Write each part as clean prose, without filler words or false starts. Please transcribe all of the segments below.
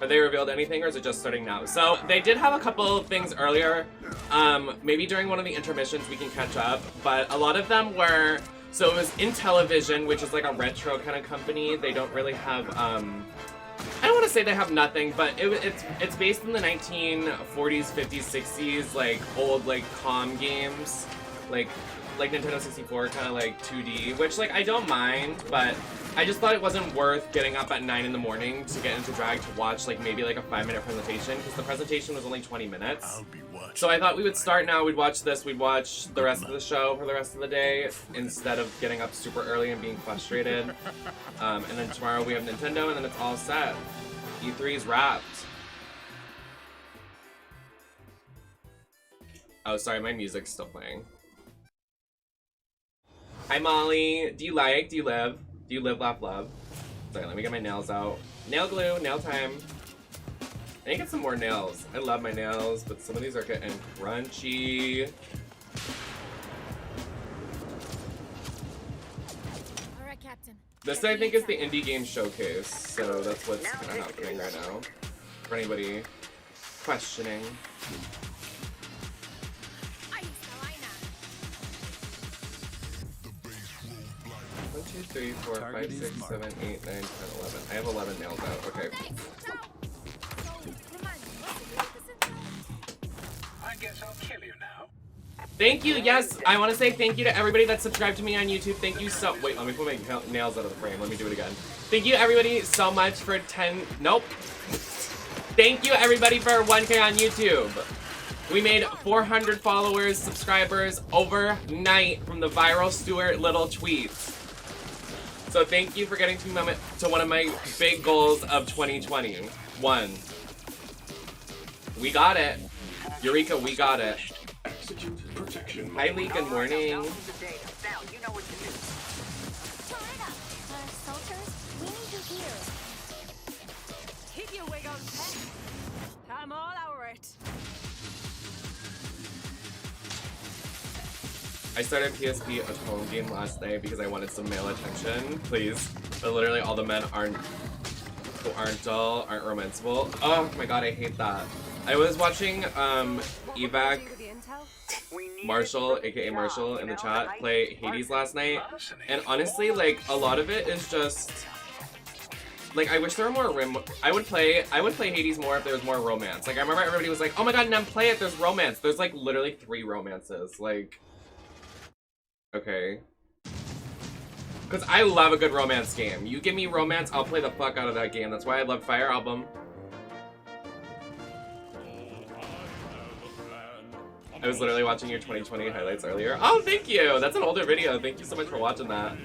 Have they revealed anything, or is it just starting now? So they did have a couple of things earlier. Maybe during one of the intermissions we can catch up, but a lot of them were, so it was Intellivision, which is like a retro kind of company. They don't really have, I don't want to say they have nothing, but it's based in the 1940s, 50s, 60s, like old like comm games, like Nintendo 64, kind of like 2D, which like I don't mind, but I just thought it wasn't worth getting up at 9 in the morning to get into drag to watch like maybe like a 5-minute presentation, because the presentation was only 20 minutes. So I thought we would start now, we'd watch this, we'd watch the rest of the show for the rest of the day, instead of getting up super early and being frustrated. And then tomorrow we have Nintendo, and then it's all set. E3's wrapped. Oh, sorry, my music's still playing. Hi, Molly. Do you live? Do you live, laugh, love? Sorry, let me get my nails out. Nail glue, nail time. I need to get some more nails. I love my nails, but some of these are getting crunchy. All right, Captain. This, I think, is the Indie Game Showcase, so that's what's kind of happening right now. For anybody questioning. 1, 2, 3, 4, 5, 6, 7, 8, 9, 10, 11. I have 11 nails out. Okay. I guess I'll kill you now. Thank you. Yes, I want to say thank you to everybody that subscribed to me on YouTube. Thank you so. Wait, let me put my nails out of the frame. Let me do it again. Thank you everybody so much for 10. Nope. Thank you everybody for 1K on YouTube. We made 400 followers, subscribers overnight from the viral Stuart Little tweets. So thank you for getting to one of my big goals of 2021. We got it. Eureka, we got it. Hi Lee, good morning. I'm all over it. I started PSP a phone game last night because I wanted some male attention, please. But literally all the men who aren't dull, aren't romanceable. Oh my god, I hate that. I was watching Evac Marshall, aka Marshall, in the chat play Hades last night, and honestly, like, a lot of it is just like, I wish there were more I would play Hades more if there was more romance. Like, I remember everybody was like, oh my god, Nem, play it, there's romance. There's like literally 3 romances. Like, okay. Because I love a good romance game. You give me romance, I'll play the fuck out of that game. That's why I love Fire Album. I was literally watching your 2020 highlights earlier. Oh, thank you! That's an older video. Thank you so much for watching that.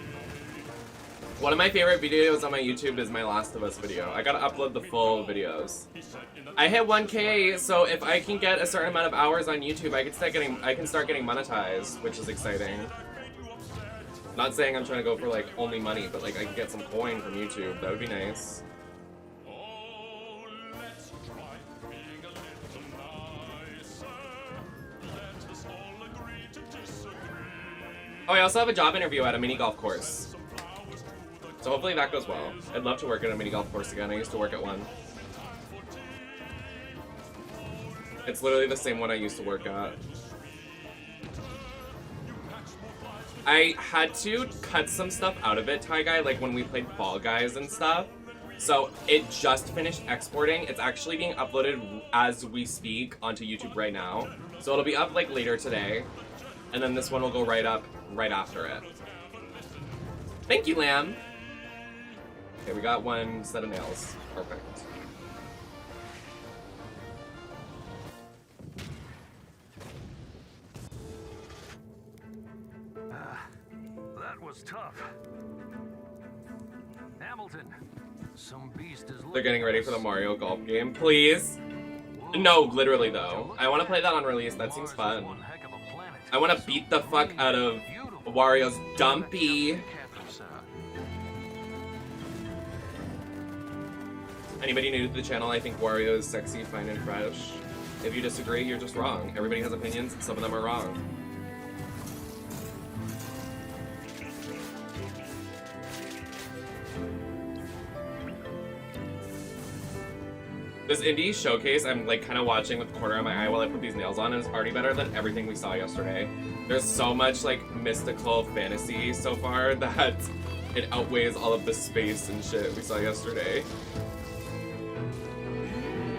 One of my favorite videos on my YouTube is my Last of Us video. I gotta upload the full videos. I hit 1K, so if I can get a certain amount of hours on YouTube, I can start getting monetized, which is exciting. Not saying I'm trying to go for like only money, but like I can get some coin from YouTube. That would be nice. Oh, I also have a job interview at a mini golf course. So hopefully that goes well. I'd love to work at a mini golf course again. I used to work at one. It's literally the same one I used to work at. I had to cut some stuff out of it, Ty Guy, like when we played Fall Guys and stuff. So it just finished exporting. It's actually being uploaded as we speak onto YouTube right now. So it'll be up like later today. And then this one will go right up right after it. Thank you, Lamb. Okay, we got one set of nails. Perfect. That was tough. Hamilton, some beast is. They're getting ready for the Mario Golf game. Please. No, literally though. I want to play that on release. That seems fun. I want to beat the fuck out of Wario's Dumpy. Anybody new to the channel, I think Wario is sexy, fine, and fresh. If you disagree, you're just wrong. Everybody has opinions, and some of them are wrong. This indie showcase, I'm like kind of watching with the corner of my eye while I put these nails on, and it's already better than everything we saw yesterday. There's so much like mystical fantasy so far that it outweighs all of the space and shit we saw yesterday.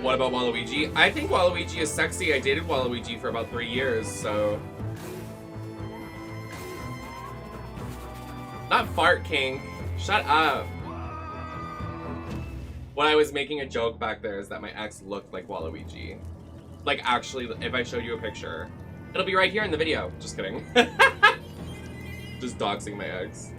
What about Waluigi? I think Waluigi is sexy. I dated Waluigi for about 3 years, so... Not fart king. Shut up. What I was making a joke back there is that my ex looked like Waluigi. Like, actually, if I showed you a picture. It'll be right here in the video. Just kidding. Just doxing my ex.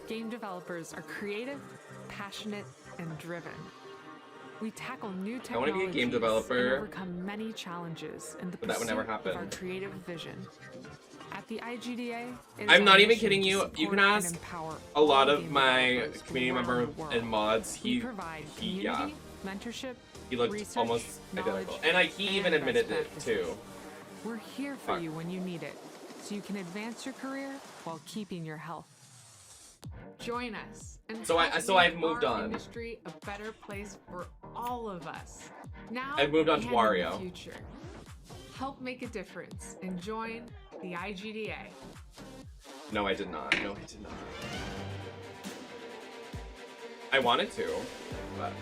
Game developers are creative, passionate, and driven. We tackle new technologies I want to be a game developer, and overcome many challenges in the but that would never happen. Of our creative vision. At the IGDA, I'm not even kidding you. You can ask a lot of my community members and mods. He yeah. Mentorship, he looked research, identical, and he even admitted it too. We're here for you when you need it, so you can advance your career while keeping your health. Join us and so I've moved on. Industry a better place for all of us. Now I've moved on to Wario. In the future. Help make a difference and join the IGDA. No, I did not. No, I did not. I wanted to, but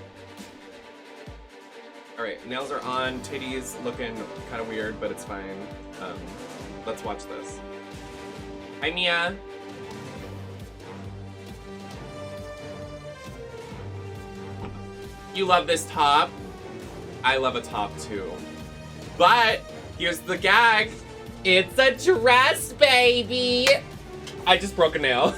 all right. Nails are on. Titties looking kind of weird, but it's fine. Let's watch this. Hi, Mia. You love this top. I love a top too. But here's the gag. It's a dress, baby. I just broke a nail.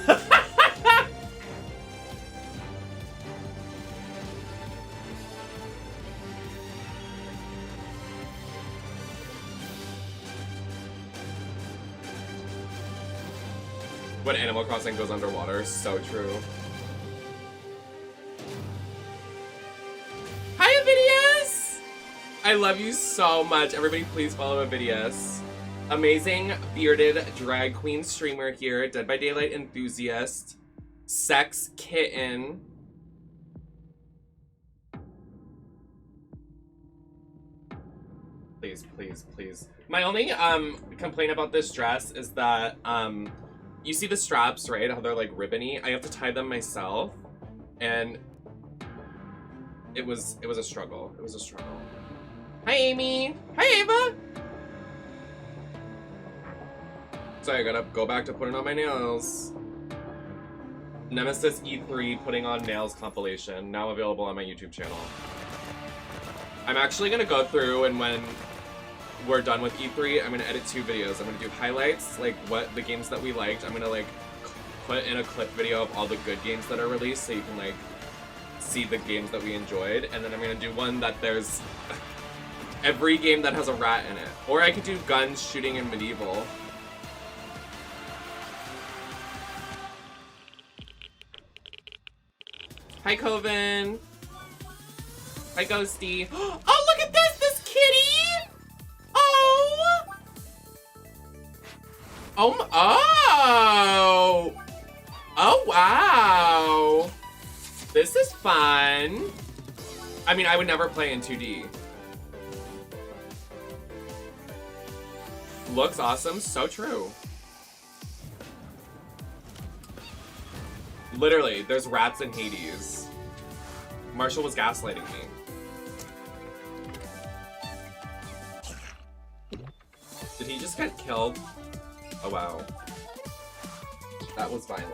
When Animal Crossing goes underwater, so true. Hi, Avidius! I love you so much. Everybody please follow Avidius. Amazing bearded drag queen streamer here. Dead by Daylight enthusiast. Sex kitten. Please, please, please. My only complaint about this dress is that you see the straps, right? How they're like ribbony. I have to tie them myself, and it was a struggle. It was a struggle. Hi, Amy. Hi, Ava. So I gotta go back to putting on my nails. Nemesis E3 putting on nails compilation, now available on my YouTube channel. I'm actually gonna go through, and when we're done with E3, I'm gonna edit 2 videos. I'm gonna do highlights, like what the games that we liked. I'm gonna like put in a clip video of all the good games that are released, so you can like see the games that we enjoyed. And then I'm gonna do one that there's every game that has a rat in it. Or I could do guns, shooting, and medieval. Hi, Coven. Hi, Ghosty. Oh, look at this! This kitty! Oh! Oh! Oh, wow! This is fun. I mean, I would never play in 2D. Looks awesome. So true. Literally, there's rats in Hades. Marshall was gaslighting me. Did he just get killed? Oh, wow. That was violent.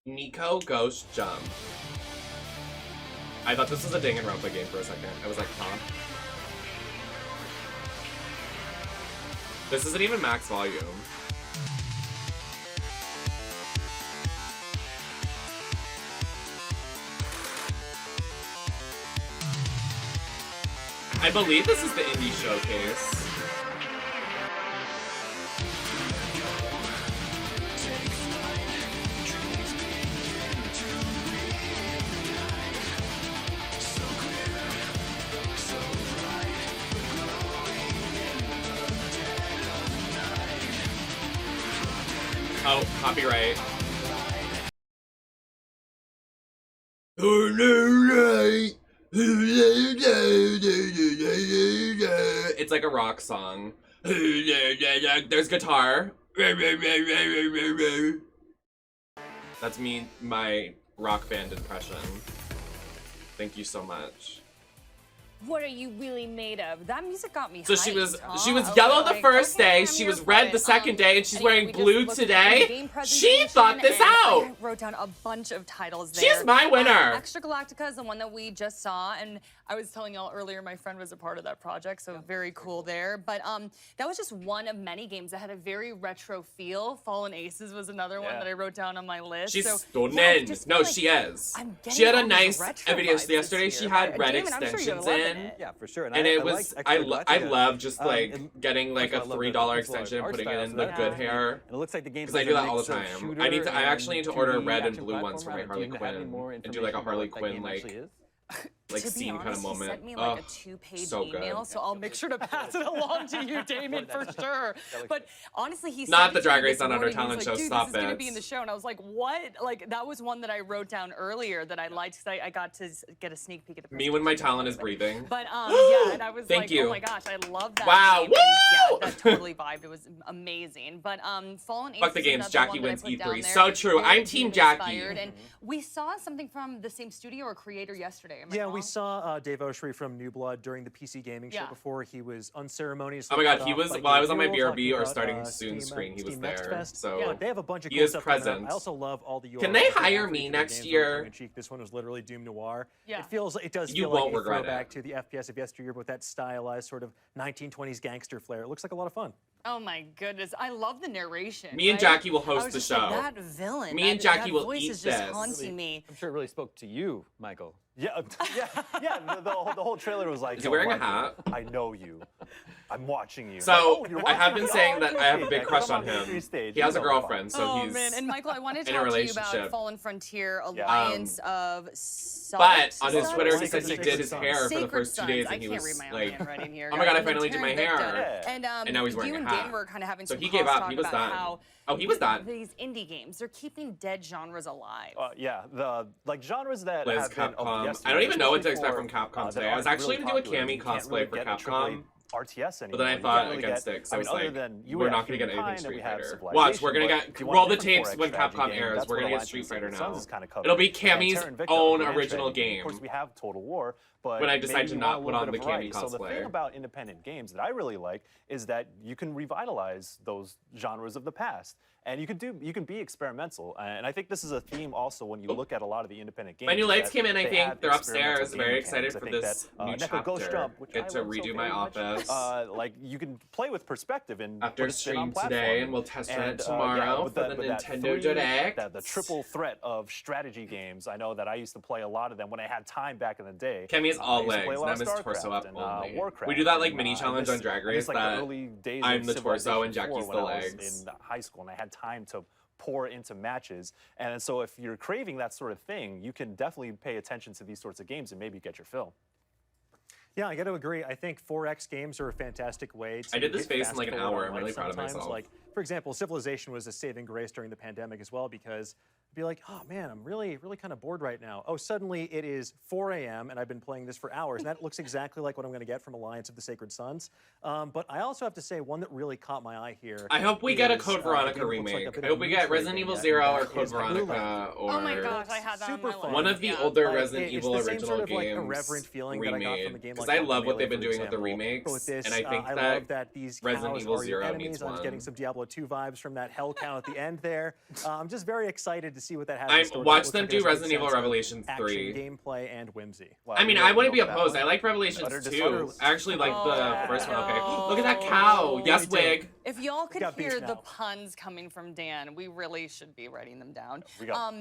Nico Ghost Jump. I thought this was a Danganronpa game for a second. I was like, huh? This isn't even max volume. I believe this is the indie showcase. Oh, copyright. It's like a rock song. There's guitar. That's me, my rock band impression. Thank you so much. What are you really made of? That music got me So hyped, she was huh? yellow Okay, the first okay, day, I'm she here was for red it. the second day, and she's Anyway, wearing we just blue looked at the today. game She thought this presentation, out. and I wrote down a bunch of titles there. She's my winner. Extra Galactica is the one that we just saw, and I was telling y'all earlier my friend was a part of that project, so very cool there. But that was just one of many games that had a very retro feel. Fallen Aces was another one that I wrote down on my list. She's so, stunning. yeah, I just No, feel like she is. I'm getting She had a all these nice retro video vibes yesterday. this She year. had red Damon, I'm sure you're extensions loving in. it. Yeah, for sure. And it was, I love just like and getting like a first of all, I love $3 the extension and art putting it style, in so the that good fits me. hair. And it looks like the game Because I do that all the time. I actually need to order red and blue ones for my Harley Quinn and do like a Harley Quinn like To be scene kind of honest, moment. He sent me like a 2-page so email, good. so I'll make sure to pass it along to you, Damon, for sure. But honestly, he Not sent the it to me Drag Race this Down Under morning. He was talent like, show, Dude, stop this is gonna it. be in the show, and I was like, what? Like that was one that I wrote down earlier that I liked because I got to get a sneak peek at the. Me when my talent is breathing. But yeah, and I was Thank like, you. oh my gosh, I love that. Wow, game. woo! And, yeah, that totally vibed. It was amazing. But Fallen Aces. Fuck the is games, another Jackie one that I wins put down E3. there. So true. Very I'm team Doom Jackie. inspired. And we saw something from the same studio or creator yesterday. Am I Yeah, wrong? we saw Dave Oshry from New Blood during the PC gaming show before. He was unceremoniously. Oh my god, cut he off was, by while I was on my Gabriel talking BRB or about, starting soon Steam, screen, he was Steam Next there. Fest. So yeah, they have a bunch of he cool is stuff coming up. present. I also love all the. Can they hire me next year? This one was literally Doom Noir. Yeah. It does You feel won't like a regret throwback it. to the FPS of yesteryear, but with that stylized sort of 1920s gangster flair. It looks like a lot of fun. Oh my goodness, I love the narration. Me and right? Jackie will I host was the just like, show. that villain. Me and that Jackie will voice eat is just this. haunting me. I'm sure it really spoke to you, Michael. Yeah, the whole trailer was like, Is he wearing a Michael, hat? I know you. I'm watching you. So, Like, you're I have watching been me? saying I that I have a appreciate big that, crush 'cause I'm on the him. E3 stage. He has a You know I'm girlfriend, so Oh he's man, and Michael, I want to in a talk to you about relationship. Fallen Frontier Yeah. Alliance of Salt. But on his Salt? Twitter, he Sacred said he Sons. did his hair for the Sacred first 2 Sons. days, I and he can't was read my own like, handwriting here. "Oh my god, I And finally did my Taryn Victor. hair." And now he's wearing you a and hat. Dan were kind of having So some he gave up. talk He was about done. how Oh, he was done. these indie games, they're keeping dead genres alive. Yeah, the genres that Liz, have been of Capcom. yesteryear, I don't even know what to especially expect for, from Capcom that today. I was aren't actually really gonna do a popular. Cammy You can't cosplay really for get a Capcom. RTS anymore. But then I You thought can't really against get, it, so I I was mean, other like, than you we're would not have gonna get anything Humankind, Street and we have Fighter. Civilization, Watch, we're gonna but get if you want roll a the different tapes 4X when strategy Capcom game, airs. that's We're what gonna get Alliance Street and Fighter Sacred Sons now. is kinda covered. It'll be And Cammy's Taryn Victor own with Grand original Strategy. game. Of course, we have Total War, but When I maybe decide to you not want a put little on bit the of variety. Cammy So the cosplay. thing about independent games that I really like is that you can revitalize those genres of the past. And you can be experimental, and I think this is a theme also when you look at a lot of the independent games. My new lights that came in, I they think. have They're experimental upstairs. game Very mechanics. excited I for think this that, new Neko Ghost chapter. Jump, which Get I to love so redo very my much, office. like you can play with perspective and After put a spin on stream today, platforming. and we'll test run it And, tomorrow with for the with that Nintendo Direct. The triple threat of strategy games. I know that I used to play a lot of them when I had time back in the day. Cammy is I all used to play legs. a lot of Them is torso StarCraft up and, only. Warcraft. We do that like and, mini I challenge miss- on Drag I miss, Race like, the that early days I'm of the torso and Civilization Jackie's 4 the when I was legs. in high school and I had time to pour into matches. And so if you're craving that sort of thing, you can definitely pay attention to these sorts of games and maybe get your fill. Yeah, I got to agree. I think 4X games are a fantastic way to I did this get face in like an fast forward hour. I'm on really life proud of sometimes. myself. Like, for example, Civilization was a saving grace during the pandemic as well because I'd be like, oh man, I'm really kind of bored right now. Oh, suddenly it is 4 a.m. and I've been playing this for hours. And that looks exactly like what I'm going to get from Alliance of the Sacred Sons. But I also have to say, one that really caught my eye here. I hope we get a is, Code game Veronica that looks like a remake. bit I of hope we a get new Resident trade Evil game, 0 and or that Code is Blue Light. Veronica or Oh my gosh, I had that on Super my fun. list. one of the Yeah. older Like, Resident it's Evil the same original sort of, like, games irreverent feeling that I got from a remade. game Because like I love what Melee, they've been for doing with the example. remakes, But with this, and I think I that love that these Resident cows Evil are your 0 enemies. needs I'm one. getting some Diablo 2 vibes from that hell cow at the end there. I'm just very excited to see what that has. I in store. It watched looks them like it do has a good Resident Evil sense of Revelations action, 3. gameplay, and whimsy. Wow, I mean, you I really wouldn't be milked that opposed. one. I like Revelations Utter 2. disorders. I actually like the first one. Okay, no. look at that cow. Yes, Me too. wig. If y'all could got beef hear the now. puns coming from Dan, we really should be writing them down. We got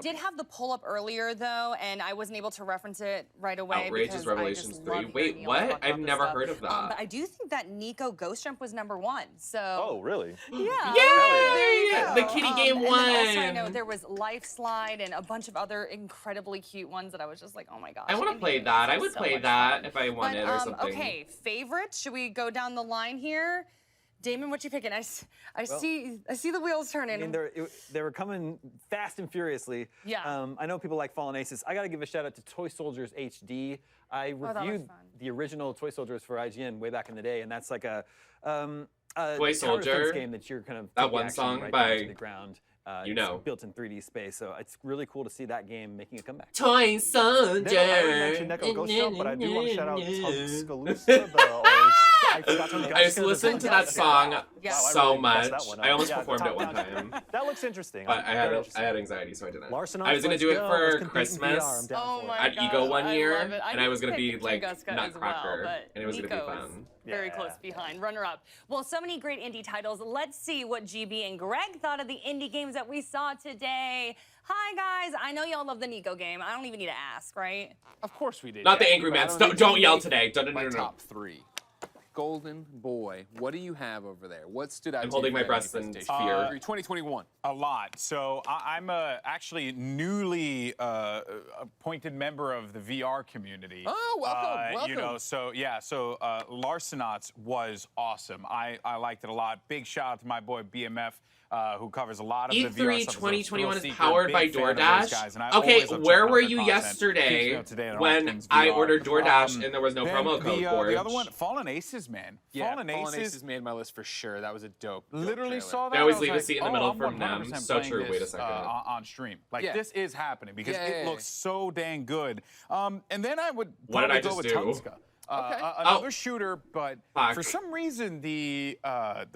did have the pull up earlier though, and I wasn't able to reference it right away Outrageous because Revelations I just 3. love Wait, hearing y'all what? talk about I've this never stuff. heard of that. But I do think that Nico Ghost Jump was #1. So Oh, really? yeah, Yay! there you The go. kitty game and then also, I won. know there was Life Slide and a bunch of other incredibly cute ones that I was just like, oh my gosh. I want to indie play games that. I are would so play much that fun. if I won But, it or something. Okay, favorites. Should we go down the line here? Damon, what you picking? I see the wheels turning. I mean, they were coming fast and furiously. Yeah. I know people like Fallen Aces. I got to give a shout out to Toy Soldiers HD. I reviewed the original Toy Soldiers for IGN way back in the day, and that's like a Toy tower Soldier defense game that you're kind of that taking one action song right by down to the ground. you It's know. built in 3D space, so it's really cool to see that game making a comeback. Toy Soldier. I already mentioned Neko Ghost Jump, but I do want to shout out Tuscaloosa. I just listened to that song so much. that one up. I almost Yeah, performed the it one top-down. time. That looks interesting. But I Very interesting. had anxiety, so I didn't. Larson I was gonna do it Let's for compete in Christmas VR. I'm down Oh for it. my at gosh, Ego one I year, love it. and I was gonna be picked like Tunguska as well, Nutcracker, but and it was gonna be Nico's fun. very close behind, runner up. Well, so many great indie titles. Let's see what GB and Greg thought of the indie games that we saw today. Hi guys, I know y'all love the Nico game. I don't even need to ask, right? Of course we did. Not the yeah. Angry But I Mans. need Don't to yell make today. My No. top 3. Golden Boy, what do you have over there? What stood out I'm to holding you my for that breasts in presentation? fear. 2021. A lot. So I'm actually newly appointed member of the VR community. Oh, welcome. You know, so yeah, so Larsonauts was awesome. I liked it a lot. Big shout out to my boy BMF. Who covers a lot of the VR E3 stuff. 2021 is Big powered by fan of those guys, DoorDash. and I Okay, always love where checking out were their you content. Keeps yesterday me up to date on all when things I VR. ordered DoorDash and there was no Then promo code for the it? other one, Fallen Aces, man. Yeah, Fallen Aces made my list for sure. That was a dope. literally trailer. saw that. They always I was leave a like, seat in the oh, middle I'm for them. 100% So playing true. Wait a this, second. on stream. Like, Yeah. this is happening because Yeah, it yeah, looks so dang good. And then I would What did probably I go just with do? Tunguska. Okay. Another shooter, but Fuck. for some reason the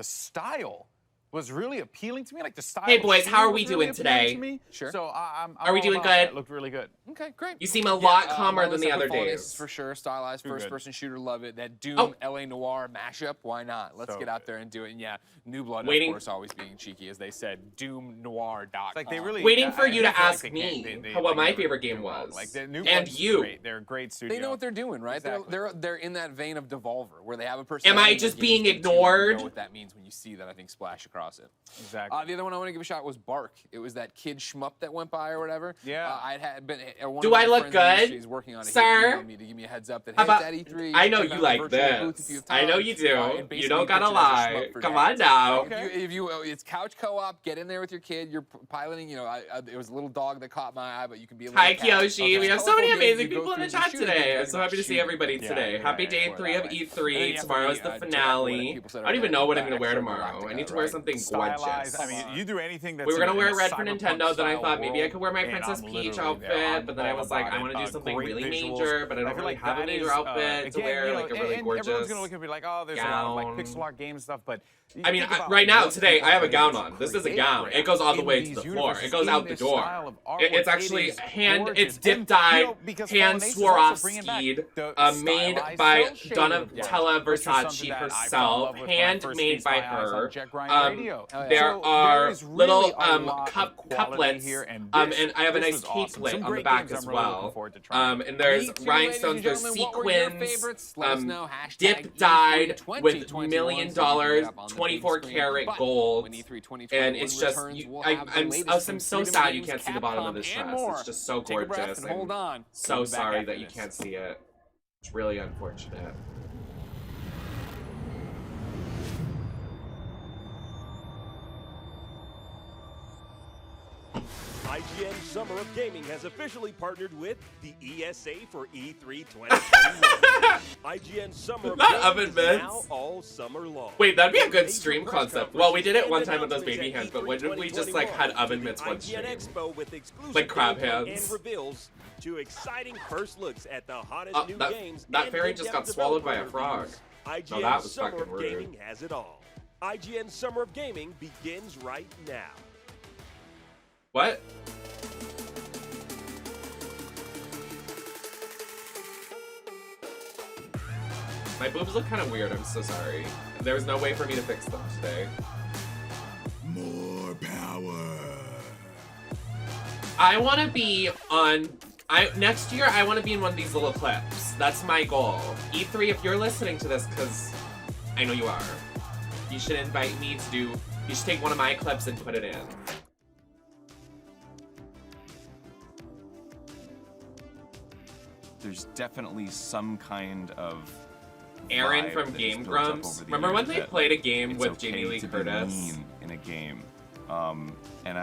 style was really appealing to me. Like the style. Hey, of boys, shooting how are was we really doing appealing today? to me. Sure. So I'm Are we all doing about that. good? It looked really good. Okay, great. You seem a lot calmer my than list the up other with Fallen Aces days. for sure. Stylized Too good. first-person shooter, love it. That Doom Oh. LA Noir mashup, why not? Let's So get out good. there and do it. And yeah, New Blood, Waiting- of course, always being cheeky, as they said, doomnoir.com. Like they really Waiting for you to I feel like ask they me can't- they, what like, my never favorite do game wrong. was. Like the new And Blood's you. Great. They're a great studio. They know what they're doing, right? Exactly. They're in that vein of Devolver, where they have a person. Am I just being ignored? You know what that means when you see that, I think, splash across it. Exactly. The other one I want to give a shout was Bark. It was that kid shmup that went by or whatever. Yeah. I had been. One Do of my I look friends in the good, industry is working on it. He sir? emailed me to give me a heads up that How hey, about- it's at E3. I know check you out like the virtual booth this. if you have I know time. you do. And You basically don't gotta pitch it as a lie. shmup for Come dads. on now. If you it's couch co-op, get in there with your kid. You're piloting. You know, it was a little dog that caught my eye, but you can be a little Hi, cat. Kiyoshi. We have so many Colorful games, amazing you go people in the through chat shooting today. games, I'm so happy to see shooting. everybody Yeah, today. yeah, Happy yeah, day yeah. 3 of And then you E3. have Tomorrow's the, the check out what finale. people said I don't even know what I'm going to wear Extra tomorrow. I need to Galactica, wear right? something Stylized. gorgeous. I mean, you do anything that's We were in gonna a wear red for cyberpunk Nintendo, then I style thought maybe I world, could wear my and Princess I'm Peach literally there. outfit, I'm but then I all was like, about I want to it. do something Great really visuals. major, but I don't feel really like have a that major is, outfit to again, wear you know, like a really and gorgeous everyone's gonna look at me like, oh, there's a lot of like gown. pixel art game stuff, but I mean, think about right now, what today, people I have a are gown able on. to This is a create gown. It goes all the in way to these the floor. universes, It goes in out the this door. style of It's artwork. actually It is hand. gorgeous. It's dip And, dyed, you know, because hand Fallen Aces is Swarovski, also bringing back the made stylized by cell shaded Donatella work, which is something Versace that I fell in herself, love with when I first handmade feast by my eyes on her. Jet Grind Radio. There So are is really little a lot of quality couplets, here, and and this- I have a this nice was cape awesome. plate Some on the great back games as I'm really well. looking forward to trying. And there's Me too, ladies and rhinestones, there's gentlemen. What were your sequins, favorites? Let us know. Hashtag dip dyed E3 with 2021, $1 so you can million, get up on the big 24 screen. karat But gold. when E3 2021 And it's just, returns, you, we'll I, have the I'm latest from so Freedom sad you Games, can't see the bottom of Capcom, this and dress. more. It's just so Take a breath gorgeous and hold on. so We'll be back sorry after that you this. can't see it. It's really unfortunate. IGN Summer of Gaming has officially partnered with the ESA for E3 2021. IGN Summer of Not Gaming oven is mitts. now all summer long. Wait, that'd be a good Major stream press concept. Well, we did it one conferences time with those and baby hands, announcements but at when did we just like 2021 had oven to mitts the one IGN stream? Expo with exclusive Like crab gameplay hands. and reveals to exciting first looks at the hottest Oh, new that- games. that and fairy just got in-depth swallowed by a developer frog. reviews. No, IGN that was Summer fucking of rude. Gaming has it all. IGN Summer of Gaming begins right now. What? My boobs look kind of weird, I'm so sorry. There was no way for me to fix them today. More power. I want to be on... next year, I want to be in one of these little clips. That's my goal. E3, if you're listening to this, because I know you are, you should invite me to do... You should take one of my clips and put it in. There's definitely some kind of Aaron vibe from that Game has built up Grumps. over the Remember when years they that played a game it's with okay Jamie Lee to be Curtis? mean in a game, and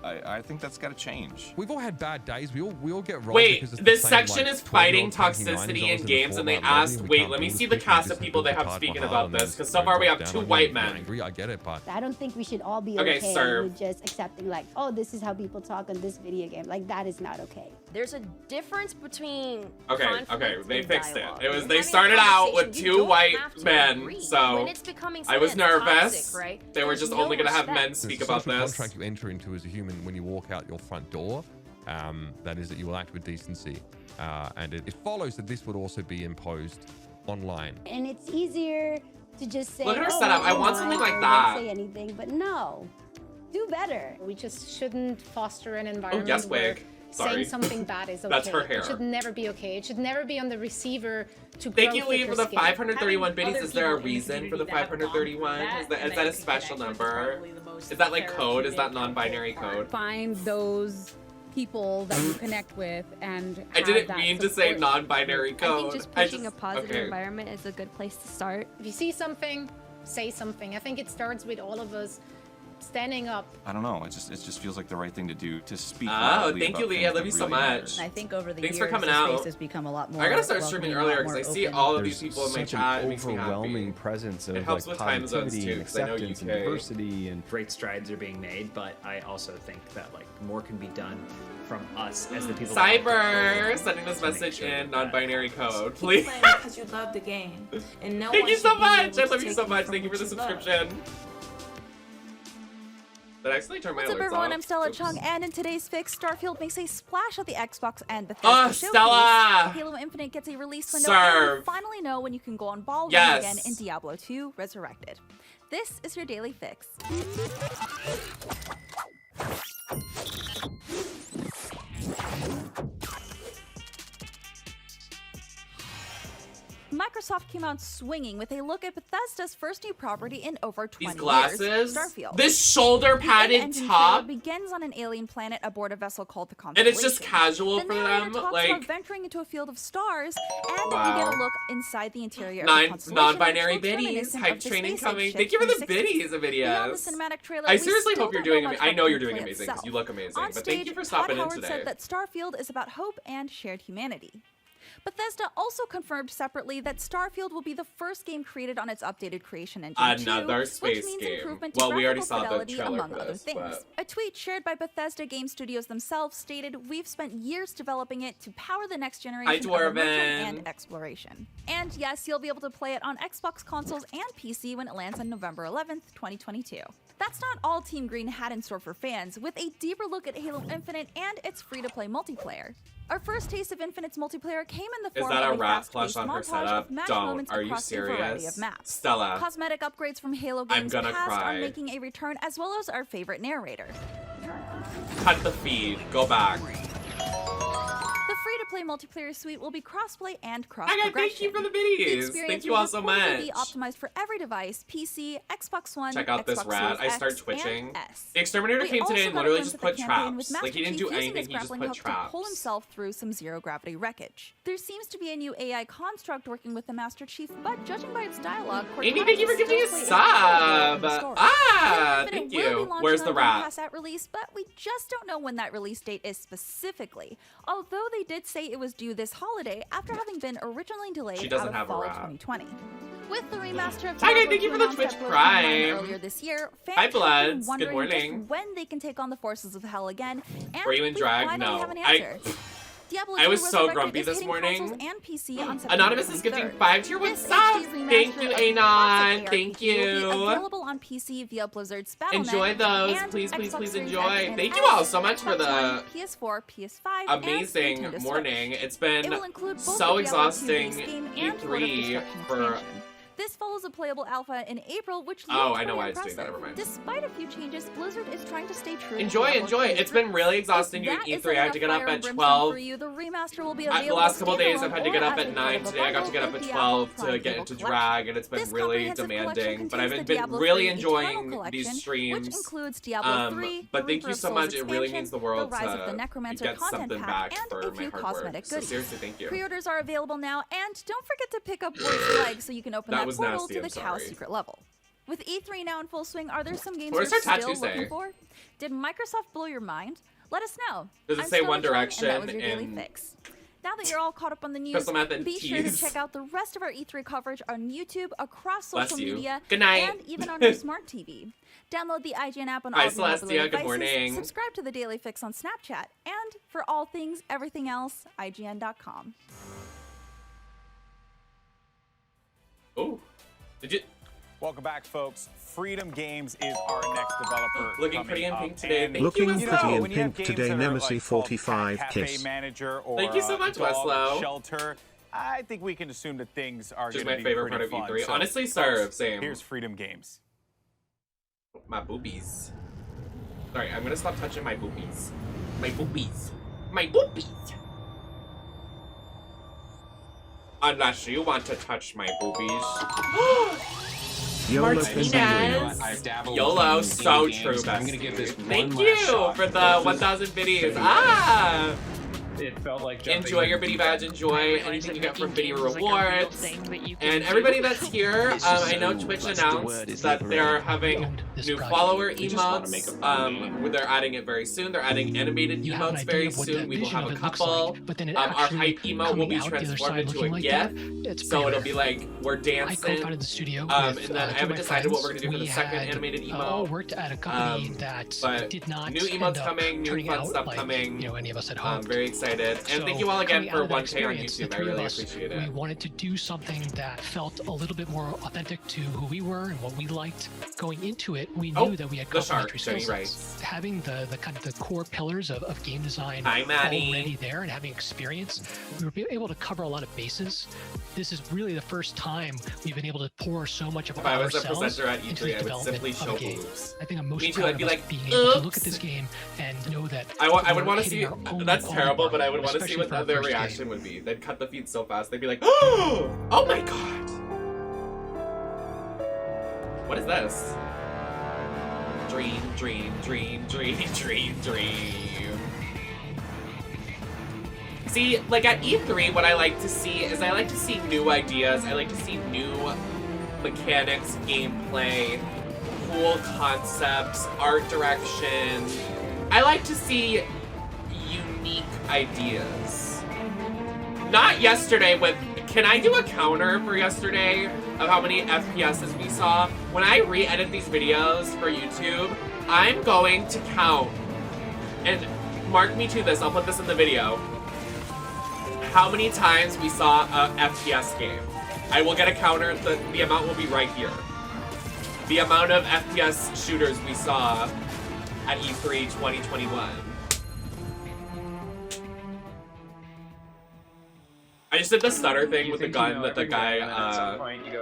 I think that's got to change. We've all had bad days. We all get rolled. Wait, because it's the this same, section like, is fighting 12-year-old tanking toxicity 90s in games, and they Fallout lobby, asked, we wait, can't let me build see as the quickly cast as of this people they built have Taj speaking Mahal, about and then this, because it so far we drops have down. two I'm white not men. angry, I get it, but I don't think we should all be Okay, okay serve. with just accepting like, oh, this is how people talk on this video game. Like, that is not okay. There's a difference between Okay, conflict they and fixed dialogue. it. It was When they having a started out with conversation, you two don't white have to men, agree. so When it's becoming I was something that's nervous. toxic, right? They were There's just no only gonna have respect. men speak There's a about social this. contract you enter into as a human when you walk out your front door. That is that you will act with decency, and it follows that this would also be imposed online. And it's easier to just say, Look at her oh, setup. I never want mind, something like or that. Don't say anything, but no, do better. We just shouldn't foster an environment yes, where wig. Sorry. saying something bad is okay. That's her hair. It should never be okay. It should never be on the receiver to Thank grow you, Lee, thicker for the skin. 531 biddies. Having Is there a other people in the reason for the community that have gone through 531? that Is that and a that special you can connect number? with is probably the most Is that like code? Is that therapeutic, non-binary helpful code? Find those people that you connect with and I have didn't that mean to say support. non-binary code. I think just pushing a okay. positive environment is a good place to start. If you see something, say something. I think it starts with all of us standing up. I don't know. It just feels like the right thing to do to speak. Oh, loudly thank you, about Lee. things I love that you so really matter. much. I think over the Thanks years, for coming the out. space has become a lot more. I gotta start streaming welcoming, a lot earlier because I more see open. all of these There's people in my such chat. It an makes me happy. overwhelming presence of It helps like with time zones positivity too, and because I know acceptance and UK. diversity and Great strides are being made, but I also think that like more can be done from us as the people. Cyber sending this message in non-binary code, please. Because you love the game. And no Thank one you so should be much. able I to love you take so much. from Thank you for what the love. subscription. Did I actually turn my What's up, alerts everyone? off? I'm Stella Oops. Chung, and in today's fix, Starfield makes a splash at the Xbox and Bethesda Oh, showcase. Stella! Halo Infinite gets a release window, and Serve. we finally know when you can go on ball Yes. again in Diablo 2 Resurrected. This is your daily fix. Microsoft came out swinging with a look at Bethesda's first new property in over 20 These glasses, years, Starfield. this shoulder The padded in-engine top, trailer begins on an alien planet aboard a vessel called the and it's just Constellation. casual The for narrator them. talks Like about venturing into a field of stars, and Wow. you get a look inside the interior of the Constellation, non-binary which looks biddies, reminiscent hype of the training space age coming. ship Thank you for from the 60s. biddies, Beyond Avidias. the cinematic trailer, I we seriously still hope you're don't know doing. much I know about you're the doing gameplay amazing because itself. you look amazing. On But thank you stage, for stopping Todd in Howard today. said that Starfield is about hope and shared humanity. Bethesda also confirmed separately that Starfield will be the first game created on its updated creation engine Another 2, space which means game. improvement to Well, we already graphical saw the fidelity, trailer among for other this, things. but- A tweet shared by Bethesda Game Studios themselves stated, "We've spent years developing it to power the next generation of immersion Dwarven. and exploration." And yes, you'll be able to play it on Xbox consoles and PC when it lands on November 11th, 2022. That's not all Team Green had in store for fans, with a deeper look at Halo Infinite and its free-to-play multiplayer. Our first taste of Infinite's multiplayer came in the Is form that a of a rat fast-paced plush on her montage setup? of match Don't. moments Are you across a variety serious? of maps. Stella. Cosmetic upgrades from Halo I'm games gonna past cry. are making a return, as well as our favorite narrator. Cut the feed. Go back. The free-to-play multiplayer suite will be crossplay and cross I got progression. thank you for the biddies. Thank you all so much. Be optimized for every device: PC, Xbox One, Check out this Xbox rat. Series I start X, twitching. and S. The exterminator We came also today and got a literally glimpse just at the put campaign with traps. Master Like he didn't Chief do using anything. his He just grappling put hook to traps. pull himself through some zero-gravity wreckage. There seems to be a new AI construct working with the Master Chief, but judging by its dialogue, Amy, thank you for Cortana gifting a still play sub. important story. Ah, Halo thank Infinite will you. be launching Where's on the Game rat? Pass at release, but we just don't know when that release date is specifically. Although they did say it was due this holiday after having been originally delayed She doesn't out of have a fall rat. 2020. With the remaster of Hi, guys, Diablo thank you 2 for the announced Twitch at BlizzCon online Prime. earlier this year, fans Hi, have been Bloods. Good wondering morning. just when they can take on the forces of hell again, and Were you in we drag? finally No. have an answer. Diablo 2 I was so Resurrected grumpy is this hitting morning. consoles and PC on September Anonymous is gifting 23rd. 5 tier. What's This up? HD Thank remaster you, of Anon. classic Thank ARPG will be you. available on PC via Blizzard's Battle.net Enjoy those. and Please, please, Xbox please Series enjoy. X and Thank S, you all so much for Xbox the One, PS4, PS5, and amazing Nintendo morning. Switch. It's been It will include both so the Diablo 2 exhausting base game and World of E3 Destruction for expansion. This follows a playable alpha in April, which Oh, looks I know pretty why it's doing impressive. that, never mind. Despite a few changes, Blizzard is trying to stay true. Enjoy, to enjoy. It's been really exhausting doing E3. I had to get up at 12. For you, the remaster will be The available last couple days, I've standalone had to get or up as at a part 9. of a Today, I got to bundle get up with at the 12 Diablo to get Prime into Collection. drag, and it's been This really comprehensive demanding. collection But I've contains been the Diablo really 3 enjoying Eternal these Collection, streams. which includes Diablo 3, But the thank Reaper you of so Souls much. It really means the world the Rise of the to Necromancer get content something pack, back and for a my few hard work. cosmetic So goodies. seriously, thank you. Pre-orders are available now, and don't forget to pick up War's Leg so you can open That that was portal nasty, to I'm the Cow sorry. secret level. With E3 now in full swing, are there some games What does you're our still tattoo looking say? for? Did Microsoft blow your mind? Let us know. Does it I'm say Stella One John, Direction and that was your daily and fix. Now that you're all caught up on the news, Crystal Meth and be sure to Tease? check out the rest of our E3 coverage on YouTube, across Bless social you. media, Good night. and even on your smart TV. Download the IGN app on Hi, all of your mobile Celestia. Good devices. morning. Subscribe to the Daily Fix on Snapchat, and for all things, everything else, IGN.com. Oh, did you? Welcome back, folks. Freedom Games is our next developer. Looking pretty in coming pink up. today. And Thank Looking you, pretty Weslow. in when you have pink games today, that are, like, called Nemesis45 Cafe Kiss. Manager or Thank you so much, Dog Weslow. Shelter, I think we can assume that things are Just going my to be favorite pretty part of fun. E3. So, Honestly, folks, serve, same. Here's Freedom Games. My boobies. Sorry, I'm gonna stop touching my boobies. My boobies. My boobies. Unless you want to touch my boobies. YOLO Martinez. YOLO, so true, bestie. I'm gonna give this Thank one you last shot. for the 1,000 biddies. Ah! It felt like jumping Enjoy your biddy badge, enjoy anything you get from biddy rewards. And everybody that's here, I know Twitch announced that they're having new follower emotes. Where they're adding it very soon. They're adding animated emotes very soon. We will have a couple. Our hype emote will be transformed into a GIF. So it'll be like we're dancing. And then I haven't decided what we're gonna do for the second animated emote. Worked at a company that But did not new end emotes up coming, new turning fun out stuff like, coming. any of us had I'm hoped. very excited. And So, thank you all again coming for out of that 1K on experience, the YouTube. I three of really us, appreciate We it. wanted to do something that felt a little bit more authentic to who we were and what we liked. Going into it, we knew that we had the shark, complementary skill Jenny sets. Having the kind of the core pillars of game design Hi, Maddie. already there and having experience, we were able to cover a lot of bases. This is really the first time we've been able to pour so much of If I was a ourselves presenter at into E3, the I would development simply of show a game. boobs. I think I'm most Me too, proud I'd be of us like, being able to look "Oops." at this game and know that I would we're want to hitting see. our own That's quality terrible, bar, but I would want to see especially what for our their first game. reaction would be. They'd cut the feed so fast. They'd be like, "Oh my god, what is this?" Dream, dream, dream, dream, dream, dream. See, like at E3, what I like to see is I like to see new ideas. I like to see new mechanics, gameplay, cool concepts, art direction. I like to see unique ideas. Not yesterday with, can I do a counter for yesterday of how many FPSs we saw? When I re-edit these videos for YouTube, I'm going to count, and mark me to this, I'll put this in the video, how many times we saw a FPS game. I will get a counter, the amount will be right here. The amount of FPS shooters we saw at E3 2021. I just did the stutter thing with the gun that the guy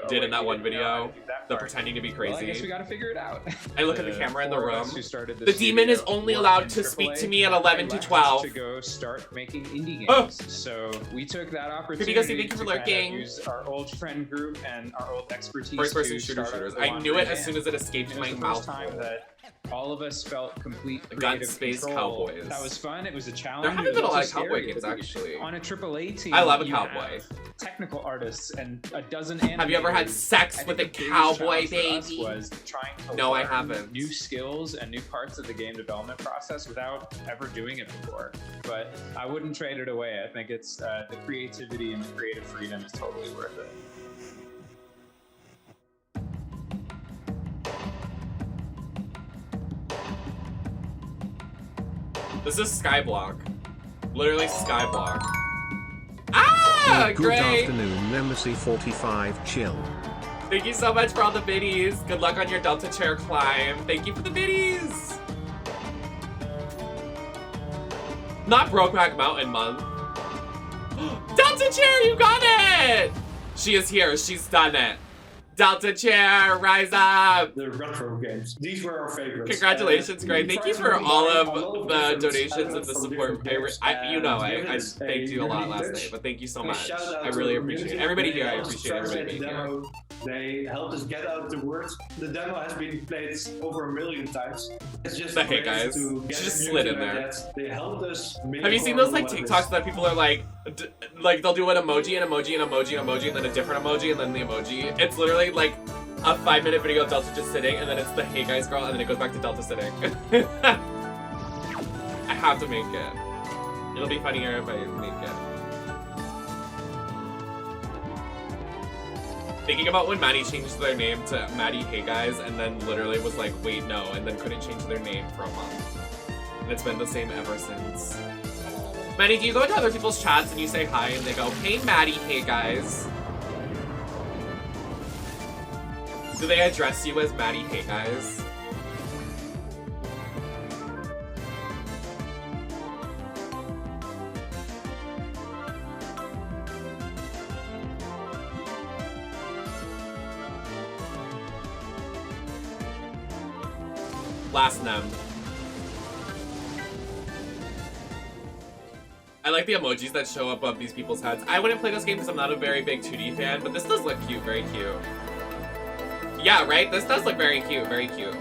did in that one video, the pretending to be crazy. Well, I guess we gotta figure it out. I look at the camera in the four of room. us who started The this demon is studio only were allowed in to speak AAA, to me at 11 to left 12. to go start making indie games. Oh. So we took that opportunity Creepy Ghosty, thank you for to kinda lurking. use our old friend group and our old expertise First-person to shooter start shooters. up I the knew it laundry as soon as it van. escaped It my was the mouth. first time that all of us felt complete Gun creative Space control. Cowboys. That was fun. It was a challenge. There haven't It was been a lot also of cowboy scary games, because actually. On a AAA team, I love a you cowboy. have technical artists and a dozen Have you ever had animators. sex I with think a the biggest cowboy, challenge for us baby? was trying to No, I learn haven't. new skills and new parts of the game development process without ever doing it before. But I wouldn't trade it away. I think it's the creativity and the creative freedom is totally worth it. This is Skyblock. Literally Skyblock. Ah, Good great! afternoon, Nemesis45 chill. Thank you so much for all the biddies. Good luck on your Delta Chair climb. Thank you for the biddies. Not Brokeback Mountain month. Delta Chair, you got it! She is here. She's done it. Delta Chair, rise up! The retro games. These were our favorites. Congratulations, Greg. Thank you for all of the donations and the support. I thanked you a lot last night, but thank you so much. I really appreciate it. Everybody here, I appreciate everybody being here. They helped us get out the words. The demo has been played over 1 million times. It's just the hey guys. She just slid in there. They helped us. Have you seen those like TikToks that people are like they'll do an emoji, an emoji, an emoji, an emoji, and then a different emoji, and then the emoji? It's literally like a 5-minute video of Delta just sitting, and then it's the hey guys girl, and then it goes back to Delta sitting. I have to make it. It'll be funnier if I make it. Thinking about when Maddie changed their name to Maddie Hey Guys, and then literally was like, wait, no, and then couldn't change their name for a month. And it's been the same ever since. Maddie, do you go into other people's chats and you say hi and they go, hey Maddie, hey guys? Do they address you as Maddie, hey guys? Last Nem. I like the emojis that show up above these people's heads. I wouldn't play this game because I'm not a very big 2D fan, but this does look cute, very cute. Yeah, right? This does look very cute, very cute.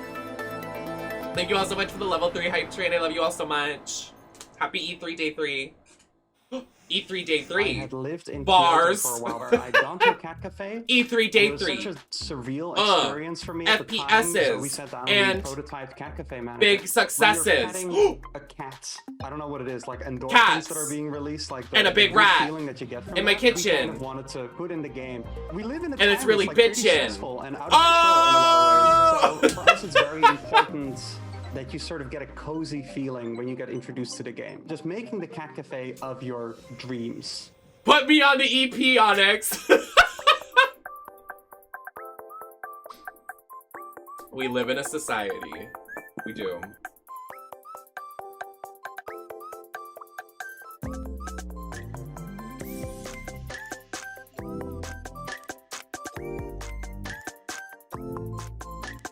Thank you all so much for the level 3 hype train. I love you all so much. Happy E3 Day 3. E3 Day 3. I had lived in bars for a while where I'd gone to a cat cafe. E3 Day 3. It was such a surreal experience for me at the time. So we sat down and we prototyped cat cafe manager. Big successes. A cat. I don't know what it is, like endorphins that are being released, like the, and a big rat feeling that you get from in my kitchen. We kind of wanted to put in the game. We live in a and it's really like bitchin'. And out of control in a lot of ways. So for us, it's very important that you sort of get a cozy feeling when you get introduced to the game. Just making the cat cafe of your dreams. Put me on the EP, Onyx. We live in a society. We do.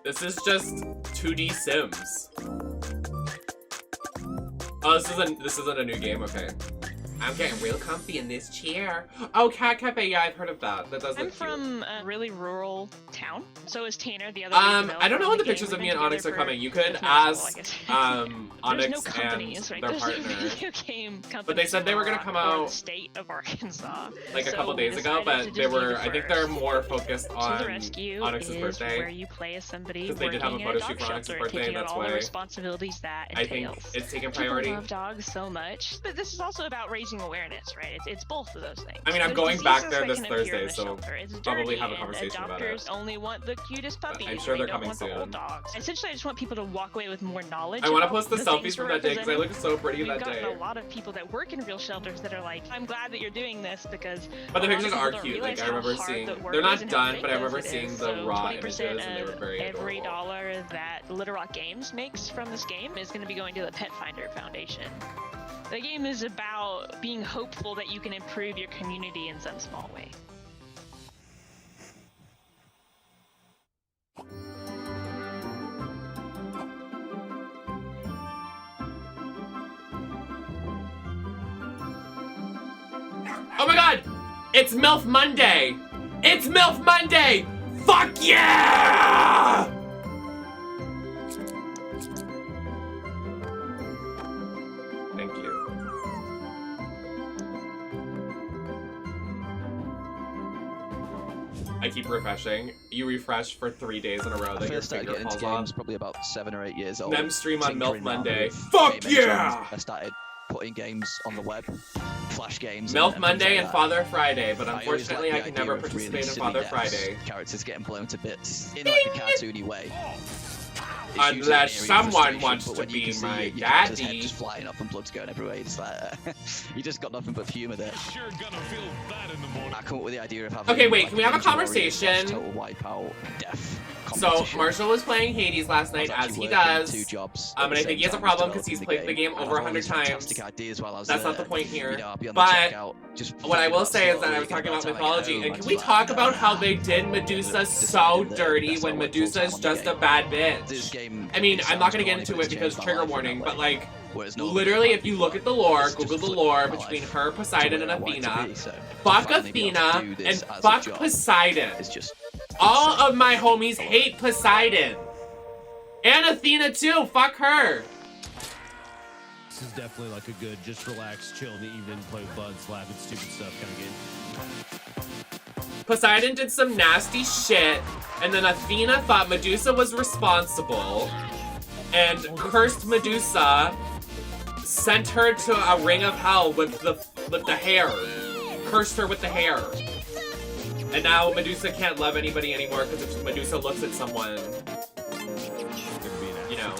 This is just 2D Sims. Oh, this isn't a new game. Okay. I'm getting real comfy in this chair. Oh, Cat Cafe. Yeah, I've heard of that. That does look I'm from a really rural town. So is Tanner, the other. I don't know when the pictures of me and Onyx are coming. You could ask Onyx no companies, and right? their There's partner. no video game But they said they were gonna come out state of Arkansas like a so couple days ago, but they were. I think they're more focused on Onyx's birthday. Where you play as somebody because they did have a photo shoot for Onyx's birthday. That's all why the responsibilities that I think it's taken priority. People love dogs so much, but this is also about raising awareness, right? It's both of those things. I mean, I'm There's going back diseases there that this can appear in Thursday, the so shelter. It's probably dirty, have a and conversation about it. adopters only want the cutest puppies. I'm sure they they're don't coming want the old soon. dogs. Essentially, I just want people to walk away with more knowledge. I want to about post the the selfies things from we're that day because I looked so pretty We've that gotten day. a lot of people that work in real shelters that are like, I'm glad that you're doing this because. But the a lot of pictures people are don't cute. realize Like I how remember hard seeing. the work They're is not and done, how but I big remember it is. seeing the So raw 20% images and they were very every adorable. dollar that Little Rock Games makes from this game is going to be going to the Pet Finder Foundation. The game is about being hopeful that you can improve your community in some small way. Oh my god! It's MILF Monday! It's MILF Monday! Fuck yeah! Thank you. I keep refreshing. You refresh for 3 days in a row, then your started finger getting into falls games off. probably about 7 or 8 years old. Nem stream on Tinkering MILF around Monday. with Fuck game engines. yeah! I started putting games on the web, Flash games. MILF and Monday things and like Father Friday, but I always unfortunately I liked can the never idea of really participate in silly Father deaths, Friday. Characters getting blown to bits in like a cartoony way. It's usually Unless an area of someone frustration, wants but to when you be can see my your character's head daddy. just flying up and blood's going everywhere, it's like you just got nothing but humour there. I come up with the idea of having Okay, wait, like can we have a ninja warrior slash conversation? Total wipeout death So Marshall was playing Hades last night, as he does. Two jobs And I think he has a problem because he's played the game over 100 times. That's not the point here. But what I will say is that I was talking about mythology, and can we talk about how they did Medusa so dirty when Medusa is just a bad bitch? I mean, I'm not gonna get into it because trigger warning, but like, literally, if you look at the lore, Google the lore between her, Poseidon, and Athena, fuck Athena and fuck Poseidon. All of my homies hate Poseidon. And Athena too, fuck her. This is definitely like a good, just relax, chill in the evening, play with buds, laugh at stupid stuff kind of game. Poseidon did some nasty shit, and then Athena thought Medusa was responsible, and cursed Medusa, sent her to a ring of hell with the hair. Cursed her with the hair. And now Medusa can't love anybody anymore because if Medusa looks at someone, you know,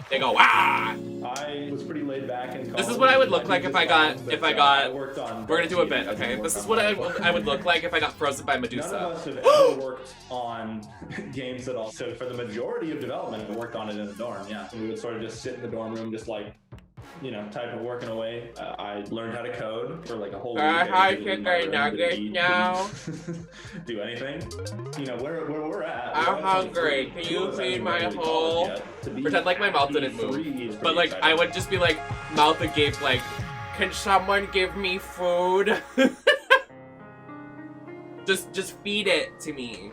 they go, ah! I was pretty laid back in college. This is what I would look like if I got, we're gonna do a bit, okay? This is what I would look like if I got frozen by Medusa. None of us have ever worked on games at all. So for the majority of development, we worked on it in the dorm, yeah. So we would sort of just sit in the dorm room, just like, you know, type of working away. I learned how to code for like a whole week. I can I nuggets now. Do anything. You know, where we're at. I'm hungry. Can you feed my hole? Pretend like my mouth didn't move. But like, I would just be like, mouth agape, like, can someone give me food? just feed it to me.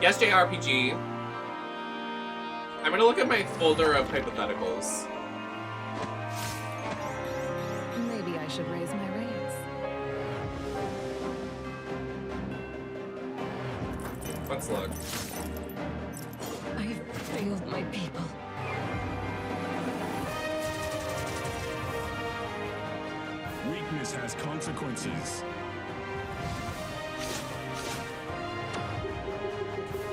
Yes, JRPG. I'm gonna look at my folder of hypotheticals. Maybe I should raise my rates. Let's look. I've failed my people. Weakness has consequences.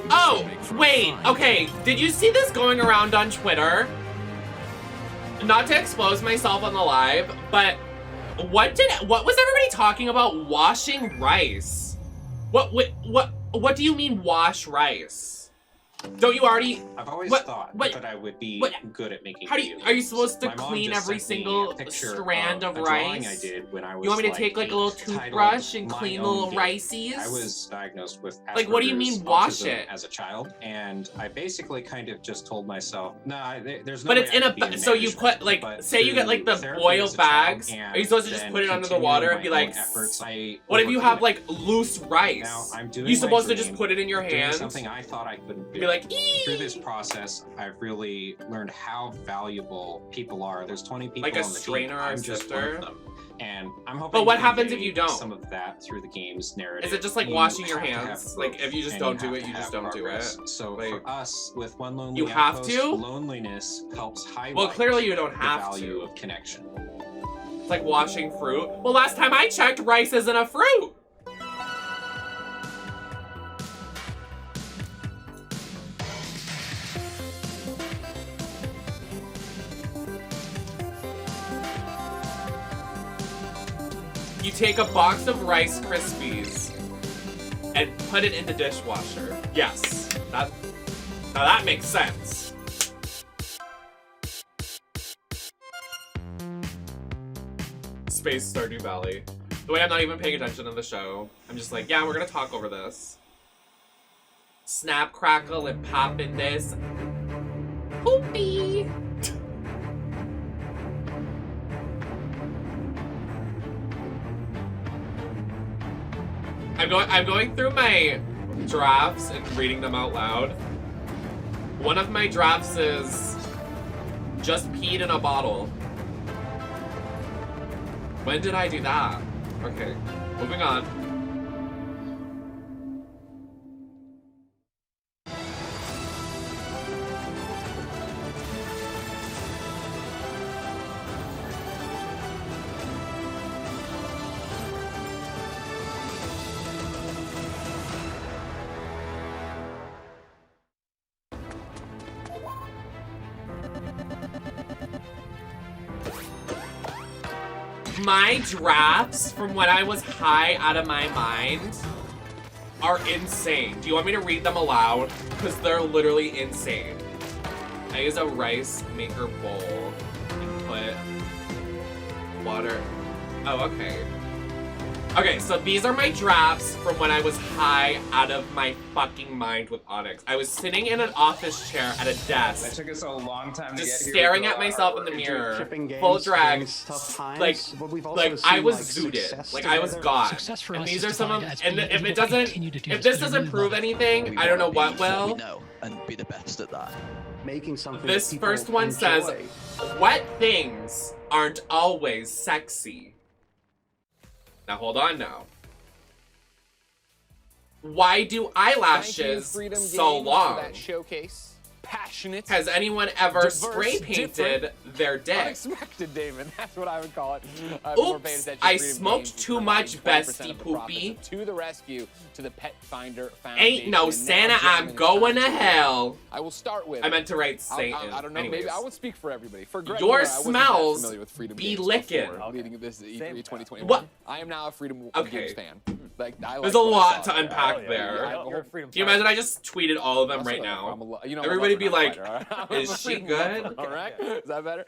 Oh, wait, okay, did you see this going around on Twitter? Not to expose myself on the live, but what was everybody talking about washing rice? What do you mean wash rice? Don't you already? I've always thought that I would be good at making. Are you supposed to clean every single strand of rice? I did when I was, you want me to take like a little toothbrush and clean the little rices? I was diagnosed with Asperger's, like, what do you mean wash it as a child? And I basically kind of just told myself, nah, there's no. But it's in a so you put like, say you get like the boiled bags. Are you supposed to just put it under the water and be like, what if you have like loose rice? Now I'm doing. You supposed to just put it in your hands? Something I thought I couldn't do. Be like, through this process, I've really learned how valuable people are. There's 20 people like a on the strainer team. or I'm just one sister. of them. And I'm hoping. But what to happens if convey you don't? Some of that through the game's narrative. Is it just like washing your hands? Like if you just don't do it, you just don't do it. So like, for us, with one lonely you have outpost, to. Loneliness helps highlight. Well, clearly you don't have the value to. of connection. It's like washing fruit. Well, last time I checked, rice isn't a fruit. You take a box of Rice Krispies and put it in the dishwasher. Yes, now that makes sense. Space Stardew Valley. The way I'm not even paying attention to the show. I'm just like, yeah, we're gonna talk over this. Snap, crackle, and pop in this. Poopy! I'm going through my drafts and reading them out loud. One of my drafts is just peed in a bottle. When did I do that? Okay, moving on. My drafts from when I was high out of my mind are insane. Do you want me to read them aloud? Because they're literally insane. I use a rice maker bowl and put water. Oh, okay. Okay, so these are my drafts from when I was high out of my fucking mind with Onyx. I was sitting in an office chair at a desk. That took us a long time to just get here. staring at myself in the mirror, full drag, like I was zooted, like I was God. And these are some of, and if it doesn't, if this doesn't prove anything, I don't know what will. We know and be the best at that. Making something. This first one says, "Wet things aren't always sexy." Now hold on now. Why do eyelashes so long? That showcase. Passionate. Has anyone ever diverse, spray painted their dick? Unexpected, Damon. That's what I would call it. Oops, I smoked too much, bestie poopy. To the rescue, to the Pet Finder Foundation. Ain't no Santa, I'm going to hell. I will start with. I meant to write Satan. I don't know. Anyways. Maybe I would speak for everybody. For Greg, your I wasn't that smells familiar with Freedom be Games licking. before leading this to E3 2021. What? I am now a Freedom Games fan. Like, There's a lot to unpack there. Can you imagine I just tweeted all of them right now? Everybody be like, is she good? All right, is that better?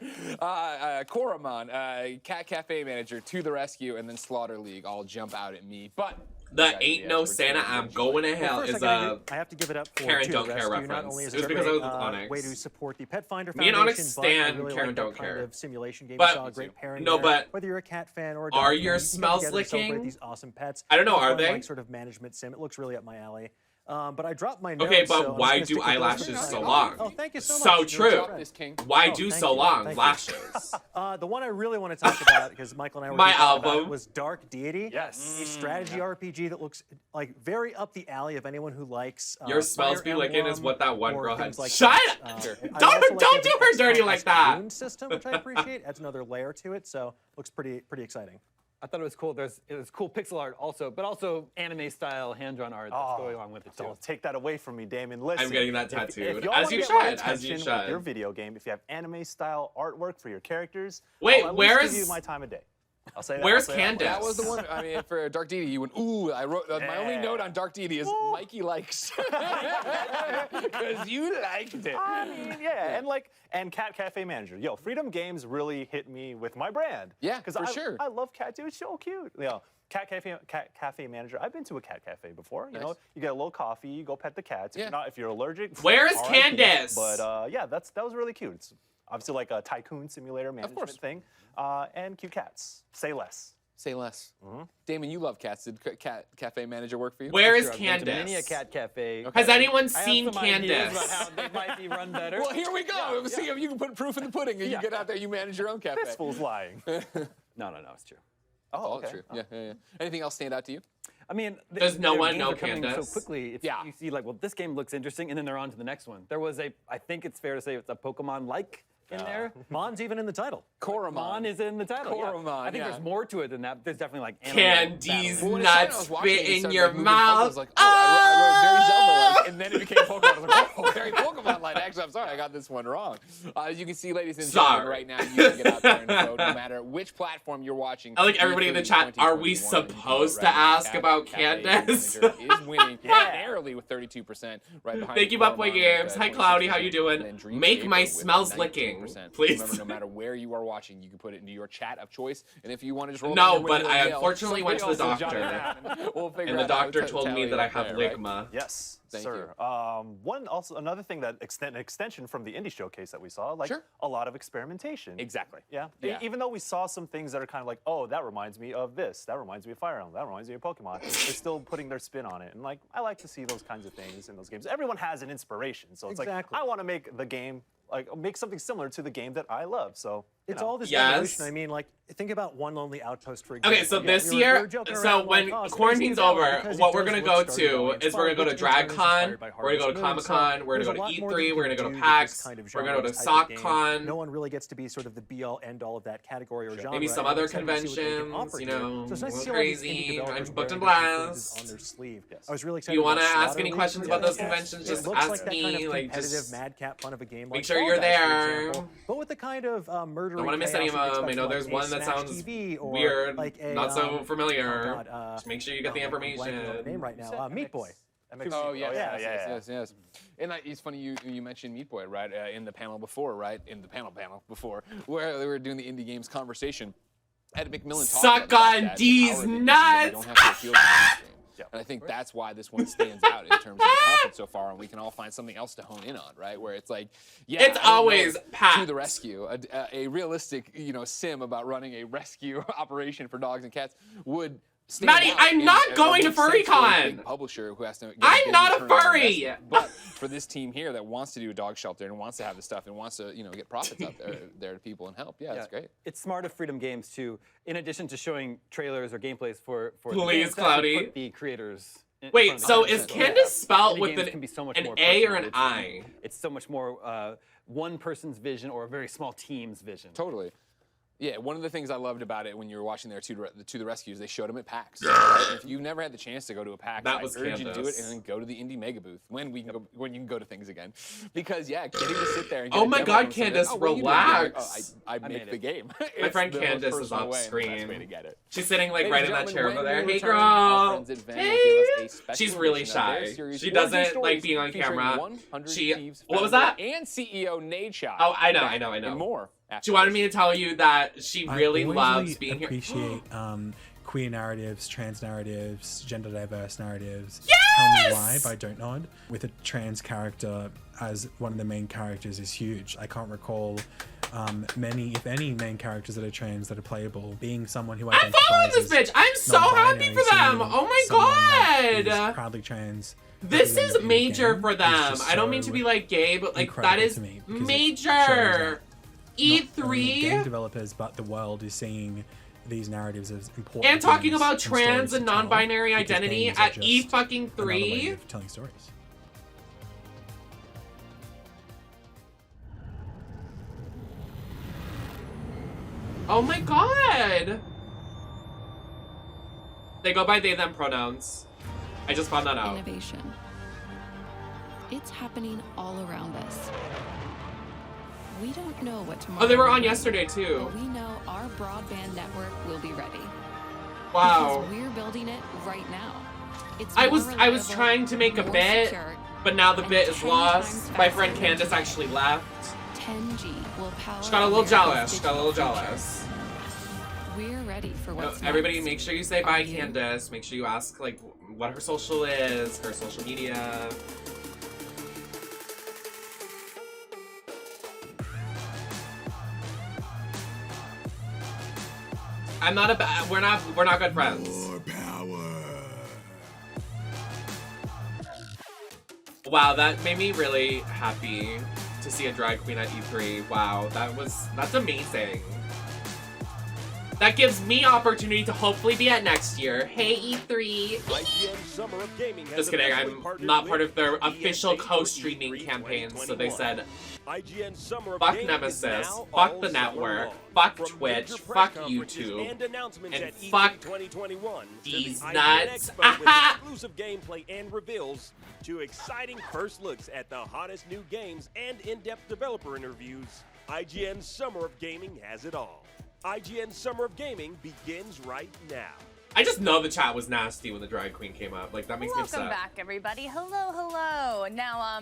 Koraman, Cat Cafe manager, to the rescue, and then Slaughter League all jump out at me. But the ain't no Santa, I'm going to hell is a I have to give it up for Karen To don't the care Rescue. Not reference. only is It was a because I was great, with Onyx. way to support the Pet Finder Me and Foundation, Onyx but stand I really Karen like that don't kind care. of simulation game. But you saw a great pairing no, there. but whether you're a cat fan or a are dog your fan, smells you can get together to celebrate licking? these awesome pets. I don't know, Have are fun, they? Like sort of management sim. It looks really up my alley. But I dropped my notes. Okay, but so I'm why just gonna do stick with those eyelashes for so now. long? Oh, thank you so much. So You're true. a friend. Why Oh, do thank so you. long? Thank you. Lashes. The one I really want to talk about, because Michael and I were My talking about album. it, was Dark Deity. Yes. A strategy RPG that looks like very up the alley of anyone who likes. Your smells Fire be licking is Emblem what that one or girl things had. like Shut that. up! I Don't also like do the her dirty XCOM like that. Wound system, which I appreciate. Adds another layer to it, so looks pretty exciting. I thought it was cool. It was cool pixel art also, but also anime style hand-drawn art that's going along with it too. Don't take that away from me, Damon. Listen, I'm getting that if tattooed. y'all As wanna you get my should, as you attention with should. your video game, if you have anime style artwork for your characters, Wait, I'll at where's- least give you my time of day. I'll say that. Where's I'll say that. Candace? that was the one. I mean, for Dark Deity, you went, ooh. I wrote my only note on Dark Deity is Mikey likes because you liked it. I mean, yeah, and Cat Cafe Manager. Yo, Freedom Games really hit me with my brand. Yeah, because for sure. I love Cat. Dude, it's so cute. You know, Cat Cafe Manager. I've been to a Cat Cafe before. You know, you get a little coffee, you go pet the cats. If you're allergic. Where's RIP. Candace? But yeah, that was really cute. It's obviously like a tycoon simulator management thing, and cute cats. Say less. Say less. Damon, you love cats. Did Cat Cafe Manager work for you? Where is Sure, I've been to Candace? many a Cat Cafe. Has anyone I have seen some ideas Candace? about how they might be run better. Well, here we go. See if you can put proof in the pudding, and you get out there, you manage your own cafe. This fool's lying. No, it's true. Oh, okay. True. Yeah. Anything else stand out to you? I mean, Does no their one games know are coming so Candace? quickly. You see, like, well, this game looks interesting, and then they're on to the next one. There was I think it's fair to say it's a Pokemon-like in there. Mon's even in the title. Koraman. Mon is in the title. Koraman, I think there's more to it than that. There's definitely like Candy's animal nuts watching it, spit he in started, your like, moving puzzles, mouth. like, I wrote very Zelda-like, and then it became Pokemon. I was like, oh, very Pokemon-like. Actually, I'm sorry, I got this one wrong. As you can see, ladies and gentlemen, right now, you can get out there and vote, no matter which platform you're watching. I like everybody in the chat. Are we supposed to ask about Candace? Is winning narrowly with 32%, right behind. Thank you, Buffboy Games. Hi, Cloudy. How you doing? Make my smells licking, please. Remember, no matter where you are watching, you can put it into your chat of choice. And if you want to just roll No, down your but window I and yell, unfortunately went to the somebody else will doctor. jump in, and we'll figure And the out how doctor to told me tally that I up have there, right? Ligma. Yes, Thank sir. Another thing that extension from the indie showcase that we saw, like a lot of experimentation. Exactly. Yeah. Yeah. Even though we saw some things that are kind of like, oh, that reminds me of this. That reminds me of Fire Emblem. That reminds me of Pokemon. They're still putting their spin on it, and like I like to see those kinds of things in those games. Everyone has an inspiration, so it's like I want to make the game. Like make something similar to the game that I love. So it's all this Yes. evolution. I mean, like think about One Lonely Outpost for example. Okay, so Yeah, this we were year, joking so around when like, oh, Space quarantine's News Hour, over, because what it we're does gonna look go started to going is we're gonna go to inspired, which in turn is DragCon, inspired by we're gonna go to Harvest Comic Moon. Con, we're There's gonna a go to lot more E3, that we're gonna you go can to do with PAX, this kind of we're gonna go genre, to this type of game. SockCon. No one really gets to be sort of the be-all, end-all of that category or genre. Maybe some and I'm other excited to see what they can conventions, offer you here. know, So it's nice to a see little all these crazy. indie developers I'm booked and wearing different blast. things on their sleeve. I was really Do excited. you want to about ask Slaughter any League. questions about those Yes. conventions? It Just looks ask like that me. kind of Like, competitive just madcap fun of a game. make Like sure Fall you're Guys, for there. example, but with the kind of don't want to miss any of them. I know there's one that sounds weird, not so familiar. Just make sure you get the information. Name right now. Meat Boy. Oh yes. And it's funny you mentioned Meat Boy, right? In the panel before, right? In the panel before, where they were doing the indie games conversation. Ed McMillan suck on D's nuts. And I think that's why this one stands out in terms of the conference so far, and we can all find something else to hone in on, right? Where it's like, yeah, it's always to the rescue. A realistic, sim about running a rescue operation for dogs and cats would. Maddie, I'm not going to FurryCon. Publisher who has to. I'm not a furry. But for this team here that wants to do a dog shelter and wants to have the stuff and wants to, get profits out there to people and help. Yeah, it's great. It's smart of Freedom Games to, in addition to showing trailers or gameplays for please, Cloudy, put the creators. Wait, so is Candace spelled with an A or an I? It's so much more one person's vision or a very small team's vision. Totally. Yeah, one of the things I loved about it when you were watching there to the rescues, they showed them at PAX. Right? If you've never had the chance to go to a PAX, I urge you to do it and then go to the Indie Mega Booth when you can go to things again. Because getting to sit there and get oh my God, Candace, relax. I make the game. My friend Candace is off screen. Way to get it. She's sitting right in that chair over there. Hey girl. Hey. She's really shy. She doesn't like being on camera. What was that? And CEO Nade Shot. Oh, I know. And more. She wanted me to tell you that she really loves being here. I appreciate queer narratives, trans narratives, gender diverse narratives. Yes! Tell me why, but I don't nod. With a trans character as one of the main characters is huge. I can't recall many, if any, main characters that are trans that are playable. Being someone who I'm following this bitch. I'm so happy for them. Oh my God. Proudly trans. This is major for them. I don't mean to be like gay, but like that is major. E3 game developers, but the world is seeing these narratives as important. And talking about trans and non-binary identity at E3. Telling stories. Oh my God! They go by they them pronouns. I just found that out. Innovation. It's happening all around us. We don't know what tomorrow. Oh, they were on yesterday too. But we know our broadband network will be ready. Wow. Because we're building it right now. It's I was trying to make a bit, but now the bit is lost. My friend Candace actually left. 10G will power. She got a little jealous. We're ready for what's everybody, next. make sure you say bye, Candace. Make sure you ask like what her social is, her social media. I'm not we're not good friends. More power. Wow, that made me really happy to see a drag queen at E3. Wow, that's amazing. That gives me opportunity to hopefully be at next year. Hey E3. Just kidding, I'm not part of their official co-streaming campaigns, so they said fuck Nemesis, fuck the network, fuck Twitch, fuck YouTube, and fuck these nuts. Exclusive gameplay and reveals to exciting first looks at the hottest new games and in-depth developer interviews. IGN Summer of Gaming has it all. IGN Summer of Gaming begins right now. I just know the chat was nasty when the drag queen came up. Like, that makes me upset. Welcome back, everybody. Hello. Now,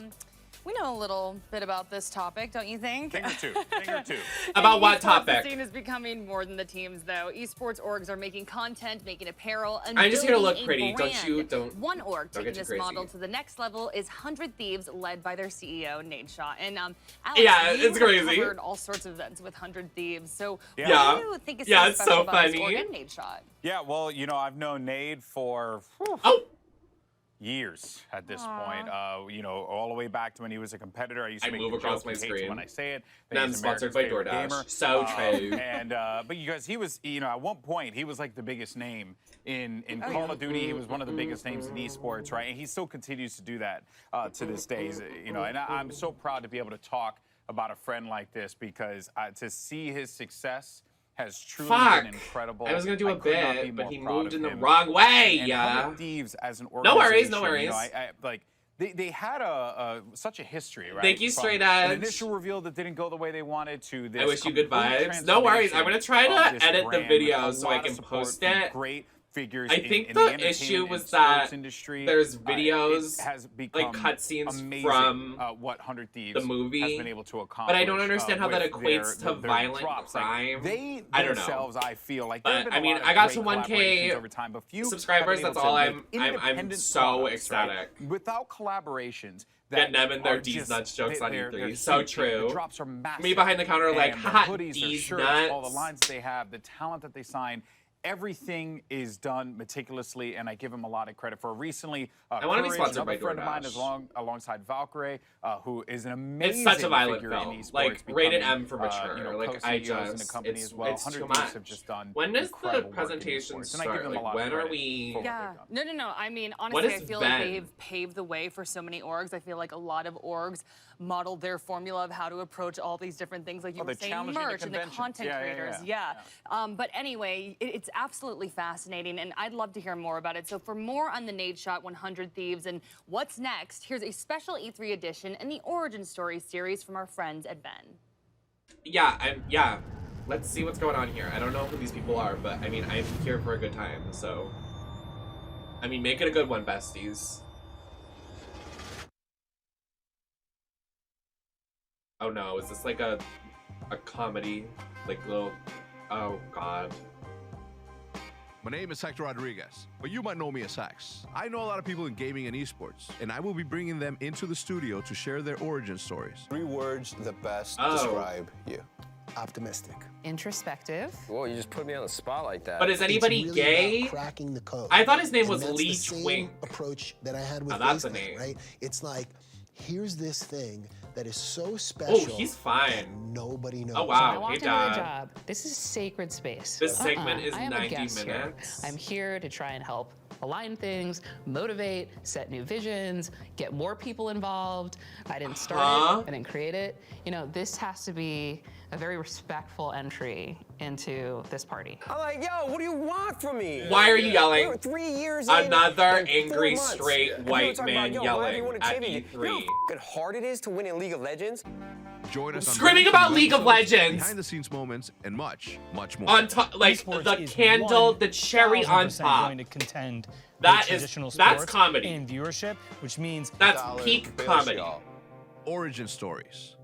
we know a little bit about this topic, don't you think? Thing or two. About what topic? The scene is becoming more than the teams, though. Esports orgs are making content, making apparel, and I'm just here to look building a pretty. brand. One org taking get this crazy. model to the next level is 100 Thieves, led by their CEO, Nade Shaw. And Alex, yeah, you it's crazy. have covered all sorts of events with 100 Thieves. So Yeah. what do you think is Yeah, so it's special so about this funny. org and Nade Shaw? Yeah, well, I've known Nade for years at this point. All the way back to when he was a competitor. I used to I make move the across joke, my he hates screen. when I say it. Now I'm he's sponsored America's by favorite DoorDash. gamer. So true. But because he was, at one point he was like the biggest name in Call of Duty. He was one of the biggest names in esports, right? And he still continues to do that to this day. And I'm so proud to be able to talk about a friend like this because to see his success has truly been incredible. I was gonna do a could not be bit, but more he proud moved of in the him. wrong way. And Yeah. 100 Thieves as an No worries, organization, no worries. like they had such a history, right? Thank you, From Straight an Edge. initial reveal that didn't go the way they wanted to this. I wish you good complete vibes. No worries. I'm gonna try transformation to of this edit the brand video with a so I lot of can support post from it. Great figures. I think in the the entertainment issue and was sports that industry. there's It videos, has like become cutscenes amazing, from what 100 Thieves the movie, has been able to accomplish. but I don't understand how that with equates their to violent drops. crime. Like, they I don't know. themselves, I feel like. But I mean, I got to 1K over time, but few subscribers. have been That's able all. to make I'm independent so products, right? ecstatic. Without collaborations. Get Nem and their are D's just- nuts jokes on they're E3. So huge. true. The drops are massive. Me behind the counter like, And their haha, hoodies, their D's shirts, nuts. all the lines they have, the talent that they sign. Everything is done meticulously, and I give them a lot of credit for. Recently, I wanna be Courage, sponsored another by friend of mine, DoorDash. is alongside Valkyrie, who is an amazing It's such a violent figure in film. esports, Like, rated becoming, M for mature. you know, Like, I co-CEOs in the just, company as well. it's 100 too Thieves much. have just done When does the incredible work in presentation esports, and I give start? them a Like, lot of when are credit we? for what Yeah. they've done. No. I mean, What honestly, I is feel Ben? like they've paved the way for so many orgs. I feel like a lot of orgs modeled their formula of how to approach all these different things, like you were they're saying, challenging the merch and the conventions. content Yeah, yeah, creators. yeah. But anyway, it's absolutely fascinating, and I'd love to hear more about it. So for more on the Nade Shot 100 Thieves and what's next, here's a special E3 edition and the origin story series from our friends at Ben. Yeah. Let's see what's going on here. I don't know who these people are, but I mean, I'm here for a good time, so. I mean, make it a good one, besties. Oh no, is this like a comedy? Like little. Oh god. My name is Hector Rodriguez, but you might know me as Hex. I know a lot of people in gaming and esports, and I will be bringing them into the studio to share their origin stories. 3 words that best Oh. describe you. Optimistic. Introspective. Whoa, you just put me on the spot like that. But is anybody It's really gay? about cracking the code. I thought his name And was that's Lee the same Twink. approach that I had with Oh, that's a Wasteland, name. right? It's like, here's this thing that is so special. Oh, he's fine. that nobody knows. Oh I wow, walked hey into the dad. job. This is sacred space. This segment is I am 90 a guest here. minutes. I'm here to try and help align things, motivate, set new visions, get more people involved. I didn't start Huh? it, I didn't create it. You know, this has to be a very respectful entry into this party. I'm like, yo, what do you want from me? Why are you yelling? We're 3 years Another in, angry 4 months. straight And people white talking man about, yo, whatever you yelling want to at champion. You know E3. how fucking hard it is to win in League of Legends? Join us on Screaming Wednesday about League of episodes, Legends. behind-the-scenes moments, and much, much more. On top, like the candle, the cherry on 1000% top. going to contend That with is- traditional that's sports comedy. in viewership, which means That's Dollar peak bills, comedy. y'all. Origin stories.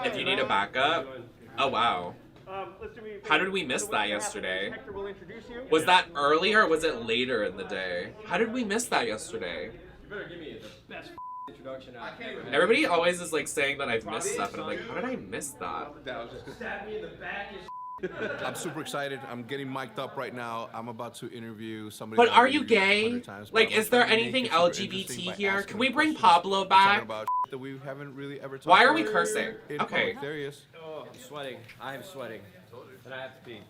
If you need a backup. Oh wow. How did we miss that yesterday? Was that earlier or was it later in the day? How did we miss that yesterday? You better give me the best introduction I've ever had. Everybody always is like saying that I've missed stuff, and I'm like, how did I miss that? Stab me in the back is I'm super excited. I'm getting mic'd up right now. I'm about to interview somebody. But that I've are you interviewed gay? 100 times, but Like, I'm is there trying to make anything it super LGBT interesting by here? asking Can we them bring questions. Pablo We're talking back? about that we haven't really ever talked Why are we about cursing? in Okay. public. There he is. Oh, I'm sweating. I am sweating. And I have to pee.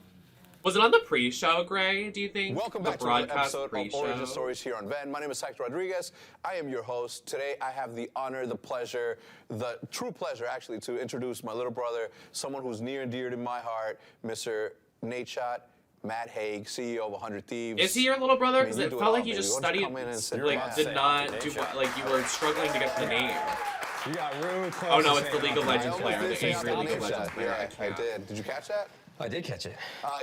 Was it on the pre-show, Gray? Do you think? Welcome the back to another broadcast episode of pre-show? Origin Stories here on Venn. My name is Hector Rodriguez. I am your host. Today I have the honor, the pleasure, the true pleasure actually, to introduce my little brother, someone who's near and dear to my heart, Mr. Nade Shot, Matt Haig, CEO of 100 Thieves. Is he your little brother? I mean, Because you it do felt all, like you baby. just Why don't you studied, come in and sit like down? did not do, like you were struggling to get the name. You got real close. Oh no, to it's the saying League of I Legends I player, almost the did say angry League Nade of Legends Shot. player. Yeah, I did. Did you catch that? I did catch it.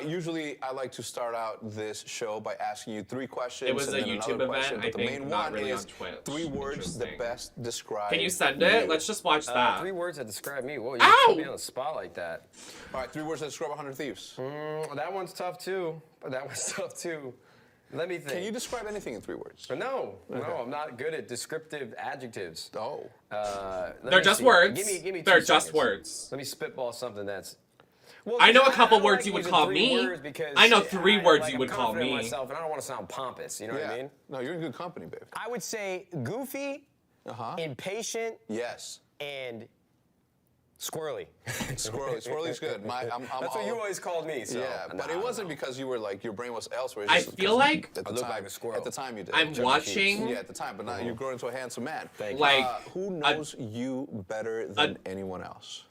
Usually, I like to start out this show by asking you 3 questions. It was and a then YouTube another question, event, but I the think, main not one really is on Twitch. 3 words that Interesting. best describe Can you send it? you. Let's just watch that. 3 words that describe me. Whoa, you Ow! put me on the spot like that. All right, 3 words that describe 100 Thieves. That one's tough too. Let me think. Can you describe anything in 3 words? No, Okay. no, I'm not good at descriptive adjectives. Oh. They're just words. Give me 2 They're just seconds. words. Let me spitball something that's. Well, I know a couple I words like you would using call 3 me. words because I know 3 words you I'm would call confident in me. myself, and I don't want to sound pompous. You know what I mean? No, you're in good company, babe. I would say goofy, impatient, Yes. and squirrely. Squirrely's good. That's what you always called me. So. Yeah, but it wasn't because you were like, your brain was elsewhere. It's I just feel because like at the I look time, like a squirrel. At the time you did. I'm watching- Yeah, at the time, but now you've grown into a handsome man. Thank you. Like, who knows you better than anyone else?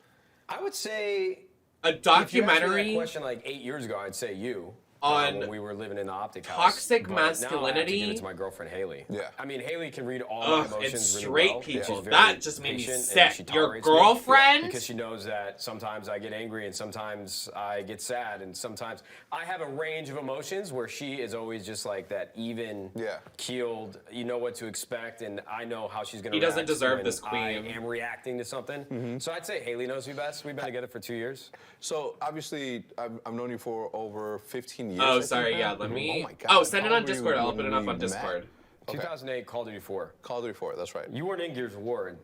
I would say A If you asked me documentary. that question like 8 years ago, I'd say you. on when we were living in the Optic House. toxic But now I have to masculinity. give it to my girlfriend Haley. Yeah. I mean, Haley can read all Ugh, my emotions it's really straight well. people. She's very That just made me patient, and sick. she Your tolerates me. girlfriend? Because she knows that sometimes I get angry and sometimes I get sad and sometimes I have a range of emotions where she is always just like that even keeled, you know what to expect, and I know how she's going to He doesn't deserve when this queen. I am reacting to something. So I'd say Haley knows me best. We've been together for 2 years. So obviously, I've known you for over 15 years. Oh, I sorry, think yeah, now. let me... Oh my God. Oh, send it How on old were Discord. you I'll when open it up we on met? Discord. 2008 Call of Duty 4. Call of Duty 4, that's right. You weren't in Gears of War.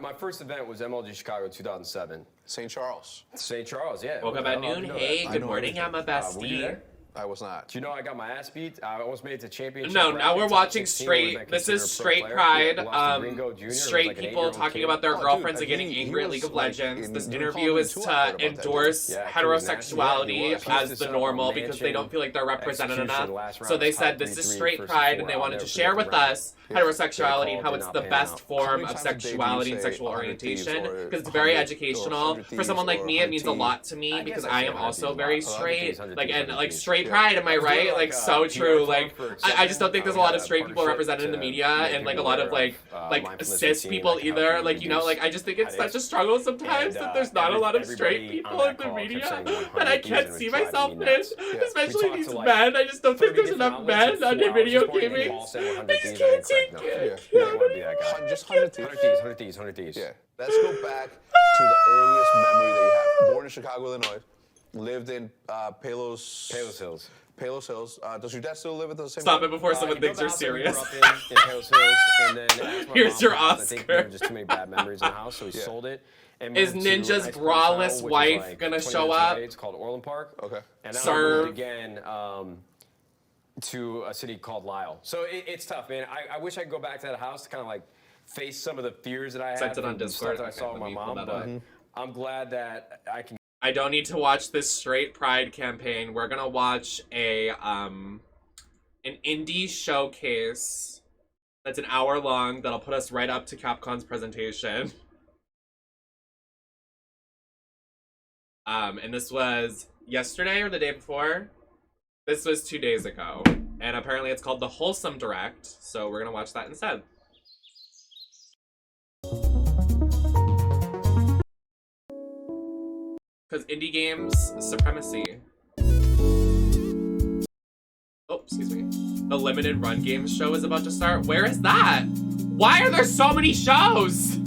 My first event was MLG Chicago 2007. St. Charles. St. Charles, yeah. Woke up at noon. Hey, good morning, I'm a bestie. Were you there? I was not. Do you know I got my ass beat? I almost made it to championship. No, now bracket, we're top watching 16, would've been straight. This considered is a pro straight player. pride. Yeah, lost to Ringo Jr., Straight like an people 8-year-old talking kid. about their Oh, girlfriends dude, and getting he angry at was, League of like, Legends. in This doing interview Call of is Duty 2, I heard to about that, dude. endorse Yeah, he was nasty. Yeah, heterosexuality he was. He used as to the set up a normal because they mansion, don't feel like they're represented execution, enough. last round So they was said top this is 3-3, straight first pride, four, and they I'll wanted never to forget share the with round. us heterosexuality and how Did it's not the pan best out. form How of many times a day do you sexuality and say sexual 100 thieves orientation or because it's very 100 educational. 100 For someone like thieves me, or it means a 100 lot to me I because guess I I'd say am 100 also thieves, very 100 straight. thieves, 100 Like thieves, and 100 like thieves. straight Yeah. pride, am I I was right? doing, Like like, so a true. PR Like for I just don't think there's a lot of straight people partnership represented in the to media make and like a people lot of aware like mindfulness cis routine, people like how either. can Like you know, reduce like I just think it's headaches. such a struggle sometimes And, that there's not a lot of straight everybody people on in that the call kept media saying that I 100 can't thieves, see and it was myself driving me in, nuts. We especially talked these to, like, men. I just don't think 30 there's different enough men outlets on for 4 hours video this morning, and gaming. they all said I 100 just thieves. can't I take didn't it. crack no. I didn't want to be that guy. Just 100 thieves. 100 thieves, 100 thieves, 100 thieves. Yeah. Let's go back to the earliest memory that you have. Born in Chicago, Illinois. Lived in Palos Hills. Palos Hills. Does your dad still live at the same Stop time? it before someone He built thinks the you're house that we grew serious. up in Palos Hills, and then asked my Here's mom your for the house. I think there Oscar. were just too many bad memories in the house, so he sold it. And Is moved to a Ninja's nice braless place now, which wife is like gonna 20 show minutes up? away. It's called Orland Park. Okay. And now I Serve. moved again to a city called Lyle. So it's tough, man. I wish I could go back to that house to kind of like face some of the fears that I Sent had it on from the Discord. stuff that I Okay, saw let with my me pull mom, that up. but I'm glad that I can. I don't need to watch this straight pride campaign. We're gonna watch an indie showcase that's an hour long that'll put us right up to Capcom's presentation. And this was yesterday or the day before? This was 2 days ago. And apparently it's called the Wholesome Direct, so we're gonna watch that instead. Because indie games supremacy. Oh, excuse me. The limited run games show is about to start. Where is that? Why are there so many shows?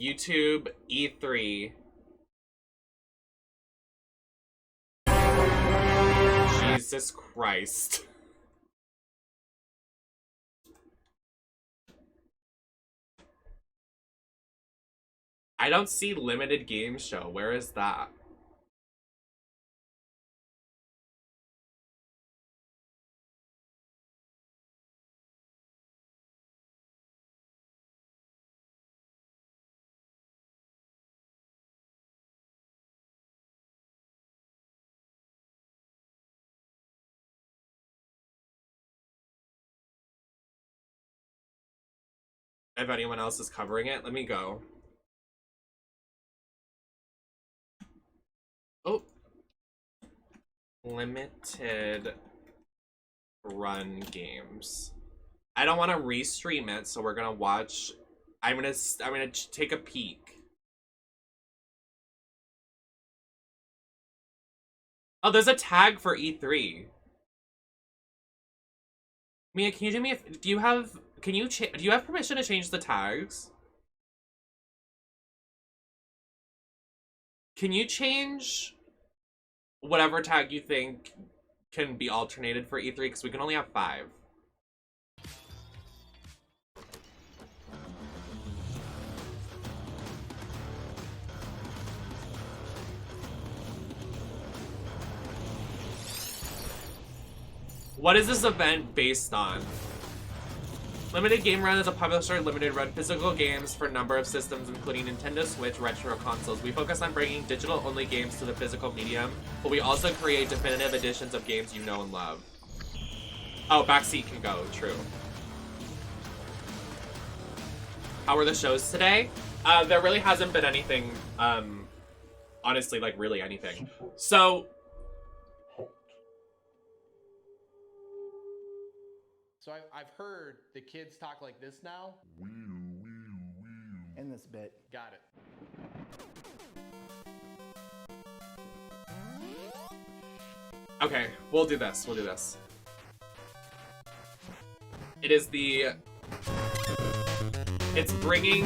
YouTube E3. Jesus Christ. I don't see limited game show. Where is that? If anyone else is covering it, let me go. Oh. Limited run games. I don't want to restream it, so we're gonna watch. I'm gonna take a peek. Oh, there's a tag for E3. Mia, can you do me do you have permission to change the tags? Can you change whatever tag you think can be alternated for E3? Because we can only have 5. What is this event based on? Limited Game Run is a publisher limited run physical games for a number of systems, including Nintendo Switch retro consoles. We focus on bringing digital-only games to the physical medium, but we also create definitive editions of games you know and love. Oh, backseat can go, true. How were the shows today? There really hasn't been anything honestly, like, really anything. So... So I've heard the kids talk like this now. In this bit. Got it. Okay, we'll do this. We'll do this. It is the... It's bringing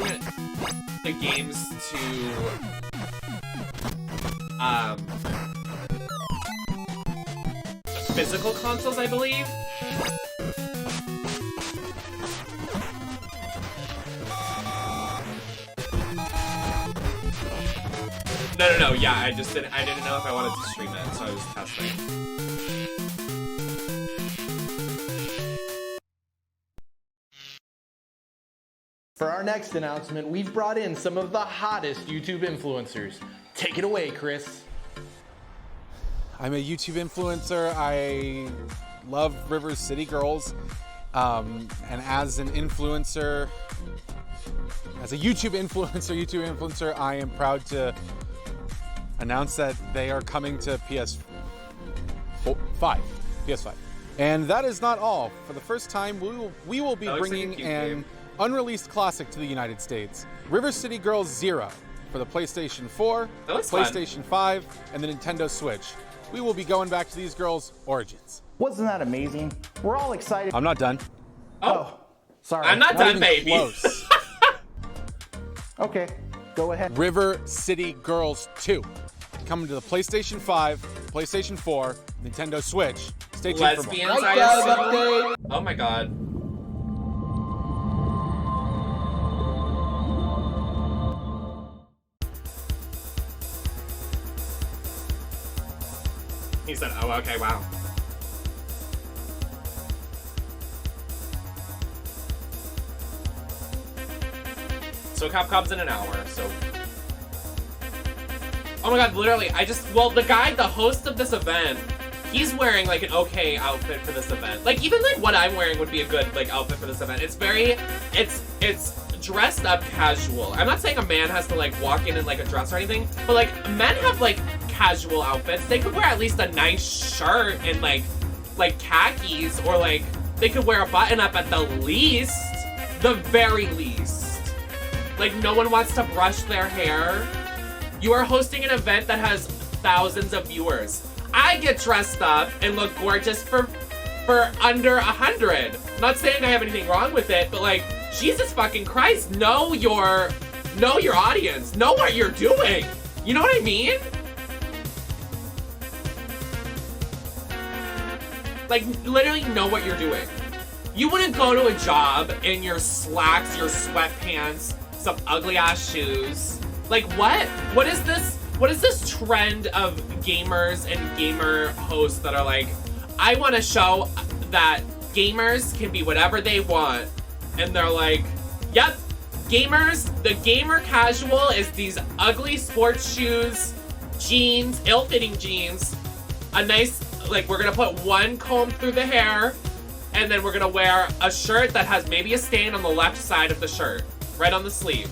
the games to... physical consoles, I believe? No, yeah, I didn't know if I wanted to stream it, so I was testing. For our next announcement, we've brought in some of the hottest YouTube influencers. Take it away, Chris. I'm a YouTube influencer. I love River City Girls. And as an influencer, as a YouTube influencer, I am proud to announce that they are coming to PS5. And that is not all. For the first time, we will be bringing an unreleased classic to the United States, River City Girls 0, for the PlayStation 4, PlayStation 5, and the Nintendo Switch. We will be going back to these girls' origins. Wasn't that amazing? We're all excited. I'm not done. Oh, sorry. I'm not done, baby. Close. Okay, go ahead. River City Girls 2. Coming to the PlayStation 5, PlayStation 4, Nintendo Switch. Stay tuned for more. Lesbians, I assume? Oh my god. He said, oh, okay, wow. So Capcom's in an hour, so... Oh my god, literally, well, the host of this event, he's wearing, like, an okay outfit for this event. Like, even, like, what I'm wearing would be a good, like, outfit for this event. It's very, it's dressed up casual. I'm not saying a man has to, like, walk in like, a dress or anything, but, like, men have, like, casual outfits. They could wear at least a nice shirt and, like khakis, or, like, they could wear a button-up at the least. The very least. Like, no one wants to brush their hair. You are hosting an event that has thousands of viewers. I get dressed up and look gorgeous for under 100. Not saying I have anything wrong with it, but, like, Jesus fucking Christ, know your audience. Know what you're doing. You know what I mean? Like, literally know what you're doing. You wouldn't go to a job in your slacks, your sweatpants, some ugly ass shoes. Like, what? What is this trend of gamers and gamer hosts that are like, I want to show that gamers can be whatever they want. And they're like, yep, gamers, the gamer casual is these ugly sports shoes, jeans, ill-fitting jeans, a nice, like, we're gonna put one comb through the hair, and then we're gonna wear a shirt that has maybe a stain on the left side of the shirt, right on the sleeve.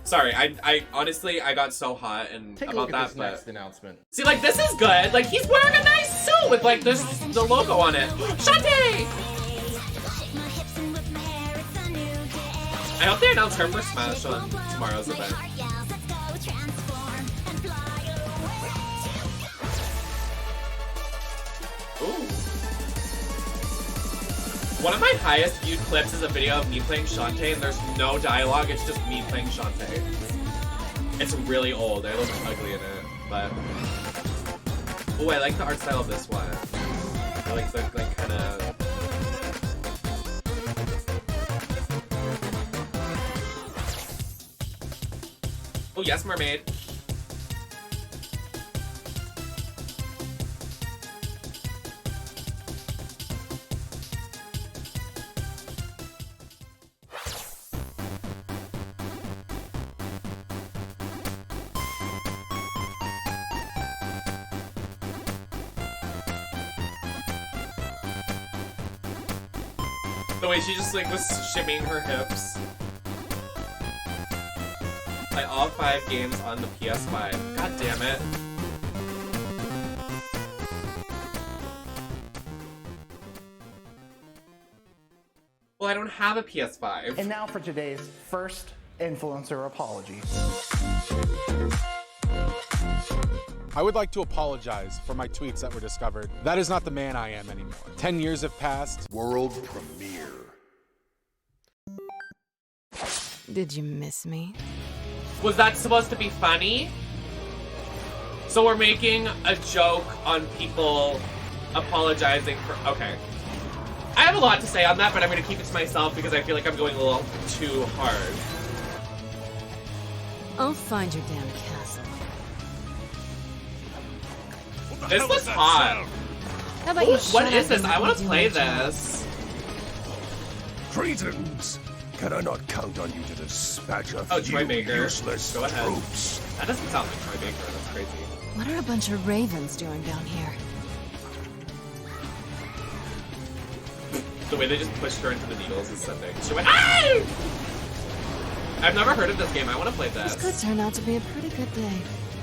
Sorry, I honestly, I got so hot and Take a about look that, at this but... next announcement. See, like, this is good. Like, he's wearing a nice suit with, like, the logo on it. Shantae! I hope they announce her for Smash on tomorrow's event. Ooh. One of my highest viewed clips is a video of me playing Shantae, and there's no dialogue, it's just me playing Shantae. It's really old, I look ugly in it, but... Oh, I like the art style of this one. I like the, like, kinda... Oh, yes, mermaid. The way she just, like, was shimmying her hips. play all 5 games on the PS5. God damn it. Well, I don't have a PS5. And now for today's first influencer apology. I would like to apologize for my tweets that were discovered. That is not the man I am anymore. 10 years have passed. World premiere. Did you miss me? Was that supposed to be funny? So we're making a joke on people apologizing for... Okay. I have a lot to say on that, but I'm going to keep it to myself because I feel like I'm going a little too hard. I'll find your damn castle. This looks hot. How about you What shut is up this? and I let want me to do play my job? this. Cretans! Can I not count on you to dispatch a Oh, few Troy Baker. useless Go ahead. troops? That doesn't sound like Troy Baker. That's crazy. What are a bunch of ravens doing down here? The way they just pushed her into the needles is so big. She went, ah! I've never heard of this game. I want to play this. This could turn out to be a pretty good day.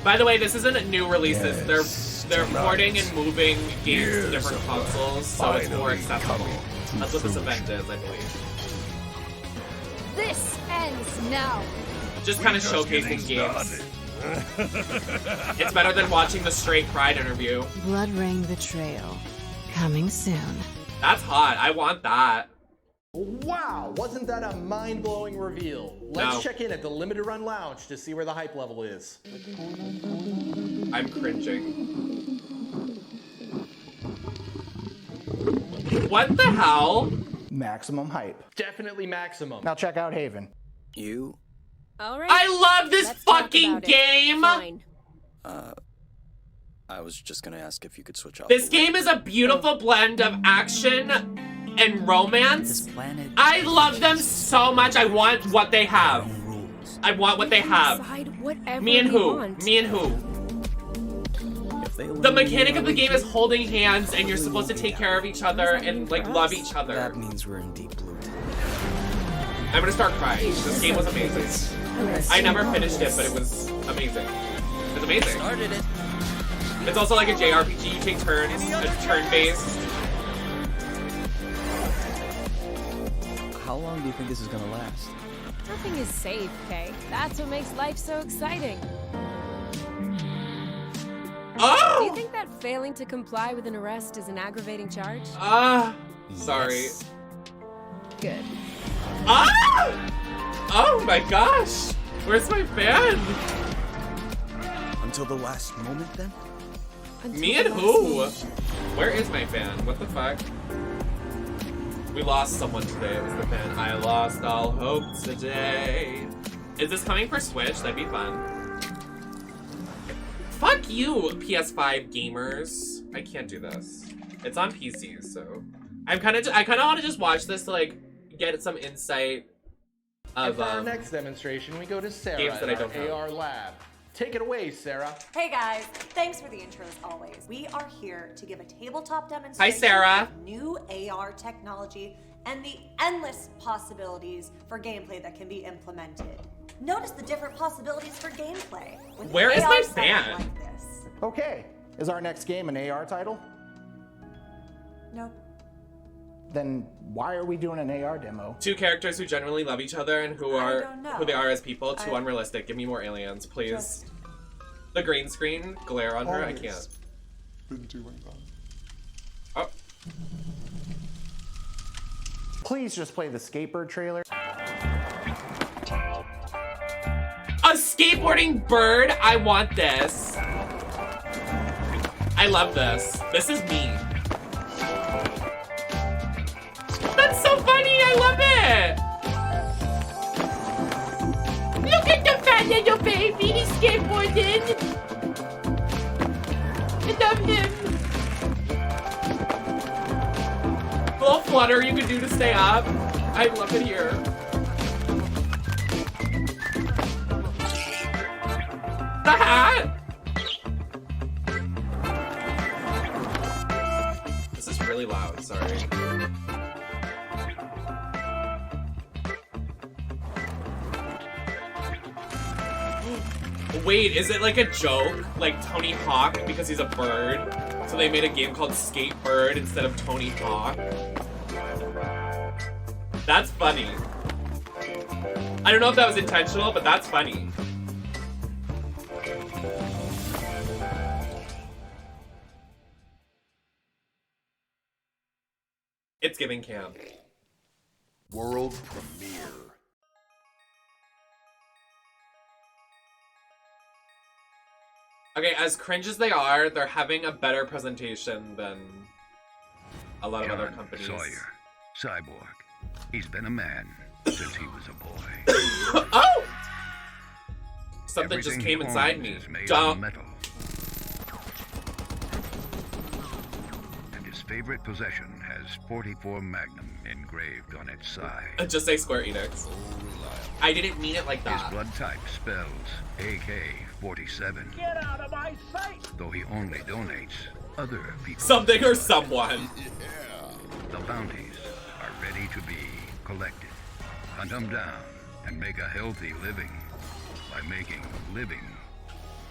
By the way, this isn't new releases. Yes, they're tonight. porting and moving games to Years different of consoles, so it's more finally accessible. coming to That's what this fruition. event is, I believe. This ends now. Just kind of showcasing games. It's better than watching the Straight Pride interview. Blood Rain Betrayal. Coming soon. That's hot. I want that. Wow, wasn't that a mind-blowing reveal? Let's No. check in at the Limited Run Lounge to see where the hype level is. I'm cringing. What the hell? Maximum hype. Definitely maximum. Now check out Haven. You? All right. I love this Let's talk fucking about it. game! Fine. I was just gonna ask if you could switch off. This game is a beautiful blend of action and romance. I love them so much. I want what they have. I want what they have. Decide whatever Me and we who? want. Me and who? The mechanic of the game is holding hands and you're supposed to take care of each other and like love each other. That means we're in deep blue. I'm gonna start crying. This game was amazing. I never finished it, but it was amazing. It's amazing. Started it. It's also like a JRPG. You take turns. It's turn-based. How long do you think this is gonna last? Nothing is safe, Kay. That's what makes life so exciting. Oh! Do you think that failing to comply with an arrest is an aggravating charge? Sorry. Yes. Good. Oh my gosh! Where's my fan? Until the last moment, then? Me and who? Where is my fan? What the fuck? We lost someone today. It was the fan. I lost all hope today. Is this coming for Switch? That'd be fun. Fuck you, PS5 gamers. I can't do this. It's on PC, so I kind of want to just watch this to like get some insight And of for our next demonstration, we go to Sarah games that I at our don't have. AR lab. Take it away, Sarah. Hey guys, thanks for the intro as always. We are here to give a tabletop Hi, demonstration Sarah. of new AR technology and the endless possibilities for gameplay that can be implemented. Notice the different possibilities for gameplay. with Where is AR my setup fan? Like this. Okay, is our next game an AR title? Nope. Then why are we doing an AR demo? Two characters who genuinely love each other and who are don't know. who they are as people. Too I- unrealistic. Give me more aliens, please. Just- The green screen glare on her. I Always can't. been doing that. Oh, Please just play the skateboard trailer. a skateboarding bird. I want this. I love this. This is me. That's so funny. I love it. Look at the fat little baby. He's skateboarding. I love him. Little flutter you can do to stay up. I love it here. The hat. This is really loud. Sorry. Wait, is it like a joke? Like Tony Hawk because he's a bird? So they made a game called Skate Bird instead of Tony Hawk? That's funny. I don't know if that was intentional, but that's funny. It's giving camp. World premiere. Okay, as cringe as they are, they're having a better presentation than a lot of other companies. Sawyer, cyborg. He's been a man since he was a boy. Oh! Something Everything just came he inside owns me. is made Don't. of metal. And his favorite possession has 44 Magnum engraved on its side. Just say Square Enix. I didn't mean it like that. His blood type spells AK-47. Get out of my sight! Though he only donates other people. Something or someone. The bounties are ready to be collected. Hunt them down and make a healthy living by making living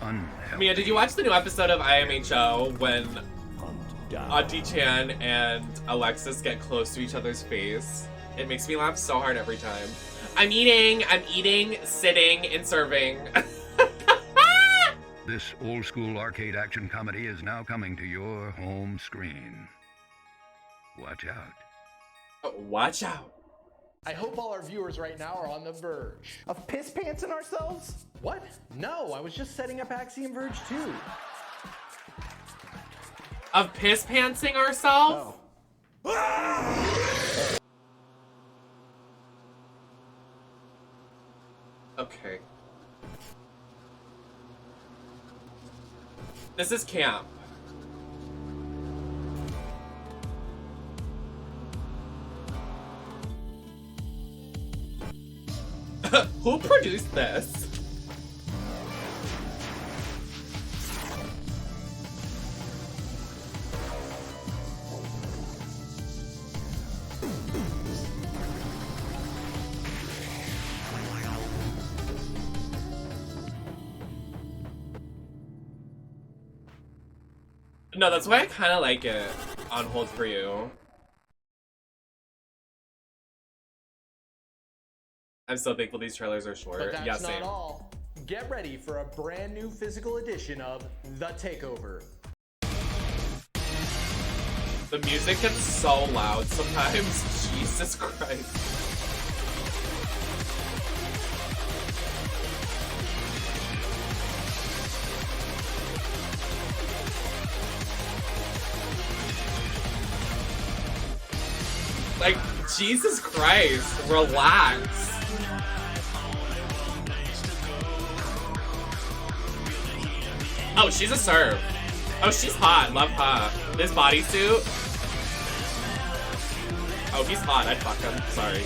unhealthy. Mia, did you watch the new episode of IMHO when Auntie Chan and Alexis get close to each other's face? It makes me laugh so hard every time. I'm eating, sitting, and serving. This old-school arcade action comedy is now coming to your home screen. Watch out. Watch out. I hope all our viewers right now are on the verge. Of piss pantsing ourselves? What? No, I was just setting up Axiom Verge 2. Of piss pantsing ourselves? Oh. Okay. This is camp. Who produced this? No, that's why I kind of like it on Hold For You. I'm so thankful these trailers are short. But that's Yeah, not same. all. Get ready for a brand new physical edition of The Takeover. The music gets so loud sometimes. Jesus Christ. Like, Jesus Christ, relax. Oh, she's a serve. Oh, she's hot. Love her. This bodysuit. Oh, he's hot. I'd fuck him. Sorry.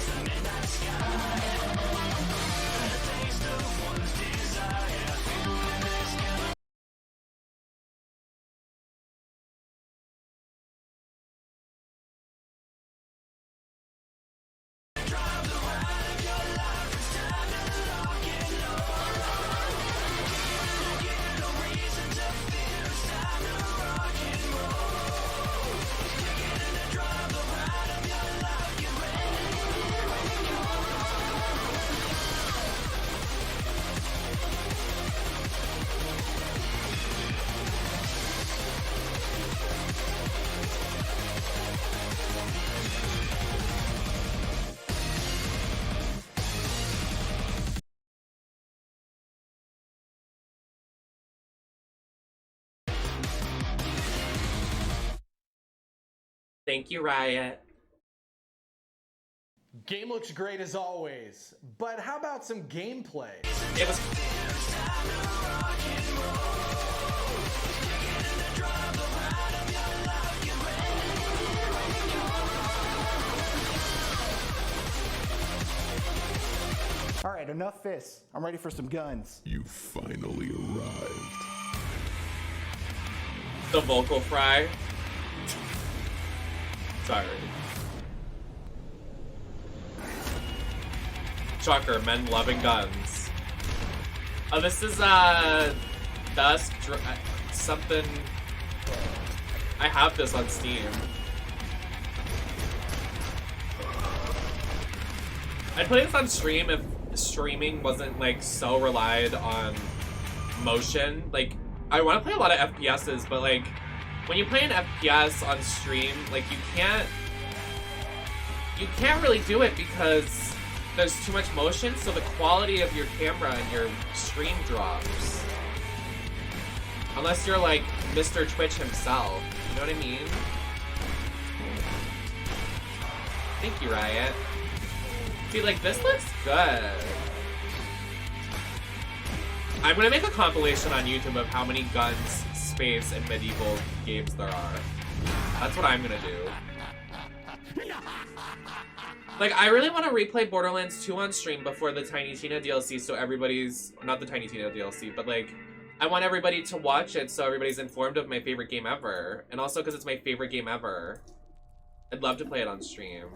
Thank you, Riot. Game looks great as always, but how about some gameplay? It was... All right, enough fists. I'm ready for some guns. You finally arrived. The vocal fry. Sorry. Shocker, men loving guns. Oh, this is Dusk something. I have this on Steam. I'd play this on stream if streaming wasn't like so relied on motion. Like, I want to play a lot of FPSs, but like when you play an FPS on stream, like you can't really do it because there's too much motion, so the quality of your camera and your stream drops. Unless you're like Mr. Twitch himself, you know what I mean? Thank you, Riot. See, like, this looks good. I'm gonna make a compilation on YouTube of how many guns, space, and medieval games there are. That's what I'm gonna do. Like, I really want to replay Borderlands 2 on stream before the Tiny Tina DLC, so everybody's... Not the Tiny Tina DLC, but, like, I want everybody to watch it so everybody's informed of my favorite game ever. And also because it's my favorite game ever. I'd love to play it on stream.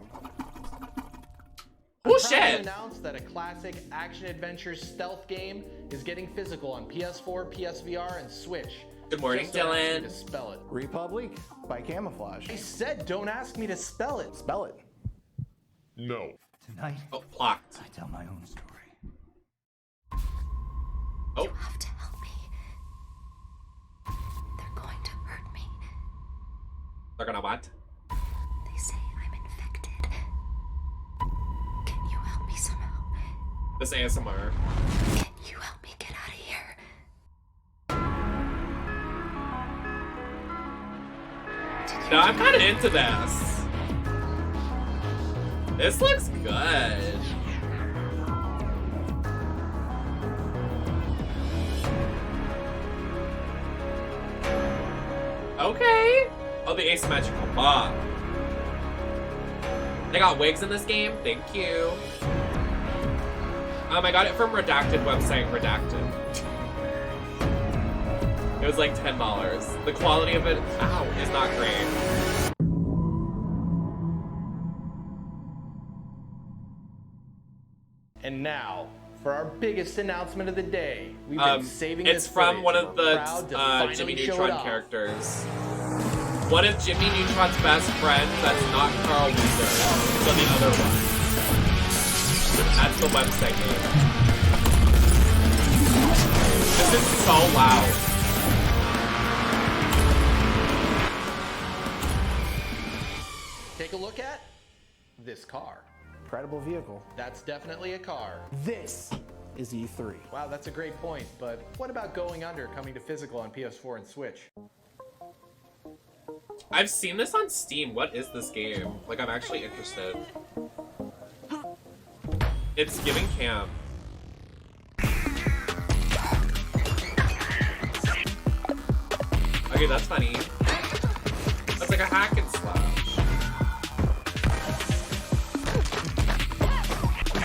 Oh, shit! Announced that a classic action-adventure stealth game is getting physical on PS4, PSVR, and Switch. Good morning, Dylan. To spell it. Republic by Camouflage. I said don't ask me to spell it. Spell it. No. Tonight, blocked. I tell my own story. Oh. You have to help me. They're going to hurt me. They're gonna what? They say I'm infected. Can you help me somehow? This ASMR. Can you help me get out of here? No, I'm kind of into this. This looks good. Okay. Oh, the asymmetrical bob. They got wigs in this game. Thank you. I got it from Redacted website, Redacted. It was like $10. The quality of it, ow, is not great. And now, for our biggest announcement of the day, we've been saving this it's from one of the Jimmy show it Neutron off. characters. One of Jimmy Neutron's best friends that's not Carl Weezer, so the other one. That's the website name. This is so loud. Take a look at this car. Incredible vehicle. That's definitely a car. This is E3. Wow, that's a great point, but what about Going Under coming to physical on PS4 and Switch? I've seen this on Steam. What is this game? Like, I'm actually interested. It's giving camp. Okay, that's funny. That's like a hack and slash.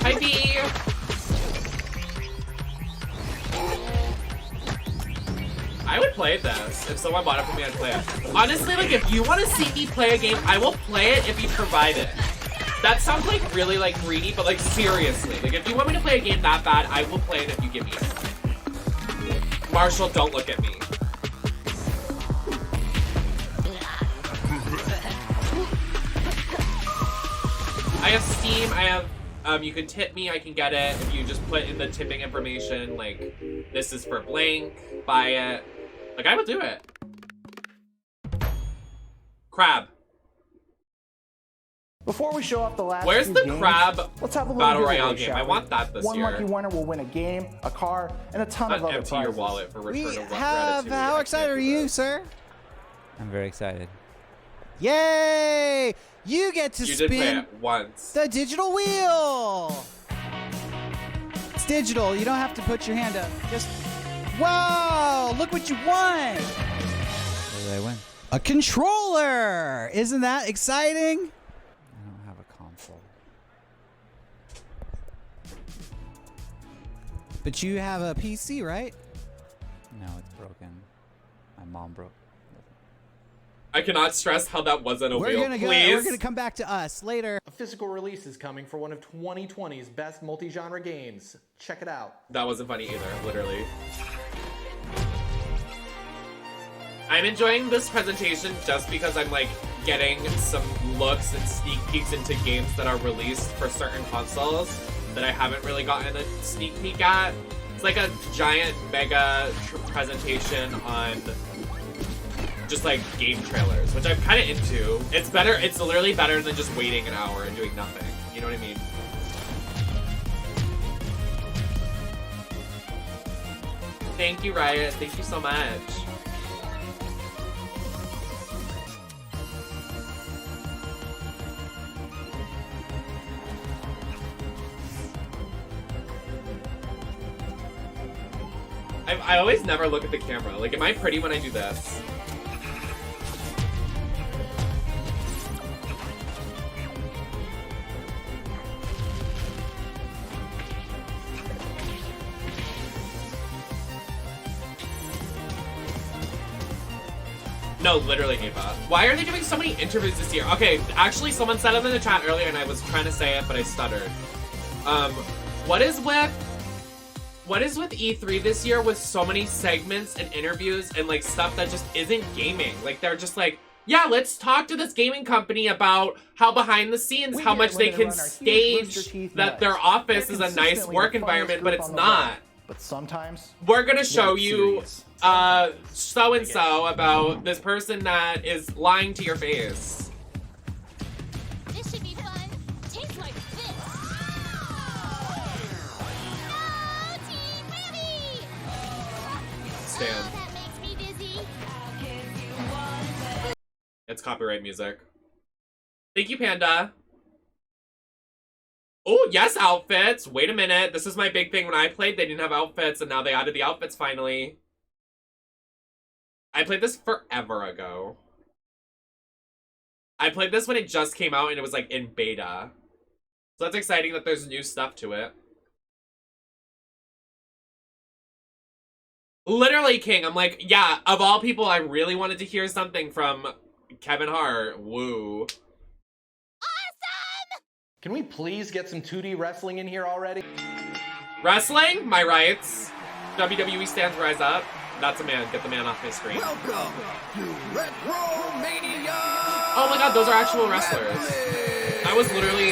Hi, B! I would play this. If someone bought it for me, I'd play it. Honestly, like, if you want to see me play a game, I will play it if you provide it. That sounds like really like greedy, but like seriously. Like, if you want me to play a game that bad, I will play it if you give me it. Marshall, don't look at me. I have Steam, I have, you can tip me, I can get it. If you just put in the tipping information, like, this is for blank, buy it. Like, I would do it. Crab. Before we show off the last Where's few the games, crab let's have a little Battle giveaway, Royale game? shall I we? want that this One year. lucky winner will win a game, a car, and a ton of Not other empty prizes. your wallet for return of How gratitude. excited are you, sir? I'm very excited. Yay! You get to You did play spin it once. the digital wheel. It's digital. You don't have to put your hand up. Just, whoa! Look what you won! What did I win? A controller! Isn't that exciting? I don't have a console. But you have a PC, right? No, it's broken. My mom broke. I cannot stress how that wasn't a We're wheel. gonna go. Please. We're gonna come back to us later. A physical release is coming for one of 2020's best multi-genre games. Check it out. That wasn't funny either, literally. I'm enjoying this presentation just because I'm like getting some looks and sneak peeks into games that are released for certain consoles that I haven't really gotten a sneak peek at. It's like a giant mega presentation on just like game trailers, which I'm kind of into. It's better, it's literally better than just waiting an hour and doing nothing. You know what I mean? Thank you, Riot. Thank you so much. I always never look at the camera. Like, am I pretty when I do this? No, literally, Ava. Why are they doing so many interviews this year? Okay, actually, someone said it in the chat earlier, and I was trying to say it, but I stuttered. What is with E3 this year with so many segments and interviews and like stuff that just isn't gaming? Like, they're just like, yeah, let's talk to this gaming company about how behind the scenes, how much they can stage that their office is a nice work environment, but it's not. But sometimes we're gonna show you so-and-so about this person that is lying to your face. This should be fun. Tastes like this. Oh, Team Ready! Stan. That makes me dizzy. It's copyright music. Thank you, Panda. Oh, yes, outfits. Wait a minute. This is my big thing. When I played, they didn't have outfits, and now they added the outfits finally. I played this forever ago. I played this when it just came out, and it was, like, in beta. So that's exciting that there's new stuff to it. Literally, King, I'm like, yeah, of all people, I really wanted to hear something from Kevin Hart. Woo. Can we please get some 2D wrestling in here already? Wrestling? My rights. WWE stands rise up. That's a man. Get the man off my screen. Welcome to Retromania! Oh my god, those are actual wrestlers. That was literally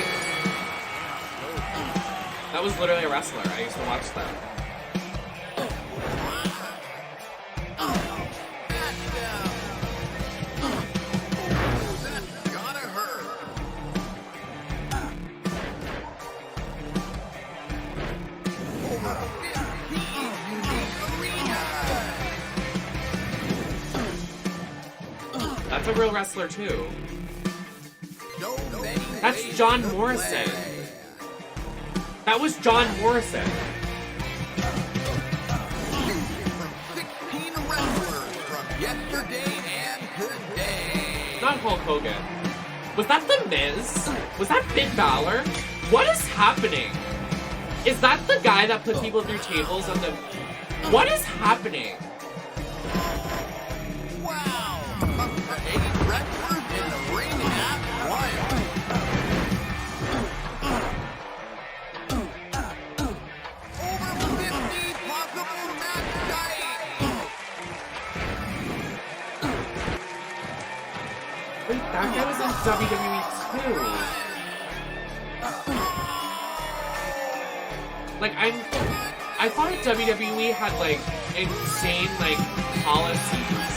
a wrestler. I used to watch them. That's a real wrestler too. That's John Morrison. That was John Morrison. 16 wrestlers from yesterday and today. Not Hulk Hogan. Was that The Miz? Was that Finn Balor? What is happening? Is that the guy that put people through tables on the... What is happening? Wow! 8 wrestlers in the ring at once. Over 50 possible match types. Wait, that guy was in WWE too. Like, I thought WWE had, like, insane, like, policies.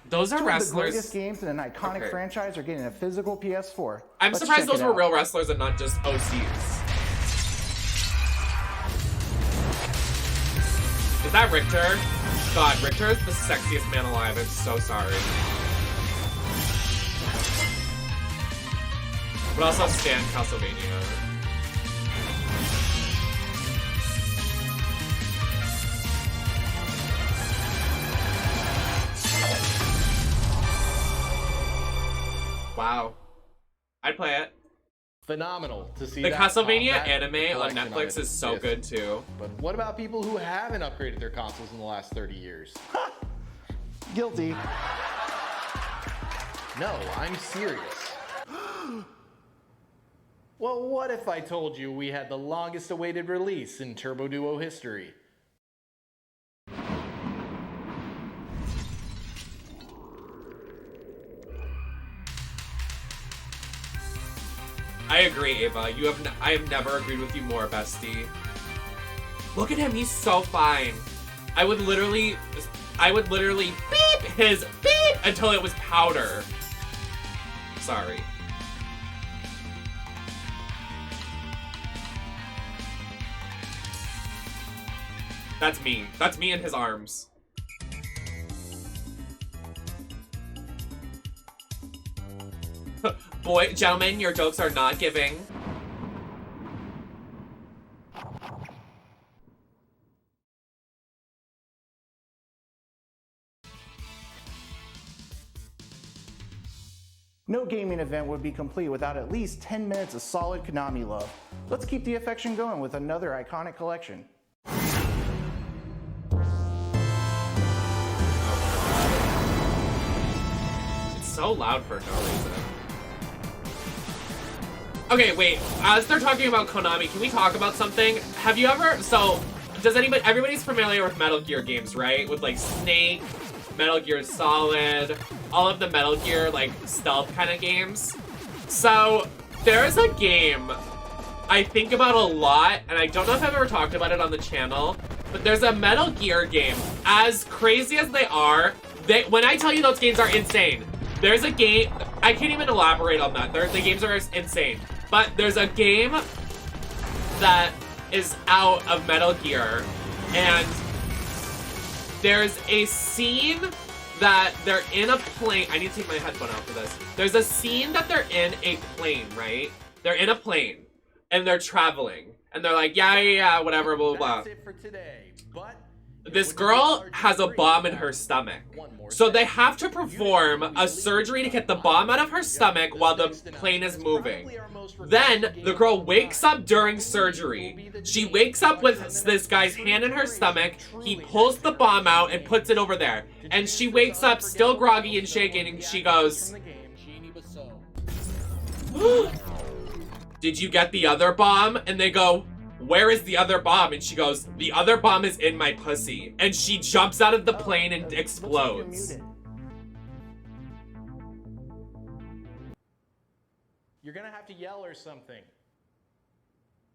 Those are Two wrestlers. of the greatest games in an iconic franchise are getting a physical PS4. I'm Let's surprised check those it were out. real wrestlers and not just OCs. Is that Richter? God, Richter is the sexiest man alive. I'm so sorry. But also Stan Castlevania. Wow. I'd play it. phenomenal to see The that Castlevania combat anime on collection Netflix its is so disc. good too. But what about people who haven't upgraded their consoles in the last 30 years? Guilty. No, I'm serious. Well, what if I told you we had the longest awaited release in Turbo Duo history? I agree, Ava. I have never agreed with you more, bestie. Look at him, he's so fine. I would literally beep his beep until it was powder. Sorry. That's me. That's me in his arms. Boy, gentlemen, your jokes are not giving. No gaming event would be complete without at least 10 minutes of solid Konami love. Let's keep the affection going with another iconic collection. It's so loud for no reason. Okay, wait. As they're talking about Konami, can we talk about something? Have you ever... So, everybody's familiar with Metal Gear games, right? With, like, Snake, Metal Gear Solid, all of the Metal Gear, like, stealth kind of games. So, there's a game I think about a lot, and I don't know if I've ever talked about it on the channel, but there's a Metal Gear game. As crazy as they are, when I tell you those games are insane, there's a game... I can't even elaborate on that. The games are insane. But there's a game that is out of Metal Gear, and there's a scene that they're in a plane. I need to take my headphone out for this. There's a scene that they're in a plane, right? They're in a plane, and they're traveling. And they're like, yeah, whatever, blah, blah, blah. That's it for today, but This girl has a bomb in her stomach. So they have to perform a surgery to get the bomb out of her stomach while the plane is moving. Then the girl wakes up during surgery. She wakes up with this guy's hand in her stomach. He pulls the bomb out and puts it over there. And she wakes up still groggy and shaking, and she goes, "Did you get the other bomb?" And they go, "Where is the other bomb?" And she goes, "The other bomb is in my pussy." And she jumps out of the plane and explodes. You're gonna have to yell or something.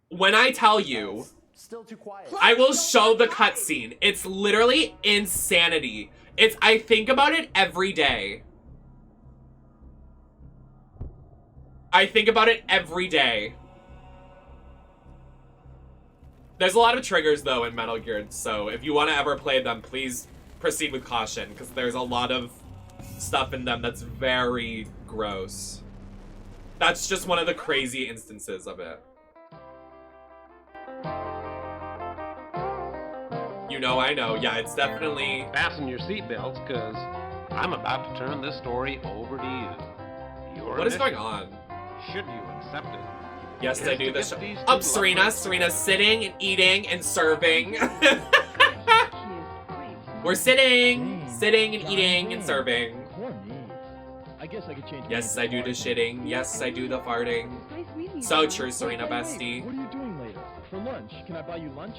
When I tell you, Still too quiet. I will show the cutscene. It's literally insanity. I think about it every day. I think about it every day. There's a lot of triggers, though, in Metal Gear, so if you want to ever play them, please proceed with caution, because there's a lot of stuff in them that's very gross. That's just one of the crazy instances of it. You know, I know. Yeah, it's definitely... Fasten your seatbelts, because I'm about to turn this story over to you. What is going on? Should you accept it? Yes, I do this. Oh, Serena. Serena's sitting and eating and serving. We're sitting and eating and serving. I guess I could change. Yes, I do the shitting. Yes, I do the farting. So true, Serena bestie. What are you doing later? For lunch? Can I buy you lunch?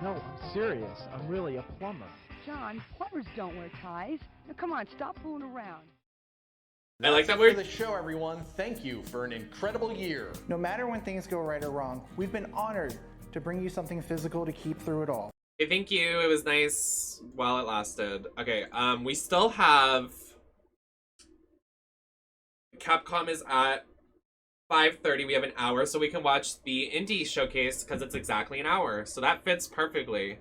No, I'm serious. I'm really a plumber. John, plumbers don't wear ties. Now come on, stop fooling around. I like that That's we're... it for the show, everyone. Thank you for an incredible year. No matter when things go right or wrong, we've been honored to bring you something physical to keep through it all. Okay, thank you. It was nice while it lasted. Okay, we still have... Capcom is at 5:30. We have an hour, so we can watch the indie showcase, because it's exactly an hour. So that fits perfectly.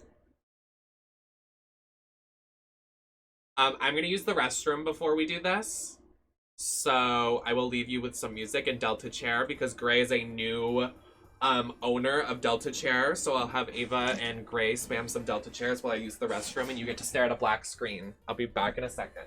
I'm going to use the restroom before we do this. So I will leave you with some music and Delta Chair, because Gray is a new owner of Delta Chair. So I'll have Ava and Gray spam some Delta Chairs while I use the restroom, and you get to stare at a black screen. I'll be back in a second.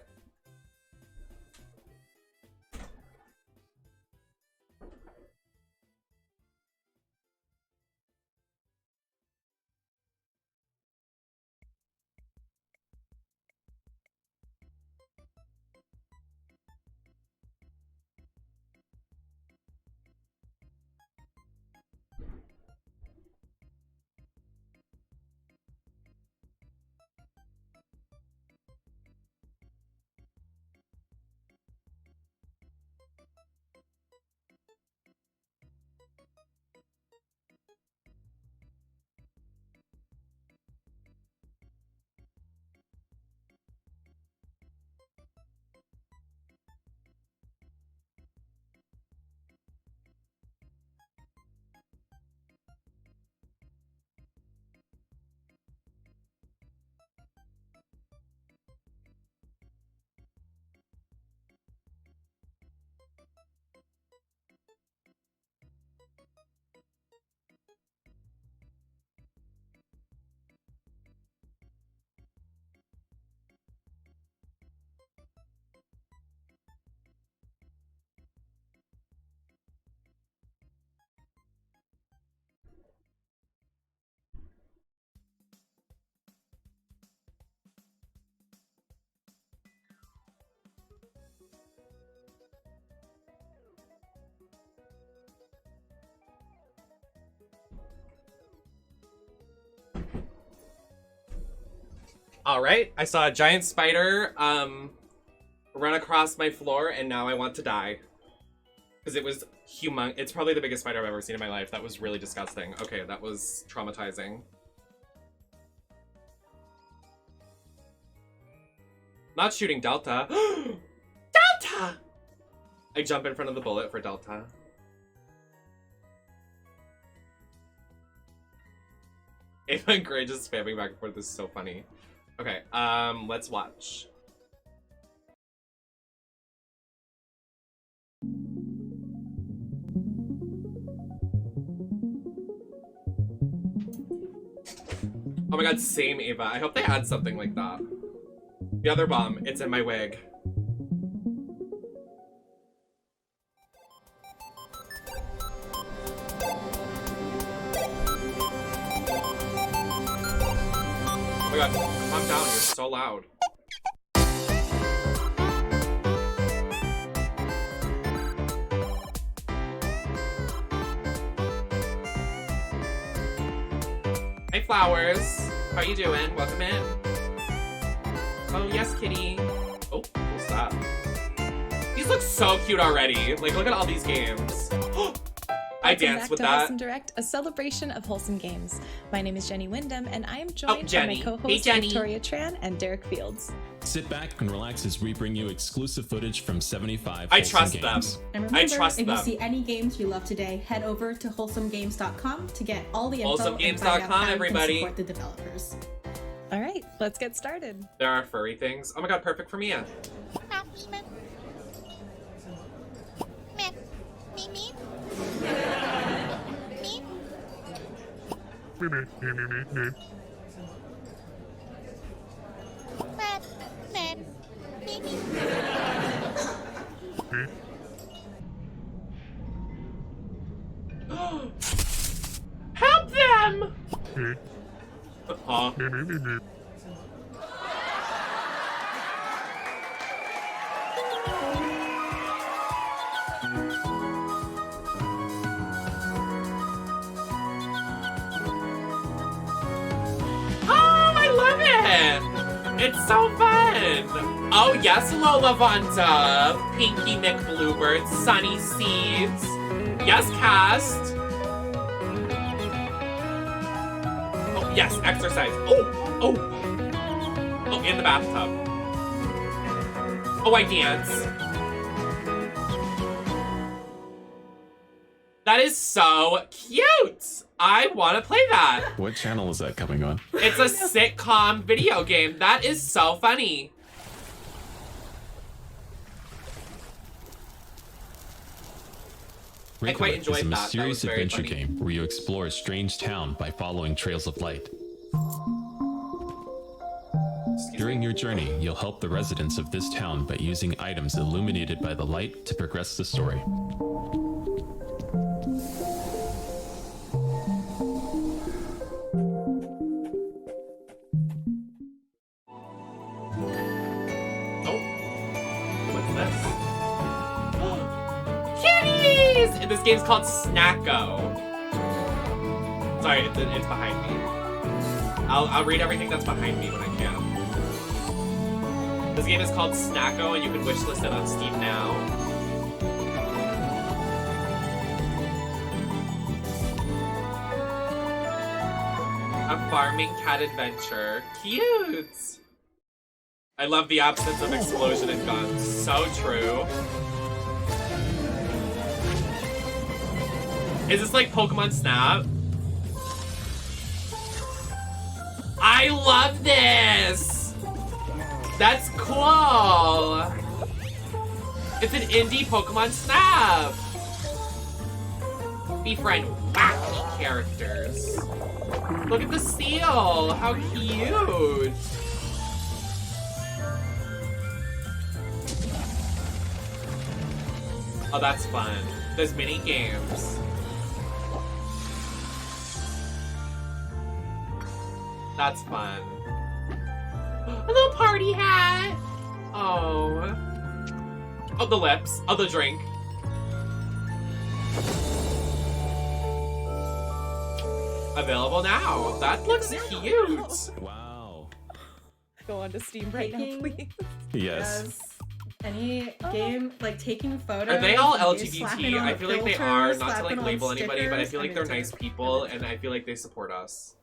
All right, I saw a giant spider run across my floor, and now I want to die. Because it was humongous. It's probably the biggest spider I've ever seen in my life. That was really disgusting. Okay, that was traumatizing. Not shooting Delta. Delta! I jump in front of the bullet for Delta. Ava and Gray just spamming back and forth. This is so funny. Okay, let's watch. Oh my god, same Ava. I hope they add something like that. The other bomb, it's in my wig. Oh my god, calm down, you're so loud. Hey Flowers, how you doing? Welcome in. Oh yes, kitty. Oh, what's that? These look so cute already. Like, look at all these games. I danced with that. Wholesome Direct, a celebration of wholesome games. My name is Jenny Wyndham, and I am joined by my Hey, co-hosts Jenny. Victoria Tran and Derek Fields. Sit back and relax as we bring you exclusive footage from 75 I Wholesome trust games. them. And remember, I trust if them. you see any games you love today, head over to wholesomegames.com to get all the info and Wholesomegames.com, find out how you can everybody. support the developers. All right, let's get started. There are furry things. Oh my god, perfect for Mia. Help them! Oh, I love it! It's so fun! Oh yes, Lola Vonta, Pinky McBluebird, Sunny Seeds. Yes, cast. Oh yes, exercise. Oh, oh, oh, in the bathtub. Oh, I dance. That is so cute. I want to play that. What channel is that coming on? It's a sitcom video game. That is so funny. I quite Wake Up enjoyed is a that. That mysterious was very adventure funny. game where you explore a strange town by following trails of light. During your journey, you'll help the residents of this town by using items illuminated by the light to progress the story. What's this? Kitties! This game's called Snacko. Sorry, it's behind me. I'll read everything that's behind me when I can. This game is called Snacko, and you can wishlist it on Steam now. A farming cat adventure. Cute! I love the absence of explosion and guns. So true. Is this like Pokemon Snap? I love this! That's cool! It's an indie Pokemon Snap! Befriend wacky characters. Look at the seal! How cute! Oh, that's fun. There's mini games. That's fun. A little party hat! Oh. Oh, the lips. Oh, the drink. Available now. That looks cute. Wow. Go on to Steam right now, please. Yes. Any game, like taking photos. Are they all and LGBT? slapping on I a feel like they filter, are, not to slapping like on label anybody, but I stickers. feel like I'm they're into nice it. people, and I feel like they support us.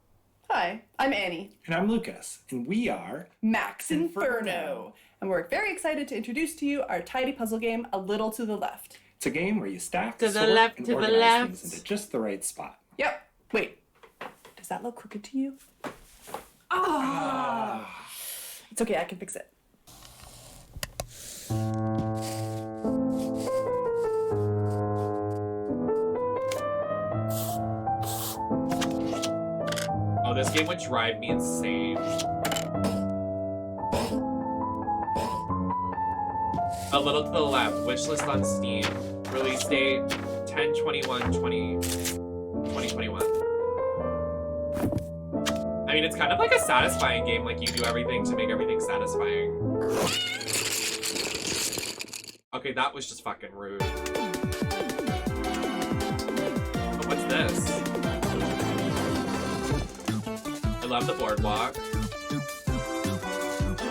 Hi, I'm Annie. And I'm Lucas, and we are Max Inferno. And we're very excited to introduce to you our tidy puzzle game, A Little to the Left. It's a game where you stack, To the sort, left, and to the organize left. things into just the right spot. Yep. Wait. Does that look crooked to you? Ah. It's okay, I can fix it. Oh, this game would drive me insane. A Little to the Left, wishlist on Steam. Release date 10/21/2021. I mean, it's kind of like a satisfying game, like you do everything to make everything satisfying. Okay, that was just fucking rude. Oh, what's this? I love the boardwalk.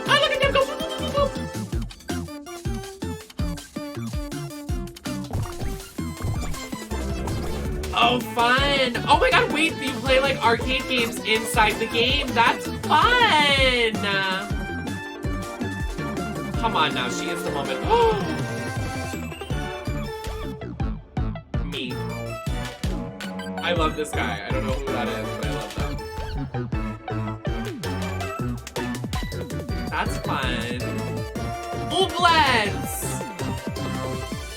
Oh, look at them go! Oh, fun! Oh my god, wait, you play like arcade games inside the game. That's fun! Come on now, she is the moment. Me. I love this guy. I don't know who that is, but I love them. That's fun. Ooblets!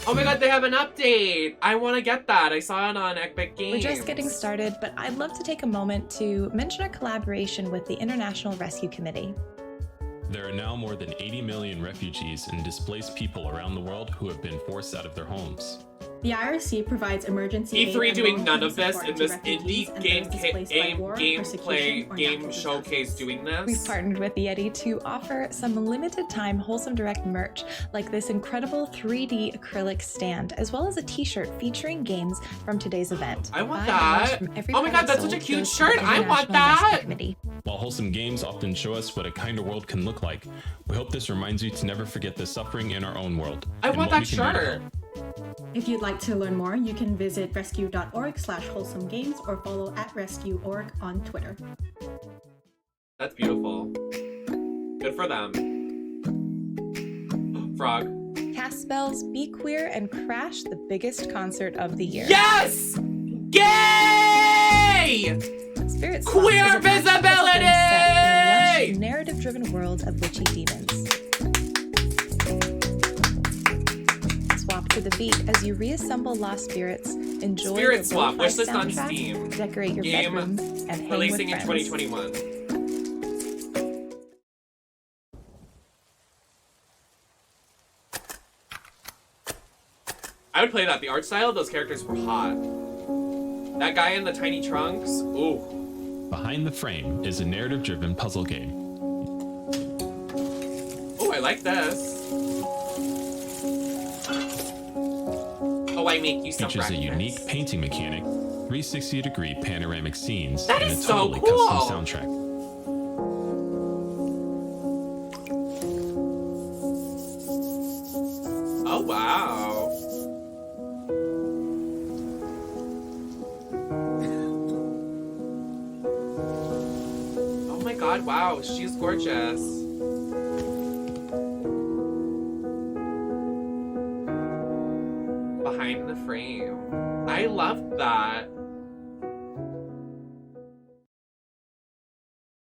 Oh my god, they have an update! I want to get that. I saw it on Epic Games. We're just getting started, but I'd love to take a moment to mention our collaboration with the International Rescue Committee. There are now more than 80 million refugees and displaced people around the world who have been forced out of their homes. The IRC provides emergency aid E3 and doing none long-term of this support in to this refugees indie and game those displaced by war, persecution, or game natural showcase doing this. We've partnered with Yeti to offer some limited time Wholesome Direct merch, like this incredible 3D acrylic stand, as well as a t-shirt featuring games from today's event. I want $5 that. from every Oh my god, product that's such a sold cute goes to shirt. the I want International Rescue that. Committee. While wholesome games often show us what a kinder world can look like, we hope this reminds you to never forget the suffering in our own world. I and want what that we can do to shirt. help. If you'd like to learn more, you can visit rescue.org/wholesomegames or follow @rescue.org on Twitter. That's beautiful. Good for them. Frog. Cast spells, be queer, and crash the biggest concert of the year. Yes! Gay! Spirit Queer visibility! Narrative-driven world of witchy demons. Swap to the beat as you reassemble lost spirits, enjoy Spirit the Swap, lo-fi wishlist on soundtrack, Steam. decorate your Game bedrooms, and hang releasing with in friends. 2021. I would play that. The art style of those characters were hot. That guy in the tiny trunks, ooh. Behind the Frame is a narrative-driven puzzle game. Ooh, I like this. Oh, I make you some Features a breakfast. unique painting mechanic, 360-degree panoramic scenes, That and is a so totally cool. custom soundtrack. Oh, wow. Oh my god, wow, she's gorgeous. Behind the frame. I love that.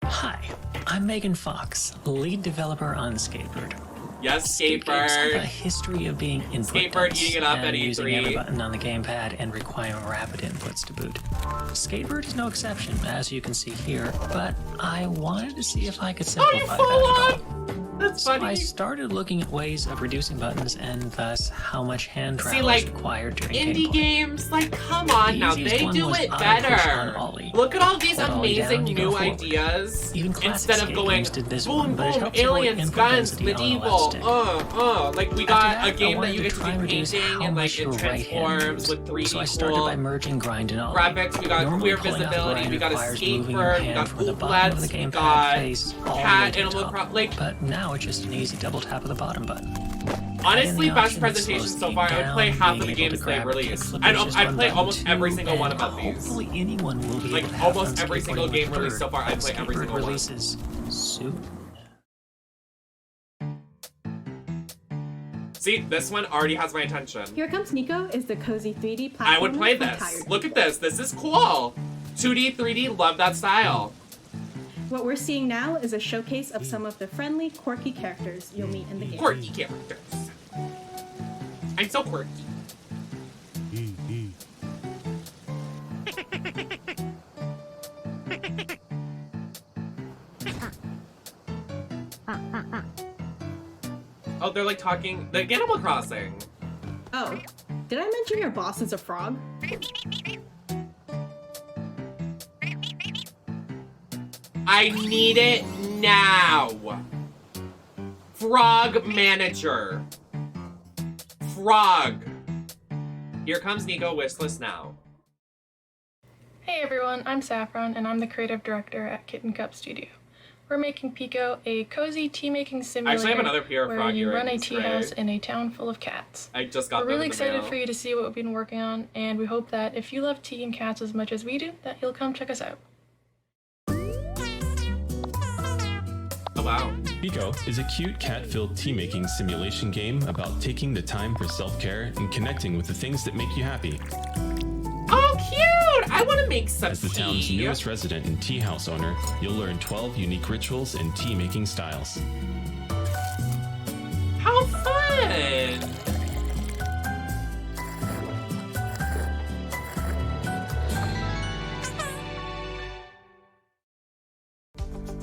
Hi, I'm Megan Fox, lead developer on Skatebird. Yes, Games have a Skatebird. history of being input Skatebird dense eating it up and at using E3. every button on the gamepad and requiring rapid inputs to boot. Skatebird is no exception, as you can see here, but I wanted to see if I could simplify that at all. That's So funny. I started looking at ways of reducing buttons and thus how much hand travel See, like, is required during indie gameplay. games, like, come on now, easiest they one do was it auto push better. on Ollie. Look at all these Hold Ollie amazing down, you go new forward. ideas. Even classic Instead of skate going games did this boom, one, but it boom, helps avoid aliens, input guns, density on the left medieval, stick. Like, we After got that, a game I that you wanted get to to try do and reduce painting how and, like, much it your right hand transforms moves. with 3D So I started cool by merging grind and Ollie. graphics. We got Normally clear pulling off visibility. grind We got a requires moving your skateboard. We hand got from the bottom of the booklets. We gamepad got face all the way cat, to the Animal top. Crossing. Like, But now it's just an easy double tap of the bottom button. honestly, And the best option that presentation slows so the far. game I would play down, half of the being able games to they grab or kick released. flip I is don't. just I one play button almost every too, single one and of these. hopefully anyone will be Like, able to have almost fun every skateboarding single with game the released so bird. far, I play every Skateboard single one. releases soon. See, this one already has my attention. Here Comes Nico is the cozy 3D platformer. I would play for this. tired Look at people. this. This is cool. 2D, 3D, love that style. What we're seeing now is a showcase of some of the friendly, quirky characters you'll meet in the game. Quirky characters. I'm so quirky. Oh, they're like talking. Like Animal Crossing. Oh, did I mention your boss is a frog? I need it now. Frog manager. Frog. Here comes Nico wishlist now. Hey everyone, I'm Saffron and I'm the creative director at Kitten Cup Studio. We're making Pico a cozy tea-making simulator Actually, I have another pair of where frog you run a earrings, tea house right? in a town full of cats. I just got We're them really in the excited mail. for you to see what we've been working on, and we hope that if you love tea and cats as much as we do, that you'll come check us out. Oh wow. Pico is a cute cat-filled tea-making simulation game about taking the time for self-care and connecting with the things that make you happy. Oh, cute! I want to make some As the tea. town's newest resident and tea house owner, you'll learn 12 unique rituals and tea-making styles. How fun!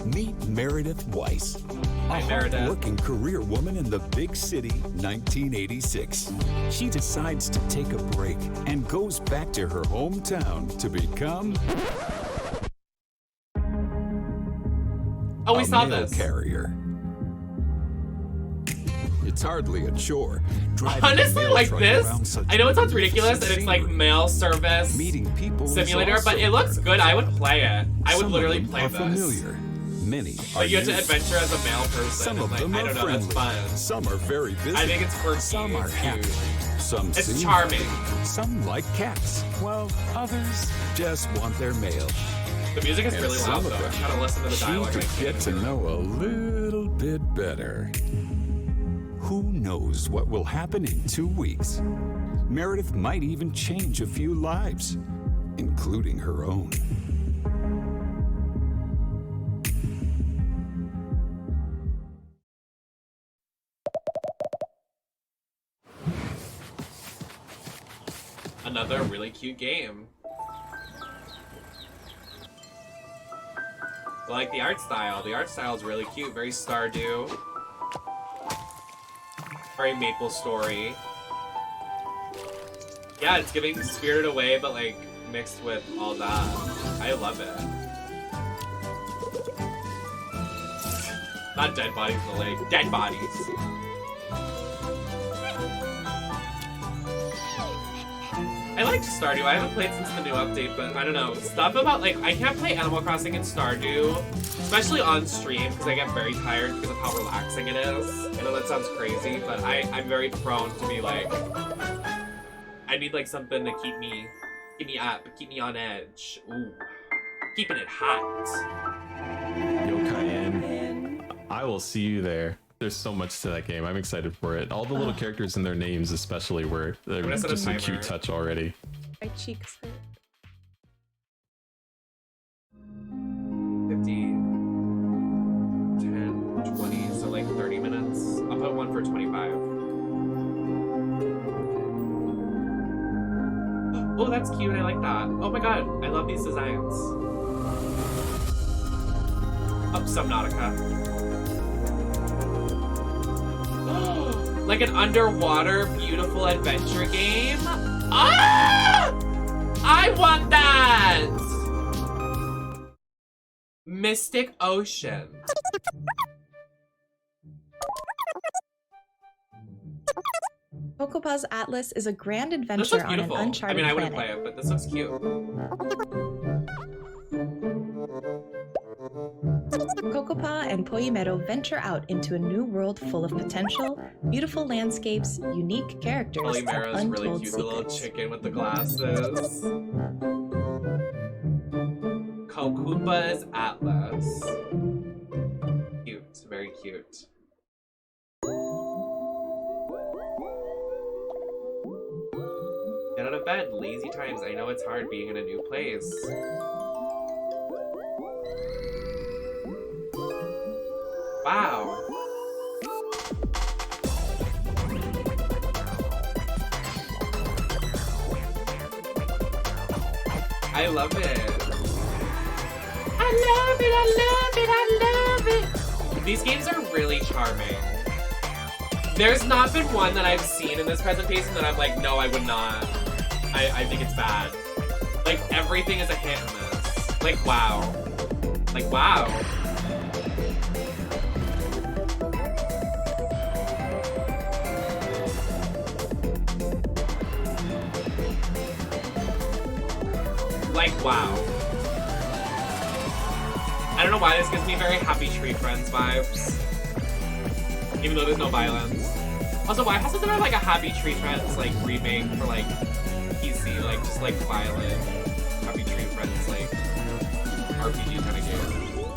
Meet Meredith Weiss, a Meredith. hard-working career woman in the big city, 1986. She decides to take a break and goes back to her hometown to become Oh, we a saw mail this. carrier. It's hardly a chore. Driving a Honestly, mail like truck this, around such I know it sounds ridiculous and magnificent it's like scenery. mail service Meeting people is simulator, also but it looks part of good. the I would job. play it. I would Some of literally them play are this. familiar. Many are Like you have to new. adventure as a mail person. Some and of like, them I are don't know, friendly. that's fun. Some are very busy. I think it's quirky. Some are It's happy. cute. Some It's seem charming. friendly. Some like cats, while others just want their mail. The music is And really some loud of though. them I'm trying to listen to the dialogue. seem to get to know a little bit better. Who knows what will happen in 2 weeks? Meredith might even change a few lives, including her own. Another really cute game. I like the art style. The art style is really cute. Very Stardew. Very Maple Story. Yeah, it's giving Spirited Away, but like mixed with all that. I love it. Not dead bodies in the lake. Dead bodies. I liked Stardew. I haven't played since the new update, but I don't know. Stuff about, like, I can't play Animal Crossing and Stardew, especially on stream, because I get very tired because of how relaxing it is. I know that sounds crazy, but I'm very prone to be like, I need, like, something to keep me up, keep me on edge. Ooh. Keeping it hot. Yo, Cayenne, I will see you there. There's so much to that game. I'm excited for it. All the little characters and their names, especially, were they're gonna set a just a timer. cute touch already. My cheeks hurt. 15, 10, 20, so like 30 minutes. I'll put one for 25. Oh, that's cute. I like that. Oh my god, I love these designs. Oh, Subnautica. Like an underwater, beautiful adventure game. Ah! I want that! Mystic Ocean. Cocopa's Atlas is a grand This adventure looks on an beautiful. uncharted I mean, I wouldn't planet. play it, but this looks cute. Cocopa and Pollimero venture out into a new world full of potential, beautiful landscapes, unique characters, and Pollimero's really untold cute, the little secrets. chicken with the glasses. Cocopa's Atlas. Cute, very cute. Get out of bed, lazy times. I know it's hard being in a new place. Wow. I love it. I love it, I love it, I love it. These games are really charming. There's not been one that I've seen in this presentation that I'm like, no, I would not. I think it's bad. Like, everything is a hit in this. Like, wow. Like, wow. Like, wow. I don't know why this gives me very Happy Tree Friends vibes. Even though there's no violence. Also, why hasn't there like a Happy Tree Friends like remake for like PC, like just like violent Happy Tree Friends like RPG kind of game?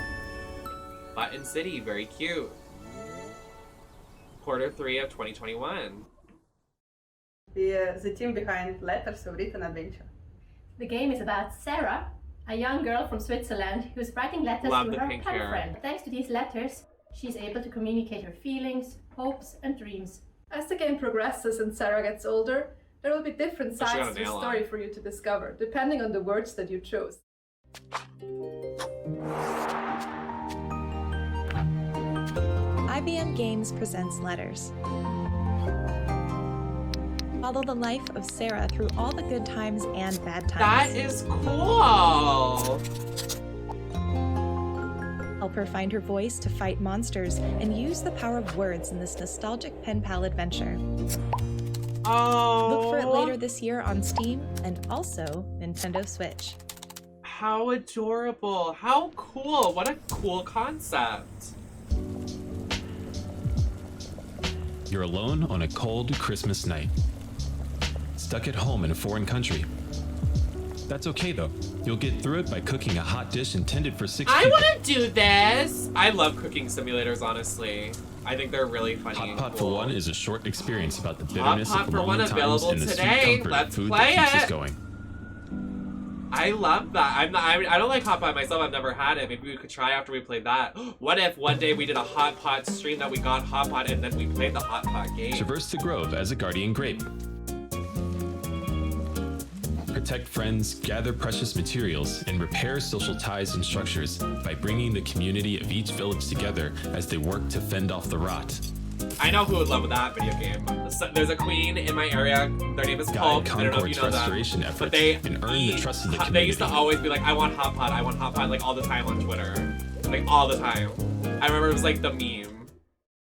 Button City, very cute. Q3 of 2021. The team behind Letters of Written Adventure. The game is about Sarah, a young girl from Switzerland who's writing letters Love to the her pink pen hair. friend. Thanks to these letters, she's able to communicate her feelings, hopes, and dreams. As the game progresses and Sarah gets older, there will be different But she got sides a to the nail story on. for you to discover, depending on the words that you chose. IBM Games presents Letters. Follow the life of Sarah through all the good times and bad That times. is cool! Help her find her voice to fight monsters and use the power of words in this nostalgic pen pal adventure. Oh! Look for it later this year on Steam and also Nintendo Switch. How adorable! How cool! What a cool concept! You're alone on a cold Christmas night. Stuck at home in a foreign country. That's okay though. You'll get through it by cooking a hot dish intended for 6 I people. want to do this! I love cooking simulators, honestly. I think they're really funny Hot and Pot cool. for One is a short experience about the Hot bitterness Pot of for One lonely times available and the today. sweet comfort Let's of food play that keeps it. us going. I love that. I don't like Hot Pot myself. I've never had it. Maybe we could try after we played that. What if one day we did a Hot Pot stream that we got Hot Pot and then we played the Hot Pot game? Traverse the grove as a guardian grape. Protect friends, gather precious materials, and repair social ties and structures by bringing the community of each village together as they work to fend off the rot. I know who would love that video game. There's a queen in my area. Their name is Pulp. I don't know if you Concord's know them. restoration But efforts they and earn the trust of the They community. used to always be like, I want Hot Pot, like all the time on Twitter. Like all the time. I remember it was like the meme.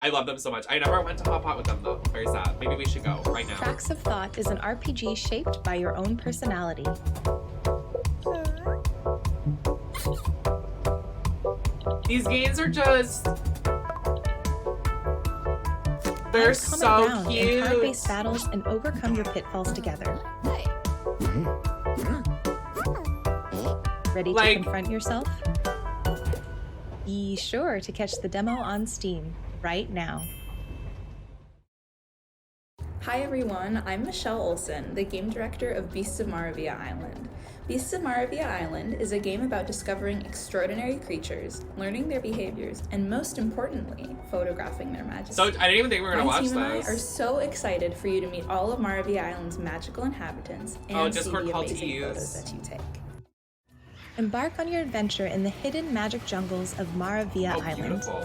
I love them so much. I never went to Hot Pot with them though. Very sad. Maybe we should go right now. Tracks of Thought is an RPG shaped by your own personality. These games are just... They're Calm it so down in cute. card-based battles and overcome your pitfalls together. Ready to confront yourself? Be sure to catch the demo on Steam right now. Hi everyone, I'm Michelle Olson, the game director of Beasts of Maravilla Island. Beasts of Maravilla Island is a game about discovering extraordinary creatures, learning their behaviors, and most importantly, photographing their majesty. So I didn't even think we were gonna My watch team and I this. are so excited for you to meet all of Maravilla Island's magical inhabitants and see Discord the call to amazing photos use. that you take. Embark on your adventure in the hidden magic jungles of Maravilla Island. Beautiful.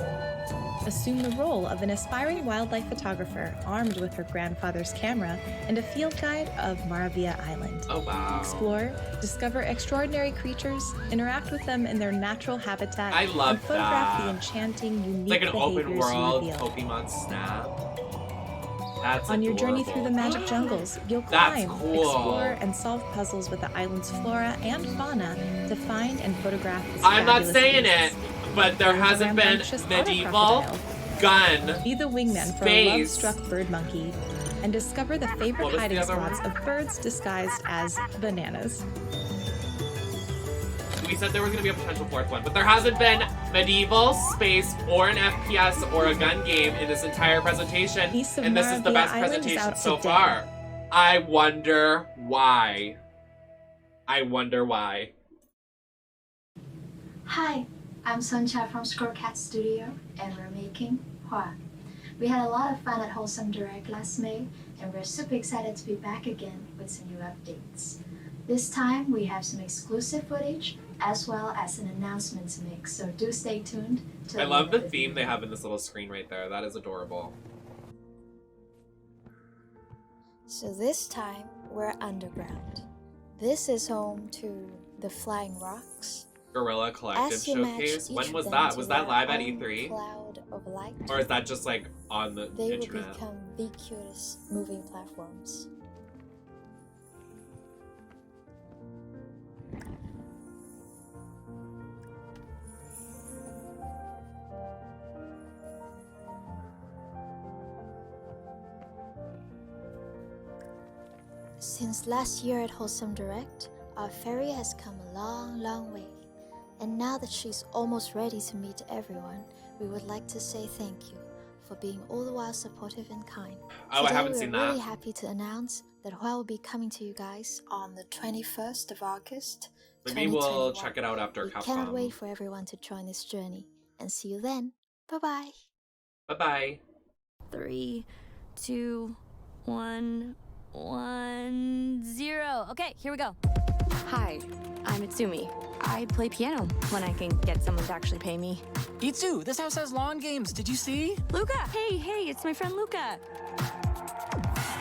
assume the role of an aspiring wildlife photographer armed with her grandfather's camera and a field guide of Maravilla Island. Oh, wow. Explore, discover extraordinary creatures, interact with them in their natural habitat, I love and photograph that. the enchanting, unique It's like an open behaviors world you reveal. Pokemon Snap. That's On your journey adorable. through the magic jungles, you'll That's climb, cool. explore, and solve puzzles with the island's flora and fauna to find and photograph this I'm not fabulous saying beast. it, but there hasn't been rambunctious otter medieval, crocodile. gun, Be the wingman for a space. love-struck bird monkey and discover the What favorite was the hiding other spots of birds disguised as bananas. We said there was going to be a potential fourth one, but there hasn't been medieval, space, or an FPS or a gun game in this entire presentation, Piece of and this is the Maravilla best Island is presentation out so today. far. I wonder why. I wonder why. Hi, I'm Suncha from Scorecat Studio, and we're making Hua. We had a lot of fun at Wholesome Direct last May, and we're super excited to be back again with some new updates. This time, we have some exclusive footage, as well as an announcement to make, so do stay tuned. I love the theme they have in this little screen right there. That is adorable. So this time, we're underground. This is home to the Flying Rocks. Gorilla Collective As you match Showcase. When each was of that? them Was to that their live at own E3? cloud of light, Or is that just like on the they will internet? become the cutest moving platforms. Since last year at Wholesome Direct, our fairy has come a long, long way. And now that she's almost ready to meet everyone, we would like to say thank you for being all the while supportive and kind. Oh, I haven't seen We're really that. happy to announce that Hua will be coming to you guys on the 21st of August, Maybe we'll 2021. check it out after We can't Capcom. wait for everyone to join this journey. And see you then. Bye-bye. Bye-bye. 3, 2, 1, 1, 0. Okay, here we go. Hi, I'm Itsumi. I play piano when I can get someone to actually pay me. Itsu, this house has lawn games. Did you see? Luca! Hey, it's my friend Luca.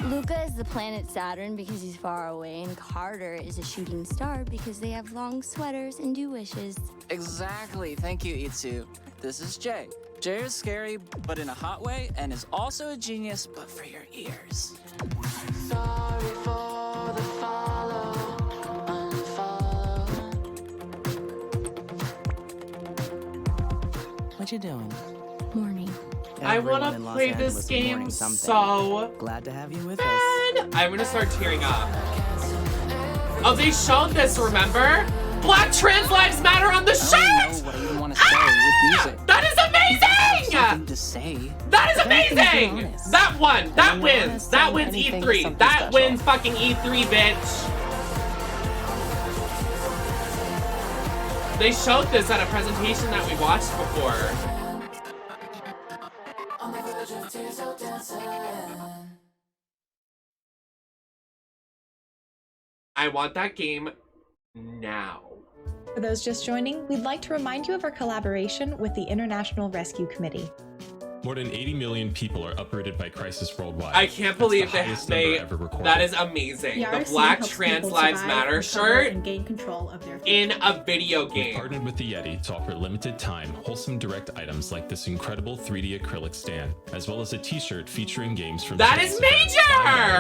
Luca is the planet Saturn because he's far away, and Carter is a shooting star because they have long sweaters and do wishes. Exactly. Thank you, Itsu. This is Jay. Jay is scary, but in a hot way, and is also a genius, but for your ears. Sorry for the follow, unfollow. What you doing? Morning. I want to Everyone in Los play Angeles this is game mourning something. so Glad to have you with bad. us. I'm gonna start tearing up. Oh, they showed this, remember? Black Trans Lives Matter on the I shirt! don't know what I even want to say with music. That is amazing! Something to say. That is If anything, be amazing! honest. That won. That don't wins. wanna That say wins anything to E3. something That special. wins fucking E3, bitch. They showed this at a presentation that we watched before. I want that game now. For those just joining, we'd like to remind you of our collaboration with the International Rescue Committee. More than 80 million people are uprooted by crisis worldwide. I can't That's believe the they highest number they ever recorded. that is amazing. The The RSC Black helps Trans people Lives survive, Matter recover, shirt and gain control of their in a video We've game. partnered with the Yeti to offer limited time Wholesome Direct items like this incredible 3D acrylic stand, as well as a t-shirt featuring games from That today's is event. major!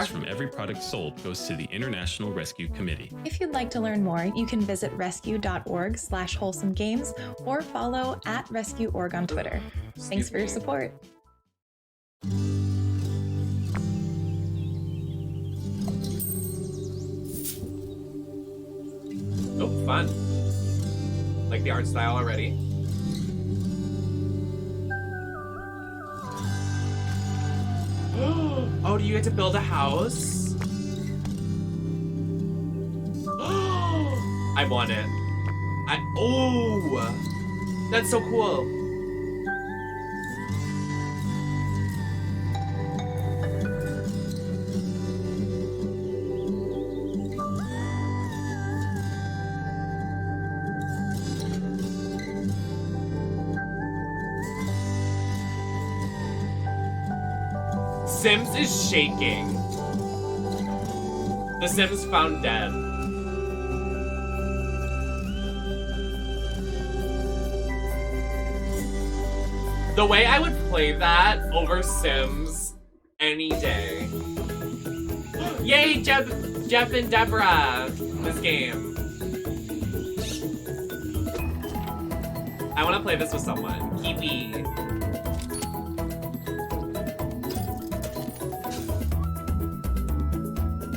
$5 from every product sold goes to the International Rescue Committee. If you'd like to learn more, you can visit rescue.org/wholesomegames or follow @rescueorg on Twitter. Thanks for your support. Oh, fun. Like the art style already. Oh, do you get to build a house? I want it. Oh, that's so cool. Sims is shaking. The Sims found dead. The way I would play that over Sims any day. Yay, Jeff and Deborah! This game. I want to play this with someone. Kiwi.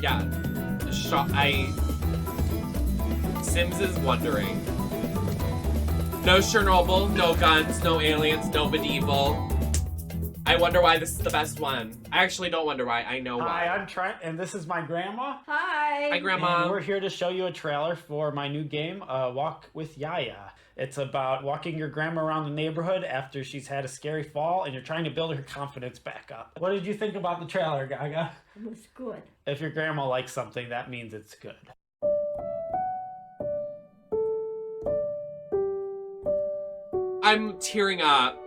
Yeah. Sims is wondering. No Chernobyl, no guns, no aliens, no medieval. I wonder why this is the best one. I actually don't wonder why. I know why. Hi, I'm Trent, and this is my grandma. Hi. Hi, Grandma. And we're here to show you a trailer for my new game, Walk with Yaya. It's about walking your grandma around the neighborhood after she's had a scary fall, and you're trying to build her confidence back up. What did you think about the trailer, Gaga? It was good. If your grandma likes something, that means it's good. I'm tearing up.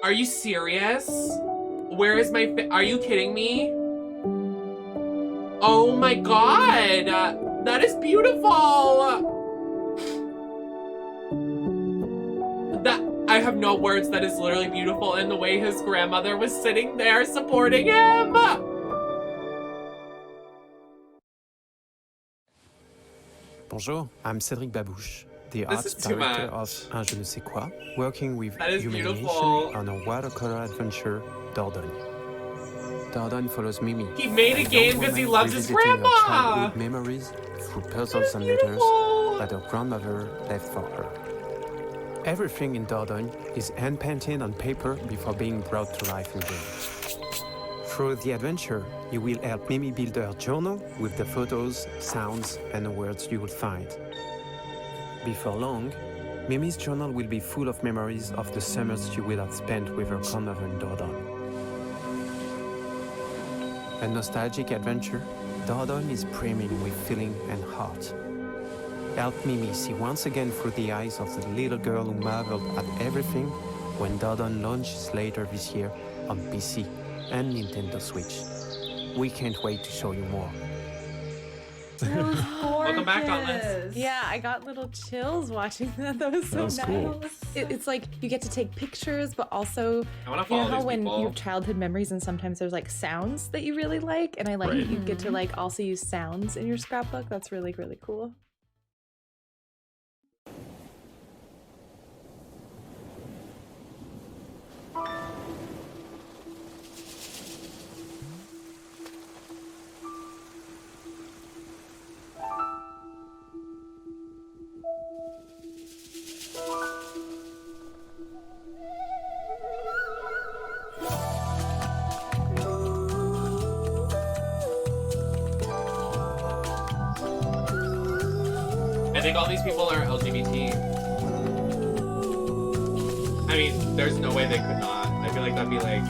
Are you serious? Where is my are you kidding me? Oh my god! That is beautiful! I have no words. That is literally beautiful. And the way his grandmother was sitting there supporting him! Bonjour, I'm Cédric Babouche, the This art is too director much. of Un Je ne sais quoi, working with That is Humanation beautiful. on a watercolor adventure, Dordogne. Dordogne follows Mimi. He made a young game because he woman loves his revisiting her grandma! childhood memories through puzzles and letters that her grandmother left for her. Everything in Dordogne is hand-painted on paper before being brought to life in game. Through the adventure, you will help Mimi build her journal with the photos, sounds, and the words you will find. Before long, Mimi's journal will be full of memories of the summers she will have spent with her grandmother in Dordogne. A nostalgic adventure, Dordogne is brimming with feeling and heart. Help Mimi see once again through the eyes of the little girl who marveled at everything when Dordogne launches later this year on PC and Nintendo Switch. We can't wait to show you more. That was Welcome back, Dauntless. Yeah, I got little chills watching that. That was so was nice. cool. It's like you get to take pictures, but also I wanna you follow know how these when people. you have childhood memories and sometimes there's like sounds that you really like, and I like that you get to like also use sounds in your scrapbook. That's really, really cool. I think all these people are LGBT. I mean, there's no way they could not. I feel like that'd be like...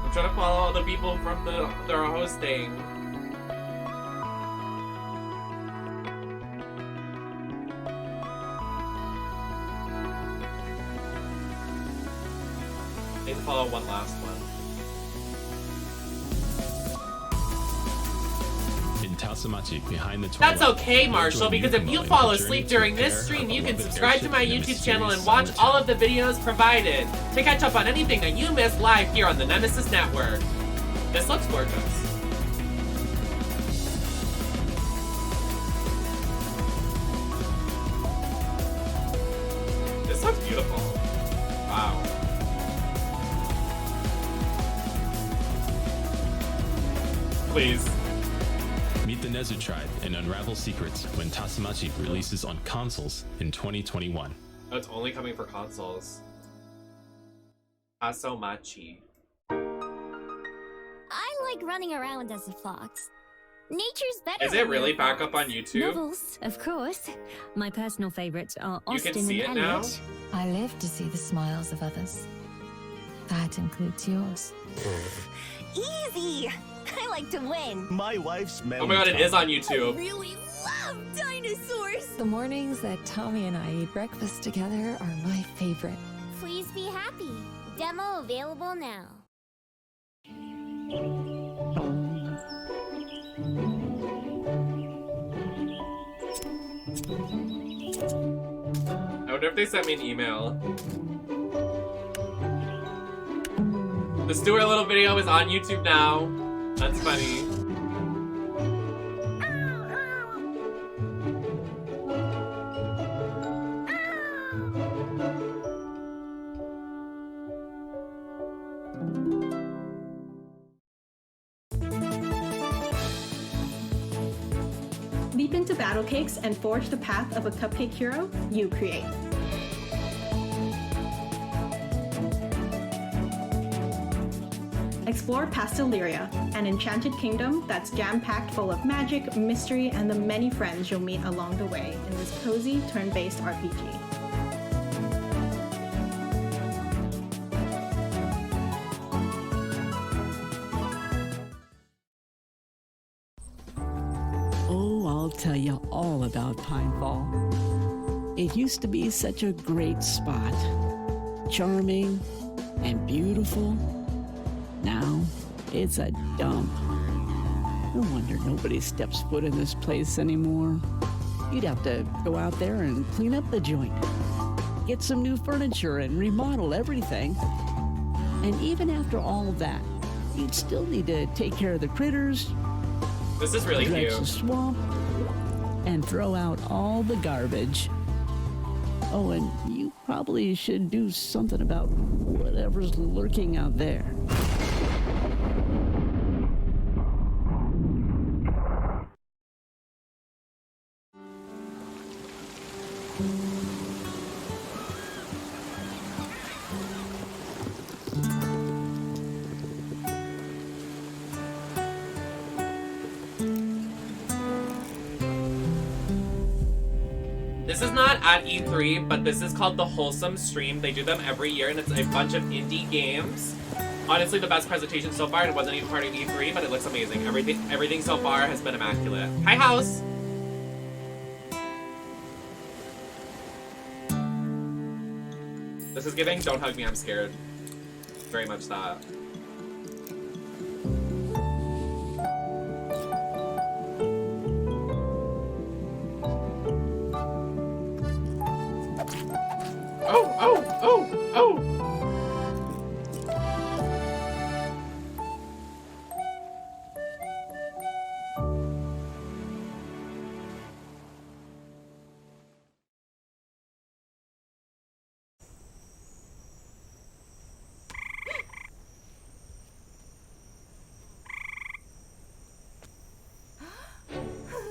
I'm trying to follow all the people from their hosting. Need to follow one last one. In Tasamachi, behind the That's twilight, okay, Marshall, because if you fall asleep during this stream, you can subscribe to my YouTube channel and watch all of the videos provided to catch up on anything that you missed live here on the Nemesis Network. This looks gorgeous. This looks beautiful. Wow. Please. Meet the Nezu tribe and unravel secrets when Tasamachi releases on consoles in 2021. Oh, it's only coming for consoles. Asomachi. I like running around as a fox. Nature's better. Is it really back up on YouTube? Novels, of course. My personal favorites are You Austen can see and it now? Eliot. I live to see the smiles of others. That includes yours. Easy! I like to win. My wife's married. Oh my god, it is on YouTube. I really love dinosaurs. The mornings that Tommy and I eat breakfast together are my favorite. Please be happy. Demo available now. I wonder if they sent me an email. The Stuart Little video is on YouTube now. That's funny. Leap into battle cakes and forge the path of a cupcake hero you create. Explore Pasteleria, an enchanted kingdom that's jam-packed full of magic, mystery, and the many friends you'll meet along the way in this cozy turn-based RPG. Oh, I'll tell you all about Pinefall. It used to be such a great spot. Charming and beautiful. Now, it's a dump. No wonder nobody steps foot in this place anymore. You'd have to go out there and clean up the joint. Get some new furniture and remodel everything. And even after all of that, you'd still need to take care of the critters, This is really dredge cute. the swamp, and throw out all the garbage. Oh, and you probably should do something about whatever's lurking out there. This is not at E3, but this is called the Wholesome Stream. They do them every year, and it's a bunch of indie games. Honestly, the best presentation so far, and it wasn't even part of E3, but it looks amazing. Everything so far has been immaculate. Hi, house! This is giving Don't Hug Me, I'm Scared. Very much that. Oh!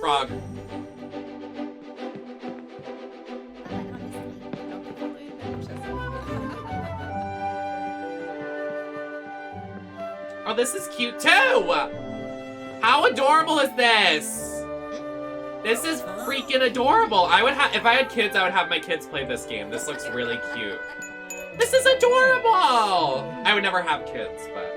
Frog. Oh, this is cute too! How adorable is this? This is freaking adorable. If I had kids, I would have my kids play this game. This looks really cute. This is adorable! I would never have kids, but...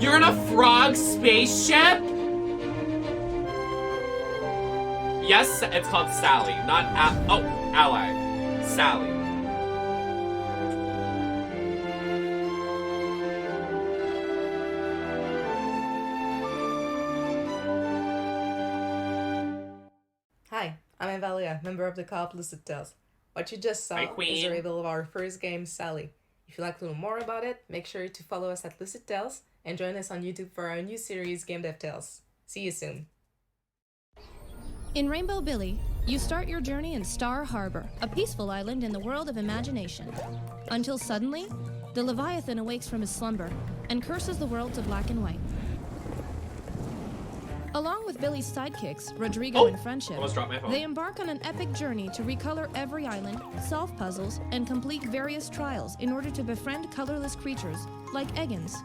You're in a frog spaceship? Yes, it's called Sally, not Ally. Sally. Hi, I'm Evalia, member of the co-op Lucid Tales. What you just saw is the reveal of our first game, Sally. If you'd like to know more about it, make sure to follow us at Lucid Tales and join us on YouTube for our new series, Game Dev Tales. See you soon. In Rainbow Billy, you start your journey in Star Harbor, a peaceful island in the world of imagination. Until suddenly, the Leviathan awakes from his slumber and curses the world to black and white. Along with Billy's sidekicks, Rodrigo and Friendship, almost dropped my phone. they embark on an epic journey to recolor every island, solve puzzles, and complete various trials in order to befriend colorless creatures, like Eggins.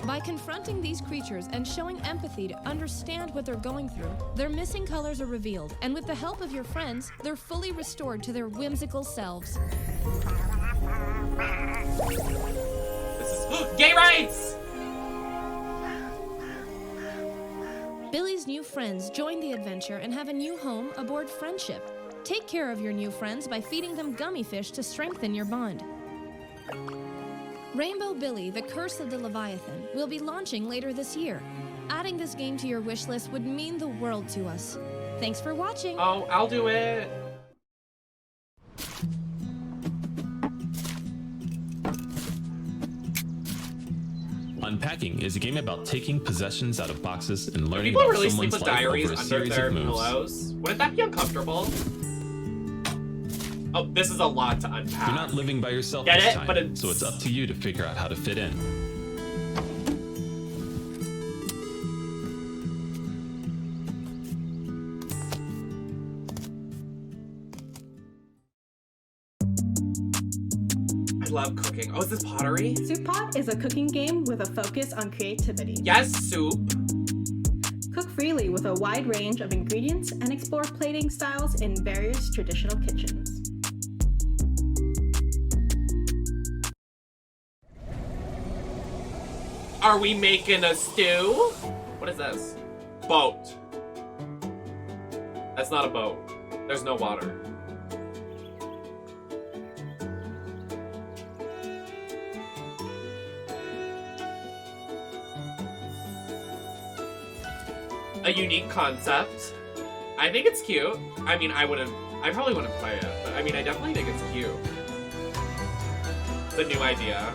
By confronting these creatures and showing empathy to understand what they're going through, their missing colors are revealed, and with the help of your friends, they're fully restored to their whimsical selves. This is gay rights! Billy's new friends join the adventure and have a new home aboard Friendship. Take care of your new friends by feeding them gummy fish to strengthen your bond. Rainbow Billy, The Curse of the Leviathan, will be launching later this year. Adding this game to your wish list would mean the world to us. Thanks for watching. Oh, I'll do it. Unpacking is a game about taking possessions out of boxes and learning People about really someone's sleep with life diaries over a under series their of moves. pillows. Wouldn't that be uncomfortable? Oh, this is a lot to unpack. You're not living by yourself Get this it? time, But it's... so it's up to you to figure out how to fit in. I love cooking. Oh, is this pottery? Soup Pot is a cooking game with a focus on creativity. Yes, soup. Cook freely with a wide range of ingredients and explore plating styles in various traditional kitchens. Are we making a stew? What is this? Boat. That's not a boat. There's no water. A unique concept. I think it's cute. I mean, I probably wouldn't play it, but I mean, I definitely think it's cute. It's a new idea.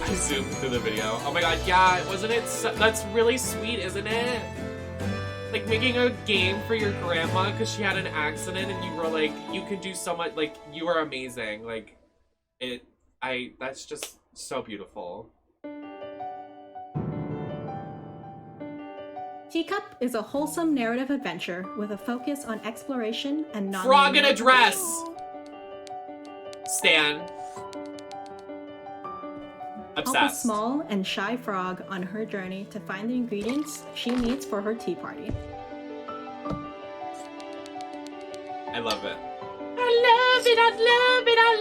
I zoomed through the video. Oh my god, yeah, wasn't it? That's really sweet, isn't it? Like making a game for your grandma because she had an accident and you were like, you can do so much, like, you are amazing. Like, that's just so beautiful. Teacup is a wholesome narrative adventure with a focus on exploration and non- Frog in a dress! Stan. Help a Obsessed. small and shy frog on her journey to find the ingredients she needs for her tea party. I love it. I love it, I love it, I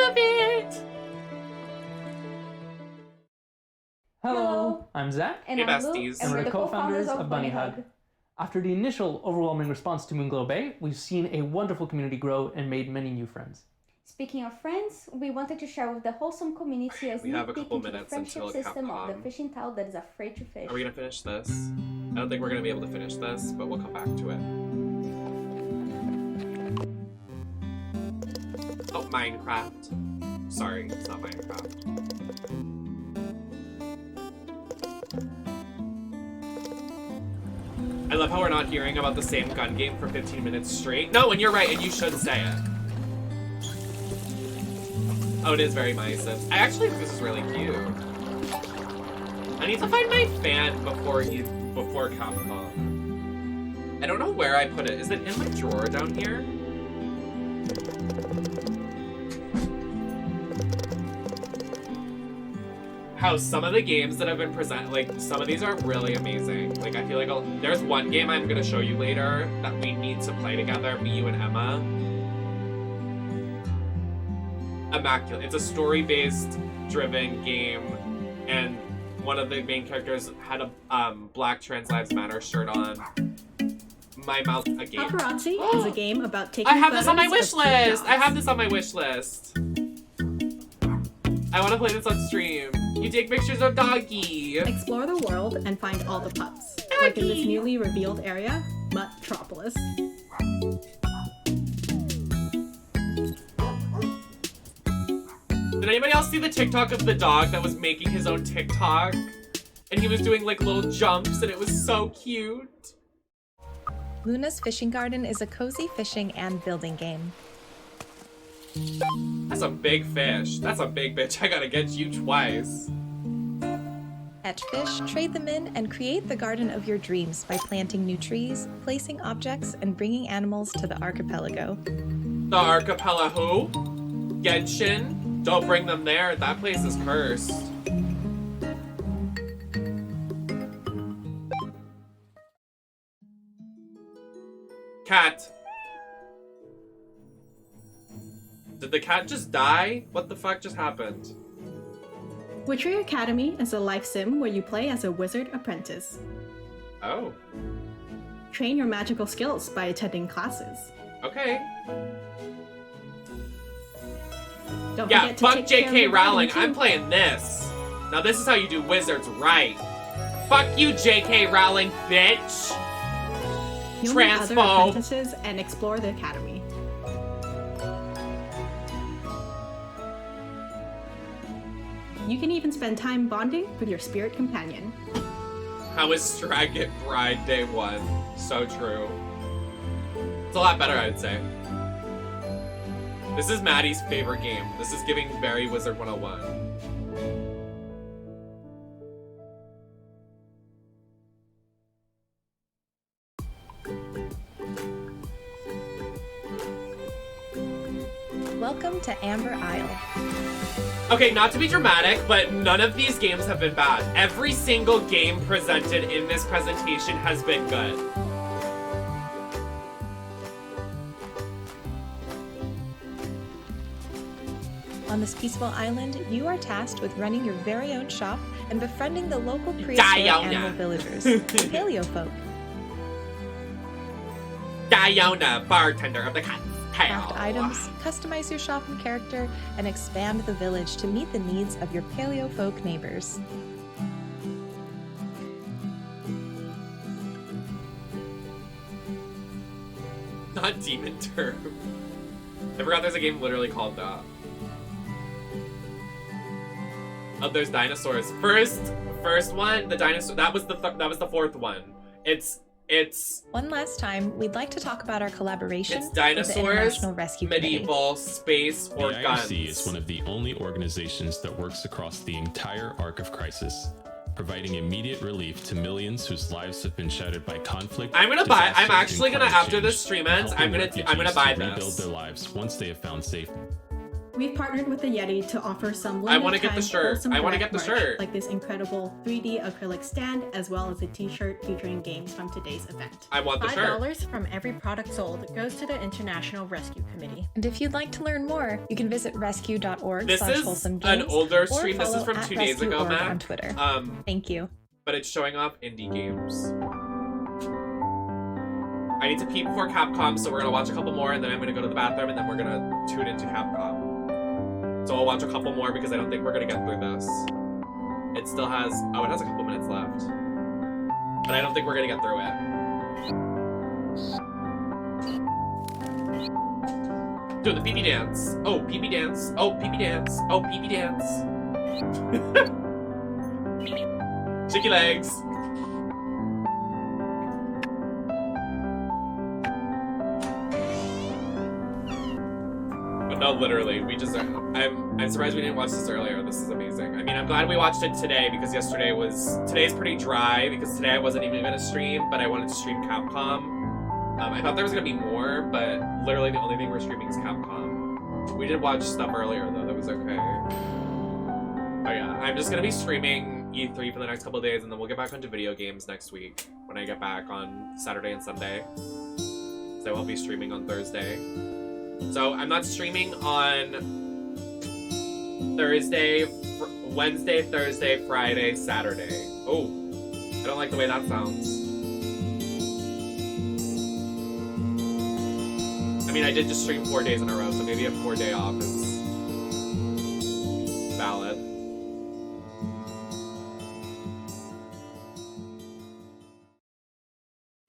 love it! Hello, I'm Zach. And Hey, I'm Luke, besties. And we're the co-founders of Bunny Hug. After the initial overwhelming response to Moonglow Bay, we've seen a wonderful community grow and made many new friends. Speaking of friends, we wanted to share with the wholesome community a We sneak have a peek couple into the minutes friendship until system of the Capcom. fishing towel that is afraid to fish. Are we gonna finish this? I don't think we're gonna be able to finish this, but we'll come back to it. Oh, Minecraft. Sorry, it's not Minecraft. I love how we're not hearing about the same gun game for 15 minutes straight. No, and you're right, and you should say it. Oh, it is very nice. I actually think this is really cute. I need to find my fan before Capcom. I don't know where I put it. Is it in my drawer down here? How some of the games that have been presented, like, some of these are really amazing. Like, I feel like there's one game I'm gonna show you later that we need to play together, me, you, and Emma. Immaculate. It's a story-based driven game, and one of the main characters had a Black Trans Lives Matter shirt on. My mouth, a game. Paparazzi is a game about taking I have this on my photos wish of cute list! I have this on my wish list. I want to play this on stream. You take pictures of Doggy. Explore the world and find all the pups. Like in this newly revealed area, Muttropolis. Did anybody else see the TikTok of the dog that was making his own TikTok? And he was doing like little jumps and it was so cute. Luna's Fishing Garden is a cozy fishing and building game. That's a big fish. That's a big bitch. I gotta get you twice. Catch fish, trade them in, and create the garden of your dreams by planting new trees, placing objects, and bringing animals to the archipelago. The archipelago? Genshin? Don't bring them there. That place is cursed. Cat. Did the cat just die? What the fuck just happened? Witchery Academy is a life sim where you play as a wizard apprentice. Oh. Train your magical skills by attending classes. Okay. Don't Yeah, forget to fuck take care of J.K. your Rowling. garden, I'm too. playing this. Now this is how you do wizards right. Fuck you, J.K. Rowling, bitch. You'll meet other Transphobe. apprentices and explore the academy. You can even spend time bonding with your spirit companion. How is Dragon Bride Day 1? So true. It's a lot better, I'd say. This is Maddie's favorite game. This is giving very Wizard 101. Welcome to Amber Isle. Okay, not to be dramatic, but none of these games have been bad. Every single game presented in this presentation has been good. On this peaceful island, you are tasked with running your very own shop and befriending the local prehistoric Diona. animal villagers, the paleo folk. Diona, bartender of the Cotton Craft Tail. items, customize your shop and character, and expand the village to meet the needs of your paleo folk neighbors. Not Demon Turf. I forgot there's a game literally called that. Oh, there's dinosaurs. First one, the dinosaur. That was the fourth one. It's One last time, we'd like to talk about our collaboration it's with the dinosaurs, International Rescue medieval, space, or The guns. IRC is one of the only organizations that works across the entire arc of crisis, providing immediate relief to millions whose lives have been shattered by conflict. I'm gonna buy. I'm disasters, actually and gonna climate after this change, stream and ends. helping I'm gonna refugees buy to rebuild this. their lives once they have found safe. We've partnered with the Yeti to offer some I wanna get the limited-time shirt. Wholesome I wanna Direct get the merch, shirt. like this incredible 3D acrylic stand, as well as a t-shirt featuring games from today's event. I want the shirt. $5 from every product sold goes to the International Rescue Committee. And if you'd like to learn more, you can visit rescue.org This is wholesomegames an older or stream. This is follow from at 2 days ago, rescue.org Matt. on Twitter. Thank you. But it's showing off indie games. I need to pee before Capcom, so we're gonna watch a couple more, and then I'm gonna go to the bathroom, and then we're gonna tune into Capcom. So I'll watch a couple more because I don't think we're gonna get through this. It still has, it has a couple minutes left. But I don't think we're gonna get through it. Do the pee-pee dance. Oh, pee-pee dance. Oh, pee-pee dance. Oh, pee-pee dance. Shaky legs. But no, literally, we just I'm surprised we didn't watch this earlier. This is amazing. I mean, I'm glad we watched it today because today's pretty dry because today I wasn't even gonna stream, but I wanted to stream Capcom. I thought there was gonna be more, but literally the only thing we're streaming is Capcom. We did watch stuff earlier though, that was okay. Oh yeah, I'm just gonna be streaming E3 for the next couple of days, and then we'll get back onto video games next week when I get back on Saturday and Sunday. So I won't be streaming on Thursday. So I'm not streaming on Thursday, Wednesday, Thursday, Friday, Saturday. Oh, I don't like the way that sounds. I mean, I did just stream 4 days in a row, so maybe a 4-day off is valid.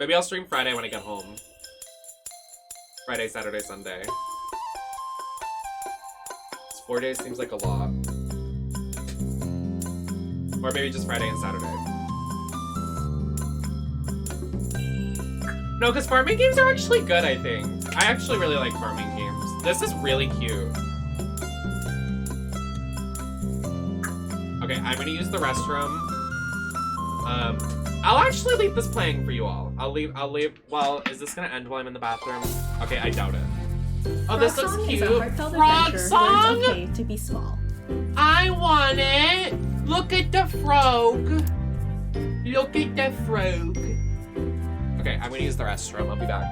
Maybe I'll stream Friday when I get home. Friday, Saturday, Sunday. 4 days seems like a lot. Or maybe just Friday and Saturday. No, because farming games are actually good, I think. I actually really like farming games. This is really cute. Okay, I'm gonna use the restroom. I'll actually leave this playing for you all. I'll leave, well, is this gonna end while I'm in the bathroom? Okay, I doubt it. Oh, this looks cute. Frog song? It's okay to be small. I want it. Look at the frog. Look at the frog. Okay, I'm gonna use the restroom. I'll be back.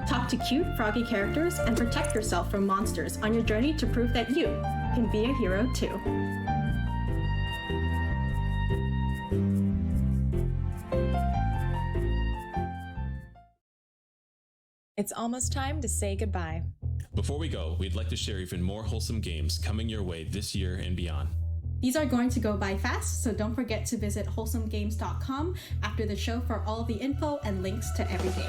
Talk to cute, froggy characters and protect yourself from monsters on your journey to prove that you can be a hero too. It's almost time to say goodbye. Before we go, we'd like to share even more wholesome games coming your way this year and beyond. These are going to go by fast, so don't forget to visit wholesomegames.com after the show for all the info and links to every game.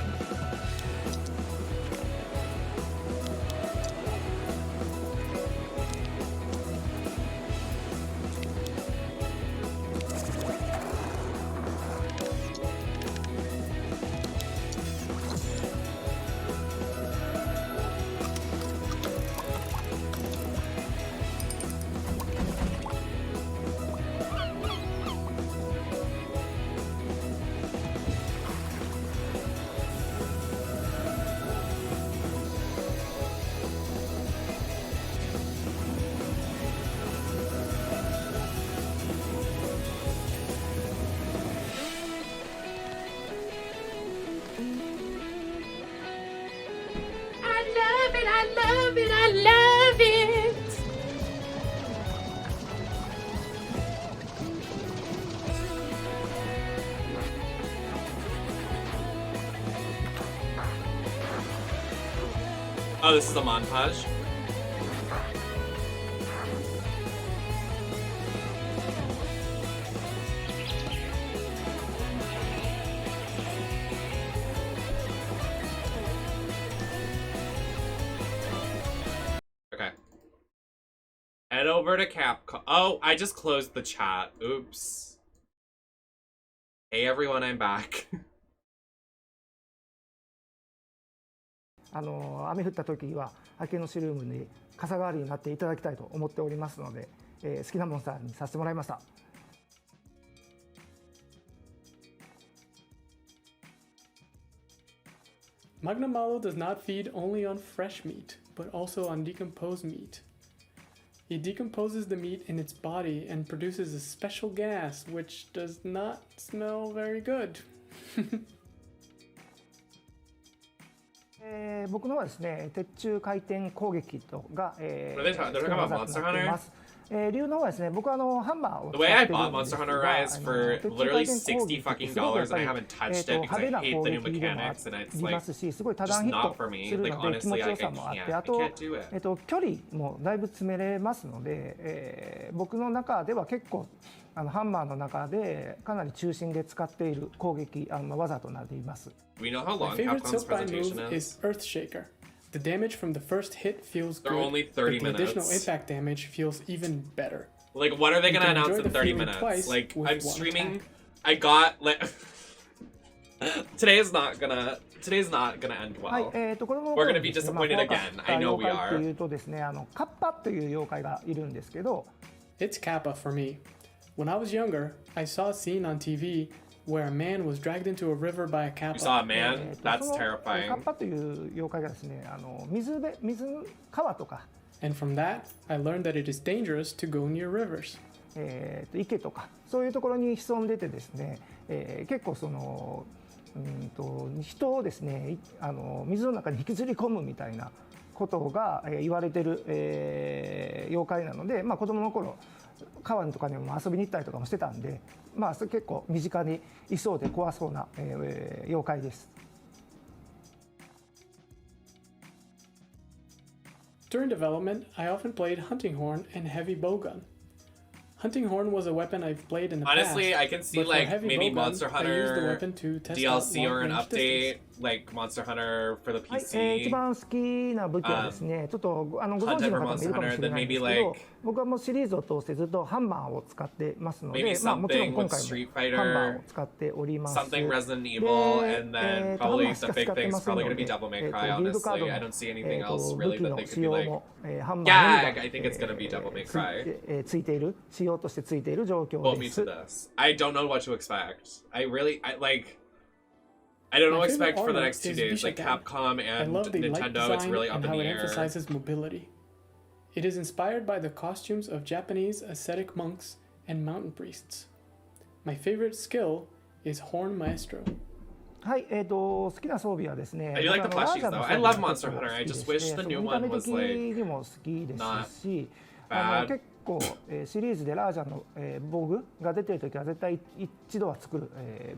I love it. Oh, this is a montage. Okay. Head over to Capcom. Oh, I just closed the chat. Oops. Hey everyone, I'm back. 雨降った時は明けのシルームに傘代わりになっていただきたいと思っておりますので、好きなモンスターにさせてもらいました。Magna Malo does not feed only on fresh meat, but also on decomposed meat. It decomposes the meat in its body and produces a special gas, which does not smell very good. 僕のはですね、鉄柱回転攻撃とが、理由の方はですね、僕はハンマーを The way I bought Monster Hunter Rise for literally $60 fucking and I haven't touched it because I hate the new mechanics and it's like just not for me. Like honestly, I can't do it. 距離もだいぶ詰めれますので、僕の中では結構ハンマーの中でかなり中心で使っている攻撃技となっています。We know how long My favorite Capcom's Silkbind presentation move is. is Earthshaker. The damage from the first hit feels They're good, only 30 but the additional minutes. impact damage feels even better. Like, what are they You gonna can announce enjoy in the 30 feeling minutes? twice Like, with I'm one streaming. attack. I got like today's not gonna end well. We're gonna be disappointed again. I know we are. というとですね、カッパという妖怪がいるんですけど、 It's Kappa for me. When I was younger, I saw a scene on TV where a man was dragged into a river by a kappa. You saw a man? That's カ terrifying. ッパという妖怪がですね、川とか、 And from that, I learned that it is dangerous to go near rivers. 池とかそういうところに潜んでてですね、結構人をですね、水の中に引きずり込むみたいなことが言われてる、妖怪なので、子供の頃川とかにも遊びに行ったりとかもしてたんで、結構身近にいそうで怖そうな、妖怪です。During development, I often played Hunting Horn and Heavy Bowgun. Hunting horn was a weapon I've played in the past. Honestly, I can see but for like heavy maybe bowgun, Monster I used the Hunter weapon to test DLC out or an long-range update, distance. like Monster Hunter for the はい、一 PC. 番好きな武器はですね、ちょっとご存知 Hunt の for 方もいるかも Monster し Hunter, れ then ないんで maybe すけど、 like 僕はもうシリーズを通してずっとハンマーを使ってますの maybe で、まあもちろん something 今 with 回 Street もハンバー Fighter, を使っております。 something Resident で、 Evil, and then ハン probably マーし the か big 使って thing's ません probably の gonna be で、 Devil May ギ Cry. ルドカード Honestly, I の don't see anything else 武 really 器 that の they 使 could be 用 like. もハンマーのみ Gag, I think it's gonna be Devil May Cry. ついている、仕様としてついている状況 Hold で me す。 to this. I don't know what to expect. I don't know what My to expect favorite for the armor next 2 is days. Like Bishagan. Capcom I and love the light Nintendo, it's design really up and in how the it air. emphasizes mobility. It is inspired by the costumes of Japanese ascetic monks and mountain priests. My favorite skill is Horn Maestro. はい、好きな装備はですね、 I do like the 僕は plushies ラージャの though. I 装備 love が Monster 結構 Hunter. I 好きで just して wish the そ new の見た one 目 was 的 like にも好きで not すし、 bad. 結構、シリーズでラージャの、防具が出てるときは絶対一度は作る、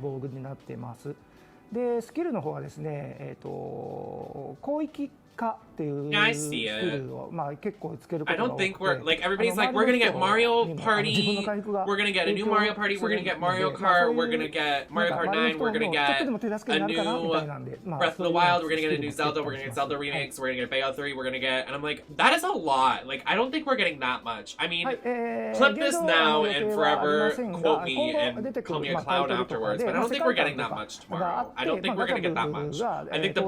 防具になっています。で、スキルの方はですね、広域化っていう Yeah, I ス see キ it. ルをまあ結構つけるこ I とが don't 多くて、 think we're like everybody's like we're gonna get Mario Party, we're gonna get a new Mario Party, we're gonna get Mario Kart, we're gonna get Mario Kart 9, we're gonna get a new Breath of the Wild, we're gonna get a new Zelda, we're gonna get Zelda remakes, we're gonna get Bayo 3, we're gonna get, and I'm like, that is a lot. Like I don't think we're getting that much. I mean, clip this now and forever quote me and call me a clown afterwards, but I don't think we're getting that much tomorrow. I don't think we're gonna get that much. I think the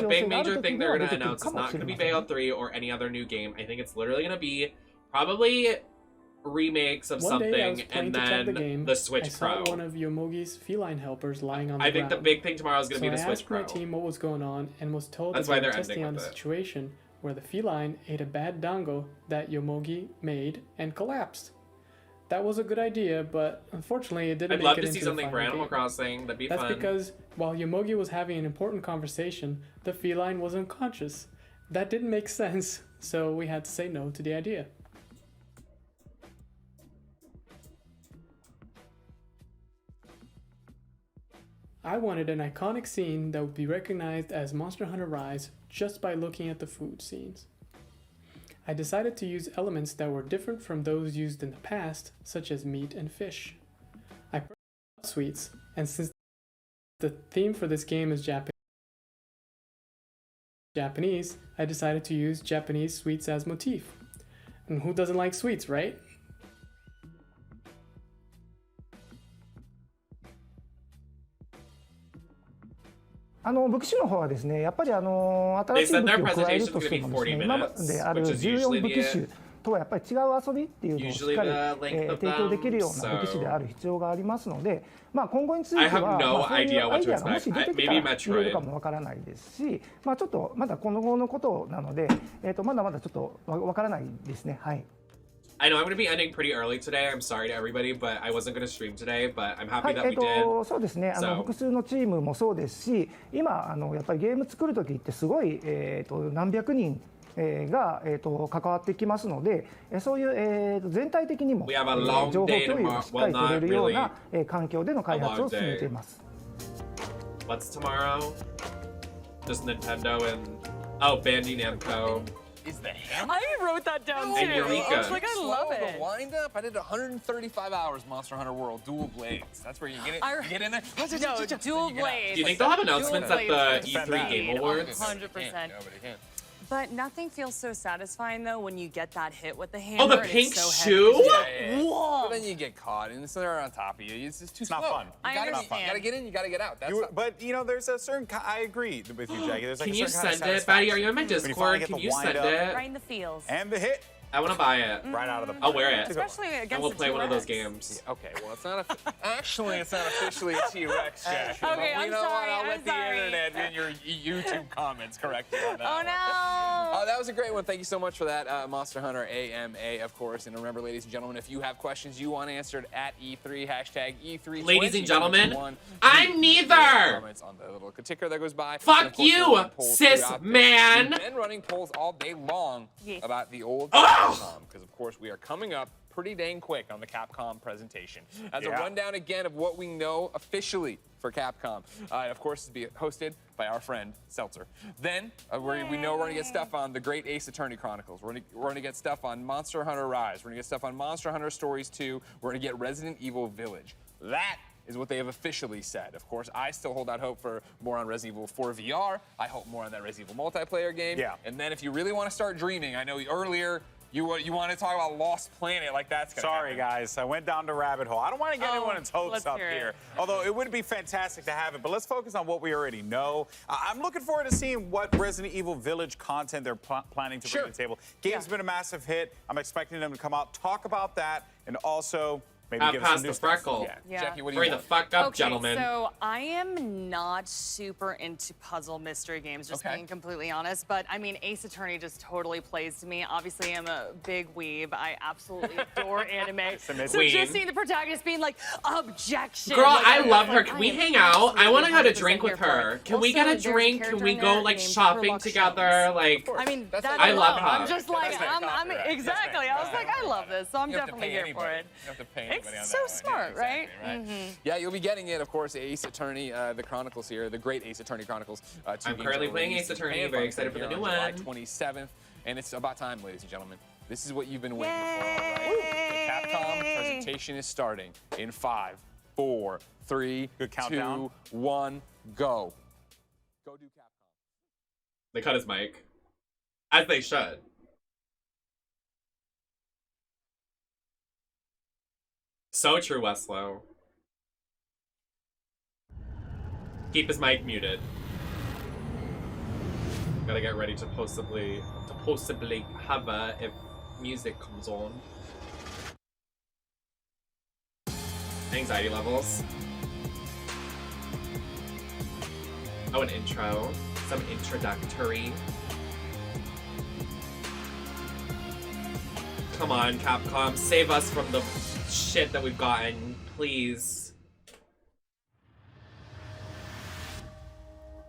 big major thing they're gonna announce is not gonna be Bayo 3 or any other new game. I think it's literally gonna be probably remakes of One day I was something playing and to check the then game. the Switch I saw Pro. one of Yomogi's feline helpers lying on the I think the ground. big thing tomorrow is gonna So be the I Switch asked Pro. my team what was going on and was told That's that why they were they're ending testing on a with it. situation where the feline ate a bad dango that Yomogi made and collapsed. That was a good idea, but unfortunately it didn't I'd make love it to into see the something for final Animal game. Crossing. That'd be That's fun. because while Yomogi was having an important conversation, the feline was unconscious. That didn't make sense, so we had to say no to the idea. I wanted an iconic scene that would be recognized as Monster Hunter Rise just by looking at the food scenes. I decided to use elements that were different from those used in the past, such as meat and fish. I purchased sweets, and since the theme for this game is Japanese, I decided to use Japanese sweets as motif. And who doesn't like sweets, right? 武器種の方はですね、やっぱり新しい武器を加えるとしてもですね、今まである14武器種とはやっぱり違う遊びっていうのをしっかり提供できるような武器種である必要がありますので、まあ今後についてはそういうアイデアがもし出てきたら入れるかもわからないですし、まあちょっとまだ今後のことなので、まだまだちょっとわからないですね。はい。I know I'm going to be ending pretty early today. I'm sorry to everybody, but I wasn't going to stream today, but I'm happy that we did. そうですね。複数のチームもそうですし、今やっぱりゲーム作る時ってすごい何百人が関わってきますので、そういう全体的にも情報共有がしっかり取れるような環境での開発を進めています。What's tomorrow? Just Nintendo and Bandai Namco. Is the him? I wrote that down too. And Eureka. I was like, I love it. The wind up. I did 135 hours Monster Hunter World Dual Blades. That's where you get it. You get in there. No, Dual Blades. Do you think they'll have announcements at the E3 Game Awards? 100%. But nothing feels so satisfying though when you get that hit with the hammer. Oh, the pink shoe? Whoa! But then you get caught and they're on top of you. It's just too slow. Not fun. I understand. You gotta get in, you gotta get out. But you know, there's a certain. I agree with you, Jackie. There's like Can a you certain send it, Batty? Are you in my Discord? Can you send it? Right in the feels. And the hit. I want to buy it. Right out of the. I'll wear it. Especially against and we'll the play one of those T-Rex. games. Okay, well, it's not actually it's not officially a T-Rex, Jack. Okay, I'm sorry. I'm I'll let sorry. the internet and your YouTube comments correct you on that. Oh no! That was a great one. Thank you so much for that, Monster Hunter AMA, of course. And remember, ladies and gentlemen, if you have questions you want answered at E3, hashtag E3. Ladies and gentlemen, I'm neither. Comments on the little ticker that goes by. Fuck you, cis man. We've been running polls all day long about the old because of course we are coming up pretty dang quick on the Capcom presentation. As a rundown again of what we know officially for Capcom. Of course, to be hosted by our friend Seltzer. Then we know we're going to get stuff on the Great Ace Attorney Chronicles. We're going to get stuff on Monster Hunter Rise. We're going to get stuff on Monster Hunter Stories 2. We're going to get Resident Evil Village. That is what they have officially said. Of course, I still hold out hope for more on Resident Evil 4 VR. I hope more on that Resident Evil multiplayer game. Yeah. And then if you really want to start dreaming, I know earlier you want to talk about Lost Planet, like that's going to Sorry, guys. I went down the rabbit hole. I don't want to get anyone's hopes up here. Although it would be fantastic to have it. But let's focus on what we already know. I'm looking forward to seeing what Resident Evil Village content they're planning to bring to the table. Game's been a massive hit. I'm expecting them to come out, talk about that, and also maybe give us some new stuff. Jackie, what do you Hurry the fuck up, Okay, gentlemen. so I am not super into puzzle mystery games, just being completely honest. But I mean, Ace Attorney just totally plays to me. Obviously, I'm a big weeb. I absolutely adore anime. So just seeing the protagonist being like, objection. Girl, like, I love her. like, Can I we am hang out? I want to have a 100% drink with here for her. it. Can we Also, get a there's drink? Can character we in go there like named shopping Sherlock together? Shells. Like, I mean, that's I love her. I'm just like, I'm exactly. I was like, I love this, so I'm You don't have to definitely pay here anybody. for it. You don't have to pay anybody on It's that so one. smart, right? Yeah, you'll be getting it, of course, Ace Attorney, the Chronicles here, the Great Ace Attorney Chronicles. I'm currently playing Ace Attorney, very excited for the new July one. 27th, and it's about time, ladies and gentlemen. This is what you've been waiting for, all right? The Capcom presentation is starting in 5, 4, 3, Good countdown. 2, 1, go. Go do Capcom. They cut his mic. As they should. So true, Westlow. Keep his mic muted. Gotta get ready to possibly have if music comes on. Anxiety levels. Oh, an intro. Some introductory. Come on, Capcom, save us from the shit that we've gotten, please.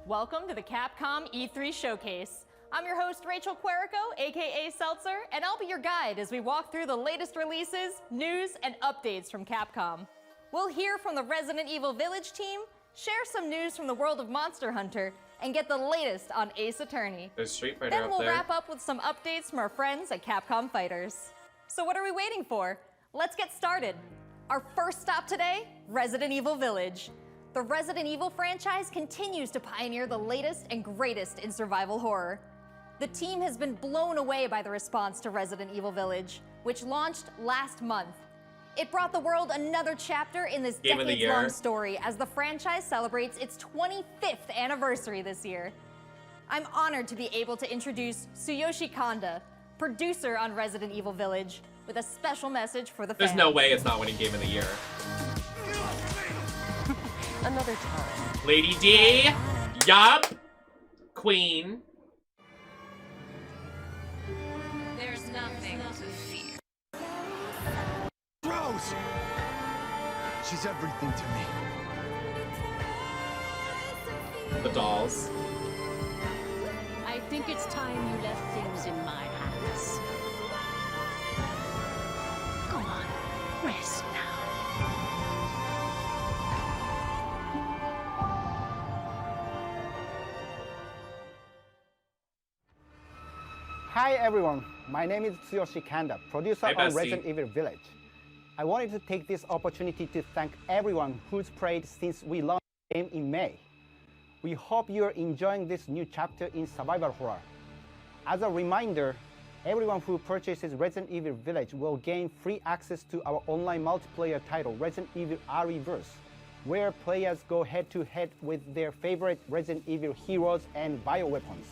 Welcome to the Capcom E3 Showcase. I'm your host, Rachel Querico, aka Seltzer, and I'll be your guide as we walk through the latest releases, news, and updates from Capcom. We'll hear from the Resident Evil Village team, share some news from the world of Monster Hunter, and get the latest on Ace Attorney. There's Street Fighter Then up we'll there. wrap up with some updates from our friends at Capcom Fighters. So what are we waiting for? Let's get started. Our first stop today, Resident Evil Village. The Resident Evil franchise continues to pioneer the latest and greatest in survival horror. The team has been blown away by the response to Resident Evil Village, which launched last month. It brought the world another chapter in this Game of the decades-long year. story as the franchise celebrates its 25th anniversary this year. I'm honored to be able to introduce Tsuyoshi Kanda, producer on Resident Evil Village, with a special message for the fans. There's no way it's not winning Game of the Year. Another time. Lady D, yup, Queen. There's nothing to fear. Rose! She's everything to me. The dolls. I think it's time you left things in my hands. Go on, rest now. Hi everyone, my name is Tsuyoshi Kanda, producer Hi, of bestie. Resident Evil Village. I wanted to take this opportunity to thank everyone who's played since we launched the game in May. We hope you're enjoying this new chapter in survival horror. As a reminder, everyone who purchases Resident Evil Village will gain free access to our online multiplayer title, Resident Evil Re:Verse, where players go head-to-head with their favorite Resident Evil heroes and bioweapons.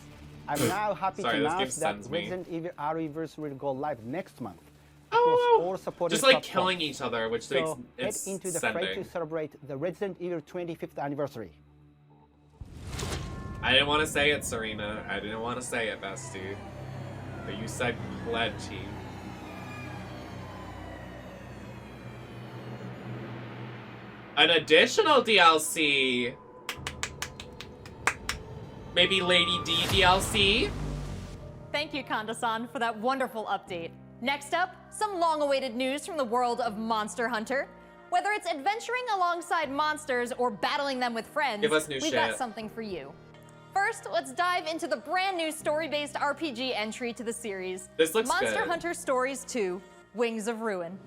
I'm now happy Sorry, to this game announce that stuns me. Resident Evil Re:Verse will go live next month across all supported Just like platforms. killing each other, which makes So head it's into the fray sending. to celebrate the Resident Evil 25th anniversary. I didn't want to say it, Serena. I didn't want to say it, bestie. But you said plenty. An additional DLC. Maybe Lady D DLC? Thank you, Kanda-san, for that wonderful update. Next up, some long-awaited news from the world of Monster Hunter. Whether it's adventuring alongside monsters or battling them with friends, Give us new we've got shit. something for you. First, let's dive into the brand new story-based RPG entry to the series. This looks Monster good. Hunter Stories 2: Wings of Ruin.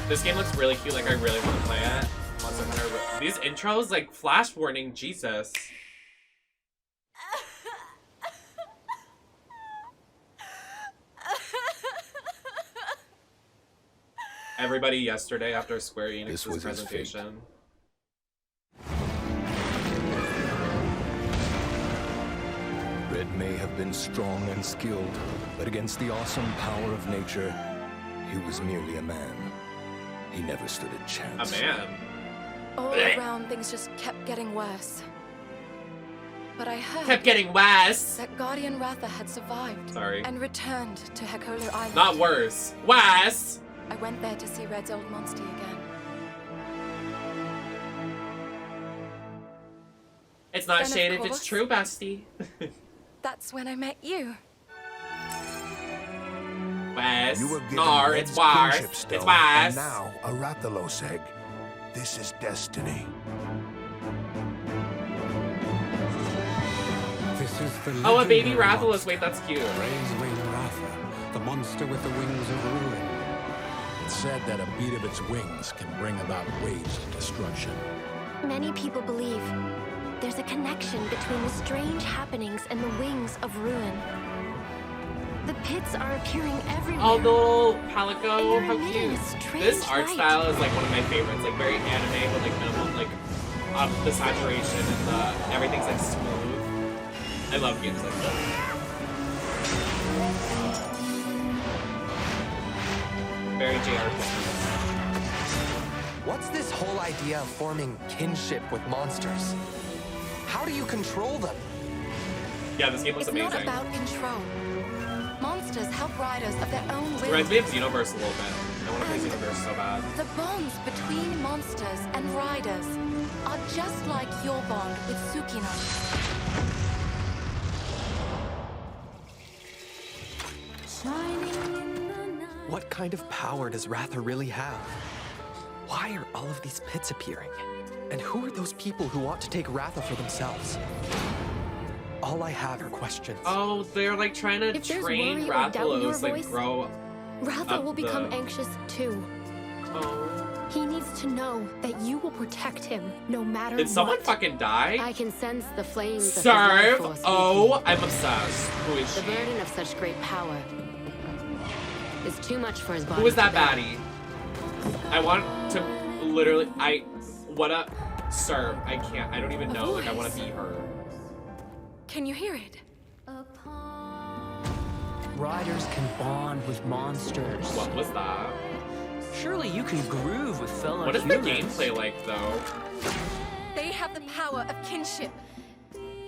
This game looks really cute. Like, I really want to play it. Monster Hunter. These intros, like, flash warning, Jesus. Everybody yesterday after Square Enix's presentation. Red may have been strong and skilled, but against the awesome power of nature, he was merely a man. He never stood a chance. A man? All around, things just kept getting worse. But I heard... Kept getting worse. ...that Guardian Ratha had survived. Sorry. And returned to Hekolu Island. Not worse. Worse. I went there to see Red's old monster again. It's not Then, of shade if course, it's true, bestie. That's when I met you. Wes. You were given Nar, Red's it's Wars. kinship stone, It's Wes. and now a Rathalos egg. This is destiny. This is the Oh, a baby legendary Rathalos. monster, Wait, that's cute. Raisewing Ratha, the monster with the wings of ruin. It's said that a beat of its wings can bring about waves of destruction. Many people believe there's a connection between the strange happenings and the wings of ruin. The pits are appearing everywhere. Oh, the little Palico, how emitting cute. a strange This art light. style is like one of my favorites, like very anime, but like minimal, like the saturation and the everything's like smooth. I love games like this. Very JRPG. What's this whole idea of forming kinship with monsters? How do you control them? Yeah, this game looks It's amazing. not about control. Monsters help riders of their own will. Reminds me of Xenoverse a little bit. I want to play Xenoverse so bad. The bonds between monsters and riders are just like your bond with Tsukino. What kind of power does Ratha really have? Why are all of these pits appearing? And who are those people who want to take Ratha for themselves? All I have are questions. Oh, they're like trying to If there's train worry or doubt in your Rathalos, like voice, grow Ratha up will become the- anxious too. Oh. He needs to know that you will protect him no matter Did someone what. fucking die? I can sense the flames of his life Serve? force Oh, within. I'm obsessed. Who is The she? burden of such great power is too much for his body. Who is that to bear. baddie? I want to literally, what a, serve. I can't, I don't even know, like I want to be her. Can you hear it? Riders can bond with monsters. What was that? Surely you can groove with fellow What is the humans. gameplay like though? They have the power of kinship.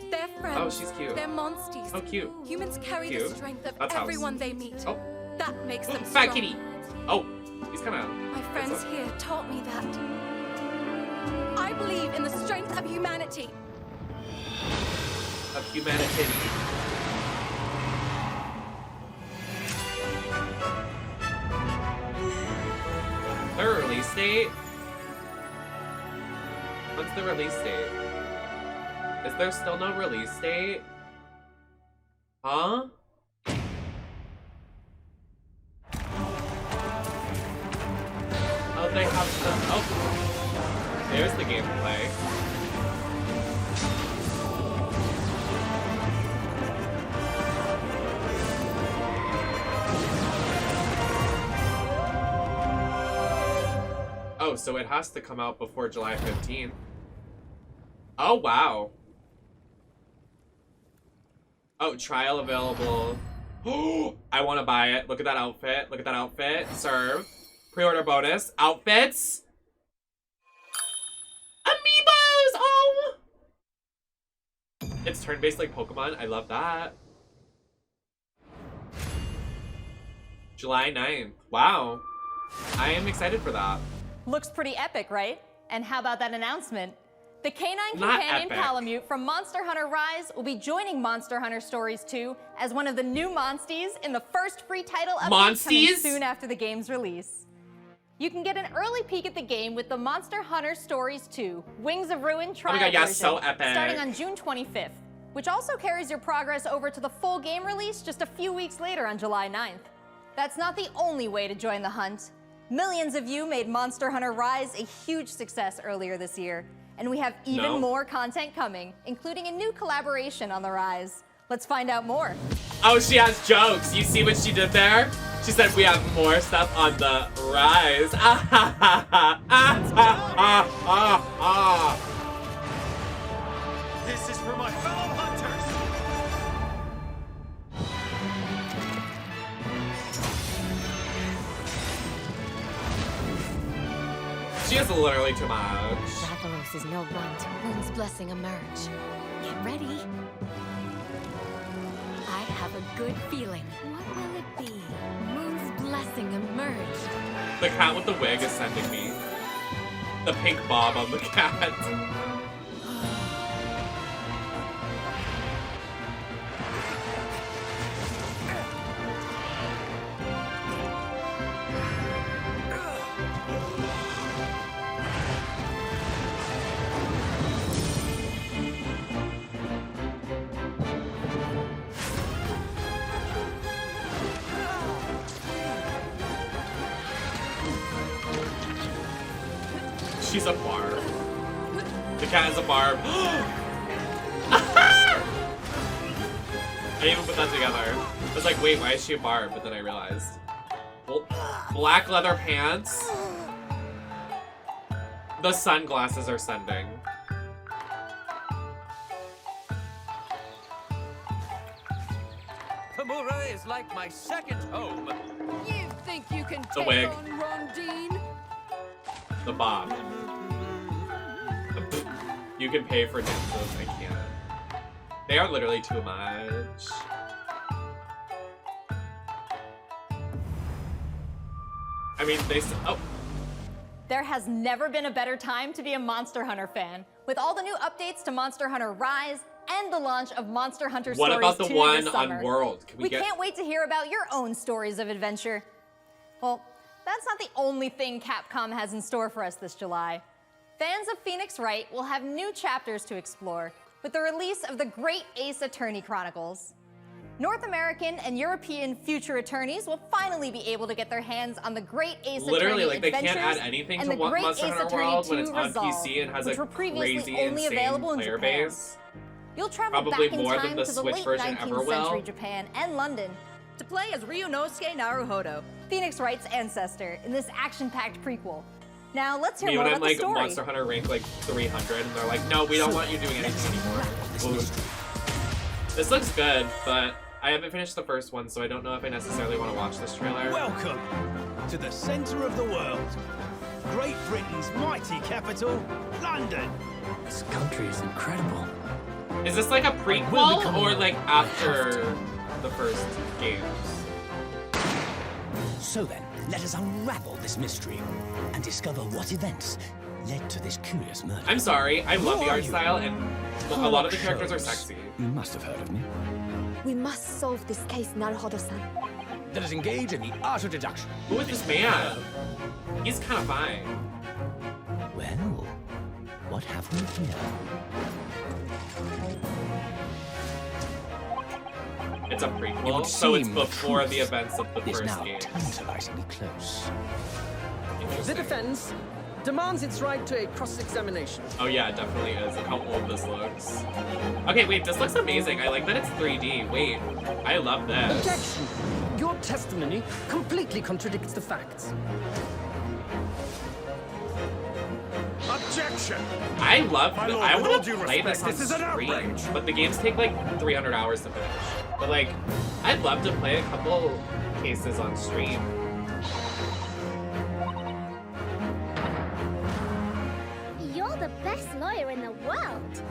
They're friends. Oh, she's cute. They're monsters. Oh, cute. Humans carry Cute. the strength of That's house. everyone they meet. Oh. That makes them Fat strong. kitty. Oh, he's kind of. My friends here taught me that. I believe in the strength of humanity. Of humanity. Their release date? When's the release date? Is there still no release date? Huh? Oh, they have some. Oh, there's the gameplay. Oh, so it has to come out before July 15th. Oh, wow. Oh, trial available. Oh, I want to buy it. Look at that outfit. Look at that outfit. Serve. Pre-order bonus. Outfits. Amiibos! Oh! It's turn-based like Pokemon. I love that. July 9th. Wow. I am excited for that. Looks pretty epic, right? And how about that announcement? The canine Not companion epic. Palamute from Monster Hunter Rise will be joining Monster Hunter Stories 2 as one of the new Monsties in the first free title update coming Monsties? soon after the game's release. You can get an early peek at the game with the Monster Hunter Stories 2 Wings of Ruin trial God, yeah, version so epic. starting on June 25th, which also carries your progress over to the full game release just a few weeks later on July 9th. That's not the only way to join the hunt. Millions of you made Monster Hunter Rise a huge success earlier this year, and we have even more content coming, including a new collaboration on the Rise. Let's find out more. Oh, she has jokes. You see what she did there? She said we have more stuff on the Rise. Ah ha ha ha. Ah ha ha ha ha. This is for my fellow hunters! She is literally too much. Rathalos is no one to Moon's blessing emerge. Get ready. I have a good feeling. What will it be? Moon's blessing emerge. The cat with the wig is sending me. The pink bob on the cat. She's a barb. The cat is a barb. I didn't even put that together. I was like, wait, why is she a barb? But then I realized. Black leather pants. The sunglasses are sending. Kamura is like my second home. You think you can The take wig. on Rondine? The bob. You can pay for dances. I can't. They are literally too much. I mean, oh. There has never been a better time to be a Monster Hunter fan. With all the new updates to Monster Hunter Rise and the launch of Monster Hunter What Stories about the 2 one this summer. on World? Can we get... can't wait to hear about your own stories of adventure. Well, that's not the only thing Capcom has in store for us this July. Fans of Phoenix Wright will have new chapters to explore with the release of the Great Ace Attorney Chronicles. North American and European future attorneys will finally be able to get their hands on the Great Ace Literally, Attorney like, they can't Adventures add anything and to the Great Monster Ace Hunter Attorney World when 2 it's on Resolve, PC and has which a were previously crazy, only available in player Japan. base. You'll travel Probably back in more time than the to the Switch late version 19th ever will. century Japan and London to play as Ryunosuke Naruhodo, Phoenix Wright's ancestor, in this action-packed prequel. Now let's hear Me more when about I'm like the story. Monster Hunter rank like 300 and they're like, no, we don't want you doing anything anymore. Ooh. This looks good, but I haven't finished the first one, so I don't know if I necessarily want to watch this trailer. Welcome to the center of the world. Great Britain's mighty capital, London. This country is incredible. Is this like a prequel or like after the first games? So then, let us unravel this mystery and discover what events led to this curious murder. I'm sorry, I love the art style and a lot of the characters are Shows. sexy. You must have heard of me. We must solve this case, Naruhodo-san. Let us engage in the art of deduction. Who is this man? He's kind of fine. Well, what have we here? It's a It prequel, would so it's seem the before the truth events of the is first now game. tantalizingly close. The defense demands its right to a cross-examination. Oh yeah, it definitely is. Look how old this looks. Okay, wait, this looks amazing. I like that it's 3D. Wait, I love this. Objection! Your testimony completely contradicts the facts. Objection! I love My this. lord, I with all want to due play this on respect, this is an stream, outrage. but the games take like 300 hours to finish. But like, I'd love to play a couple cases on stream. You're the best lawyer in the world.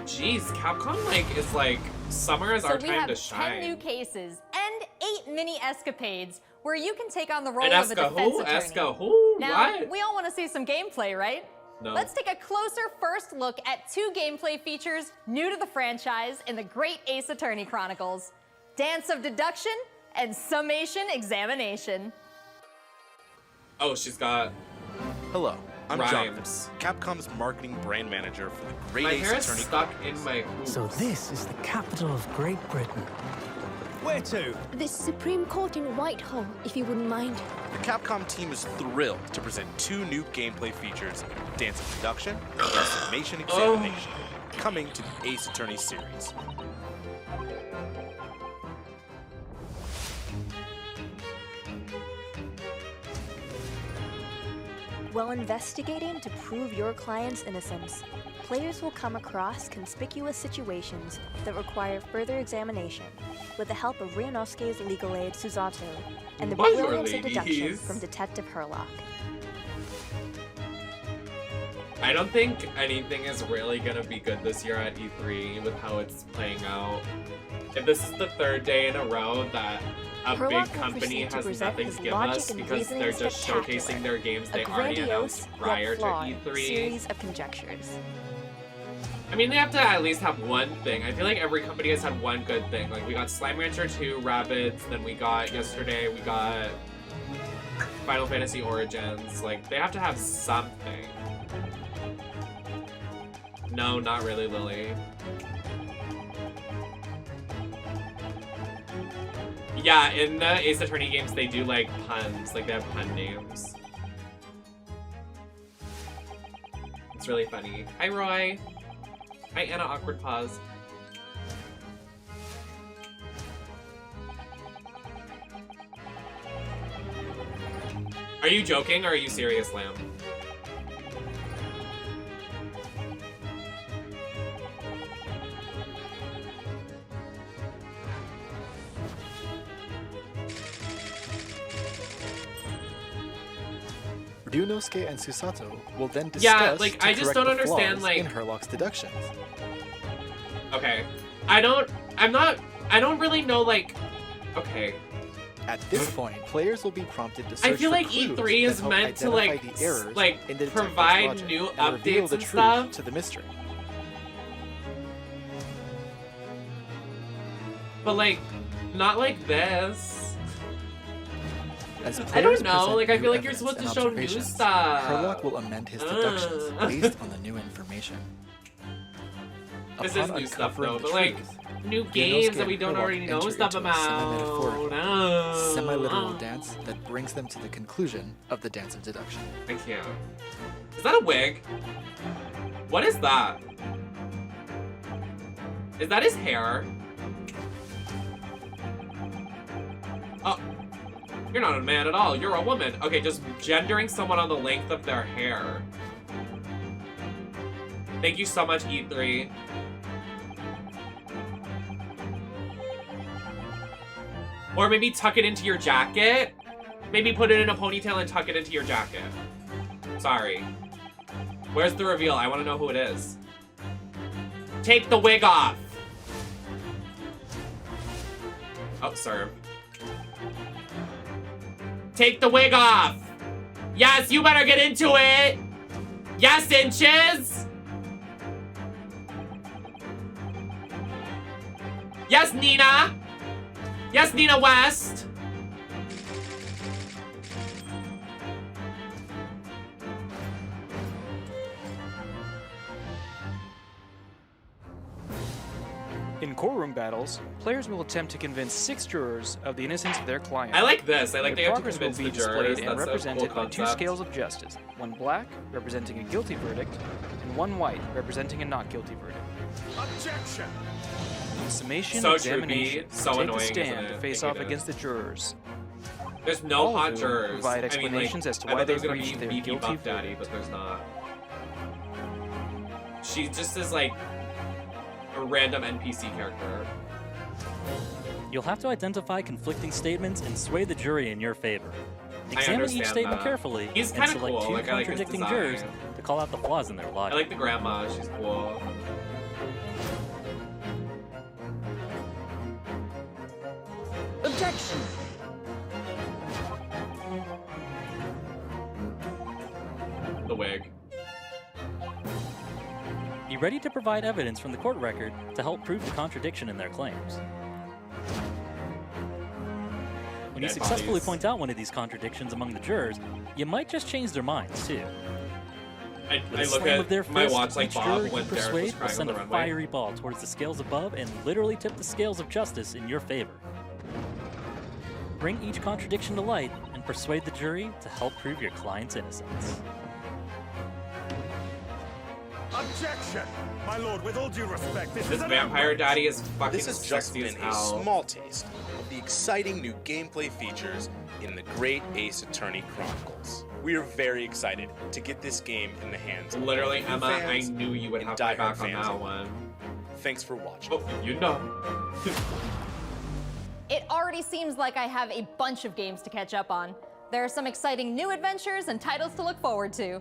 Jeez, Capcom like is like summer is our So we time have to 10 shine. new cases and 8 mini escapades where you can take on the role And of a defense attorney. Eska who? Now, What? we all want to see some gameplay, right? No. Let's take a closer first look at 2 gameplay features new to the franchise in the Great Ace Attorney Chronicles: Dance of Deduction and Summation Examination. Oh, she's got. Hello, I'm rhymes. Jonathan, Capcom's marketing brand manager for the Great My Ace hair is Attorney. stuck in my hoops. So this is the capital of Great Britain. Where to? The Supreme Court in Whitehall, if you wouldn't mind. The Capcom team is thrilled to present 2 new gameplay features, Dance of Deduction and Summation Examination, coming to the Ace Attorney series. While investigating to prove your client's innocence, players will come across conspicuous situations that require further examination with the help of Ryunosuke's legal aid Susato and the Bonjour, brilliance of deduction ladies. from Detective Herlock. I don't think anything is really gonna be good this year at E3 with how it's playing out. If this is the 3rd day in a row that a Herlock big will company proceed to has present nothing his to give logic us and because reasoning they're just spectacular. showcasing their games they A already announced grandiose, prior yet to flawed E3. series of conjectures. I mean, they have to at least have one thing. I feel like every company has had one good thing. Like, we got Slime Rancher 2, Rabbids, then we got, yesterday, we got Final Fantasy Origins. Like, they have to have something. No, not really, Lily. Yeah, in the Ace Attorney games, they do, like, puns. Like, they have pun names. It's really funny. Hi, Roy. Hi, Anna Awkward Pause. Are you joking or are you serious, Lamb? Ryunosuke and Susato will then discuss Yeah, like, to I just correct don't the understand, flaws like- in Herlock's deductions. Okay. I don't really know, like, okay. At this point, players will be prompted to search I feel for like clues E3 is that help meant to, identify like, the errors like, in the detective's provide logic new and reveal updates the and truth stuff. to the mystery. But, like, not like this. As I don't players know, present like, I new feel like you're evidence supposed to and show new observations, stuff. Herlock will amend his deductions based on the new information. This Upon is new stuff, uncovering though, the but, like, truth, new Ryunosuke games that we and don't Herlock already know enter stuff into a about. semi-metaphorical, No. semi-literal dance that brings them to the conclusion of the dance of deduction. I can't. Is that a wig? What is that? Is that his hair? Oh. You're not a man at all. You're a woman. Okay, just gendering someone on the length of their hair. Thank you so much, E3. Or maybe tuck it into your jacket. Maybe put it in a ponytail and tuck it into your jacket. Sorry. Where's the reveal? I want to know who it is. Take the wig off. Oh, serve. Take the wig off. Yes, you better get into it. Yes, Inches. Yes, Nina. Yes, Nina West. In courtroom battles, players will attempt to convince 6 jurors of the innocence of their client. I like this. I like Their they have to progress convince will be the displayed jurors. and That's a represented cool on 2 concept. scales of justice. One black, representing a guilty verdict, and one white, representing a not guilty verdict. Objection! In summation So examination, Truby, so take annoying, the isn't stand it? to face I off hate it. against the jurors. There's no All of hot whom jurors. provide I mean, explanations like, as to I why thought there was they've gonna reached be their VP guilty Buff Daddy, but there's not. She just is like a random NPC character. You'll have to identify conflicting statements and sway the jury in your favor. I Examine each understand statement that. carefully He's and kinda select cool, 2 like, I like his contradicting design. jurors to call out the flaws in their I logic. like the grandma. She's cool. Objection! The wig. Be ready to provide evidence from the court record to help prove the contradiction in their claims. When you Dead successfully bodies. point out one of these contradictions among the jurors, you might just change their minds, too. I With a look slam of at their my fist, watch like each Bob juror when you Derek was persuade will crying on send the a runway. fiery ball towards the scales above and literally tip the scales of justice in your favor. Bring each contradiction to light and persuade the jury to help prove your client's innocence. Objection! My lord, with all due respect, this This is an vampire daddy is fucking This has just sexy as been a hell. small taste of the exciting new gameplay features in the Great Ace Attorney Chronicles. We are very excited to get this game in the hands of Literally, all Emma, I fans knew you would and have my diehard back on fans that alike. one. Thanks for watching. Oh, you know. It already seems like I have a bunch of games to catch up on. There are some exciting new adventures and titles to look forward to.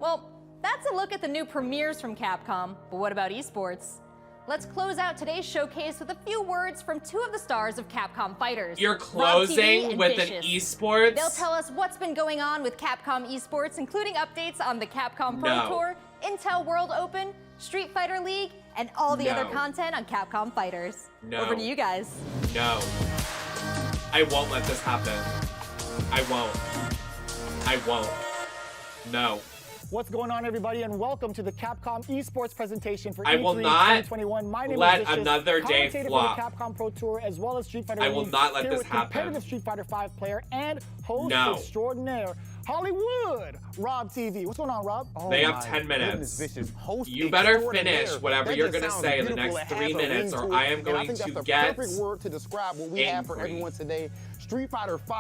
Well, that's a look at the new premieres from Capcom, but what about esports? Let's close out today's showcase with a few words from two of the stars of Capcom Fighters. You're Rob TV closing and with Vicious. an esports? They'll tell us what's been going on with Capcom esports, including updates on the Capcom Pro No. Tour, Intel World Open, Street Fighter League, and all the other No. content on Capcom Fighters. No. Over to you guys. No. I won't let this happen. I won't. I won't. No. What's going on, everybody, and welcome to the Capcom Esports presentation for I E3 will not 2021. My name let is Vicious, another day commentator flop. for the Capcom Pro Tour as well as Street Fighter I will League, not let here this with happen. competitive Street Fighter V player and host No. extraordinaire Hollywood, Rob TV. What's going on, Rob? They have 10 minutes. You better finish whatever you're going to say in the next 3 minutes, or I am going think to that's the get perfect word to describe what we have for angry. everyone today. Street Fighter V,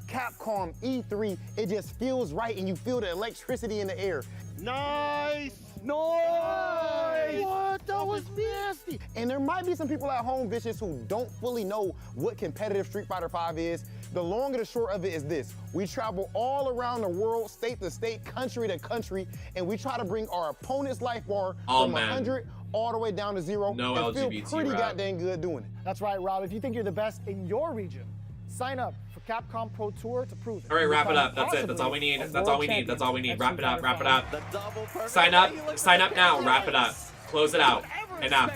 Capcom E3, it just feels right and you feel the electricity in the air. Nice! Nice! What? That was nasty! And there might be some people at home, Vicious, who don't fully know what competitive Street Fighter V is. The long and the short of it is this. We travel all around the world, state to state, country to country, and we try to bring our opponent's life bar All from men. 100 all the way down to 0 No and feel LGBT pretty rap. goddamn good doing it. That's right, Rob. If you think you're the best in your region, sign up for Capcom Pro Tour to prove it. All right, wrap it Become up. That's it. That's all we need. possibly That's a all we world need. That's all we need. champion Wrap it up. at Wrap it Street up. Sign up. Sign up now. Wrap it up. Close it out. Enough.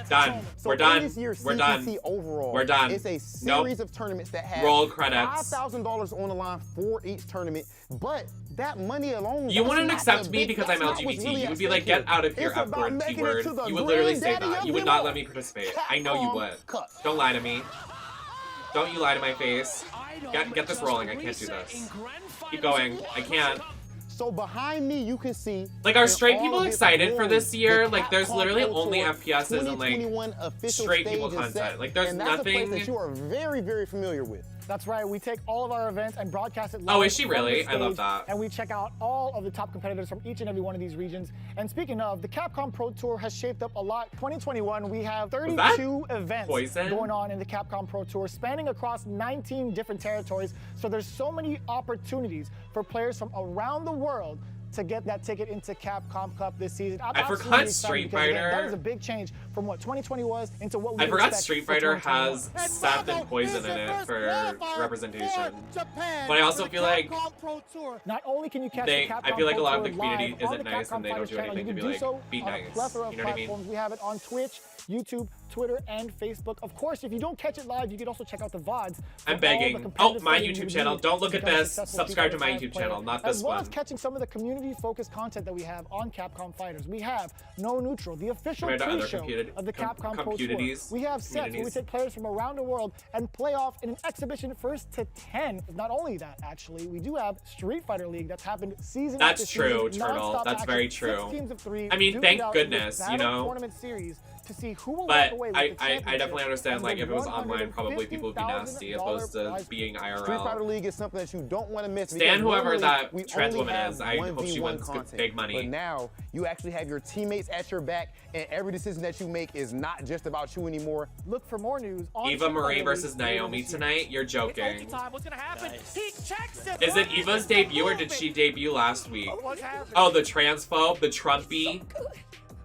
Done. So We're in done. this year's We're done. CPC overall, We're done. It's a Nope. series of tournaments that have Roll credits. $5,000 on the line for each tournament, but that money alone. You that's wouldn't not accept the me big- because that's I'm not what's LGBT. really You at would be stake like, here. get out of here, It's F about word, T making it word. to the You would literally say granddaddy that. of You would them not all. let me participate. I know you would. Don't lie to me. Don't you lie to my face. Get this rolling. I can't do this. Keep going. I can't. So behind me, you can see. Like, are in straight all people of its excited for this glory, year? the Like, there's Capcom literally Pro only Tour FPSs and, like, 2021 official straight people stage and content. set, Like, there's and that's nothing- a place that you are very, very familiar with. That's right. We take all of our events and broadcast it live. Oh, is she from really? the I love stage, that. And we check out all of the top competitors from each and every one of these regions. And speaking of, the Capcom Pro Tour has shaped up a lot. 2021, we have 32 events Poison? going on in the Capcom Pro Tour, spanning across 19 different territories. So there's so many opportunities for players from around the world to get that ticket into Capcom Cup this season. I'm I absolutely forgot excited Street because, again, Fighter- that is a big change from what 2020 was into what we I forgot expect Street for Fighter 2021. has Seth and Poison in it for representation. But I also feel like Not only can you catch they, the Capcom I feel like a Pro lot of Tour the community live on isn't the nice Capcom and they don't Fighters do channel, anything to you be can do like, so be on nice. a plethora of You know what I mean? platforms. We have it on Twitch, YouTube, Twitter, and Facebook. Of course, if you don't catch it live, you can also check out the VODs. for I'm all begging. the Oh, competitive my footage you YouTube channel. need Don't look to at become a this. successful Subscribe to Street my Fighter YouTube player, channel, not as this well one. as catching some of the community-focused content that we have on Capcom Fighters. We have No Neutral, the official Compared to other pre-show of the Capcom Pro Tour. communities. We have sets where we Communities. take players from around the world and play off in an exhibition first to 10. Not only that, actually, we do have Street Fighter League that's happened season That's after true, season, Turtle. nonstop That's action, very 6 true. teams of 3, I mean, duking thank it out in goodness, this you battle know? tournament series to see who will But walk away with I the definitely championship understand, and like, the if it was online, probably people would be nasty, opposed to $150,000 being Street Fighter IRL. League is something that you don't want to miss. Stan because whoever normally that we trans only woman have is, I hope she 1v1 wins content. big money. But now you actually have your teammates at your back, and every decision that you make is not just about you anymore. Look for more news on Eva Street Marie Fighter versus League later Naomi this year. tonight? You're joking. What's gonna happen? He checks it. Is it Eva's debut or did she debut last week? What's happening? Oh, the transphobe, the Trumpy.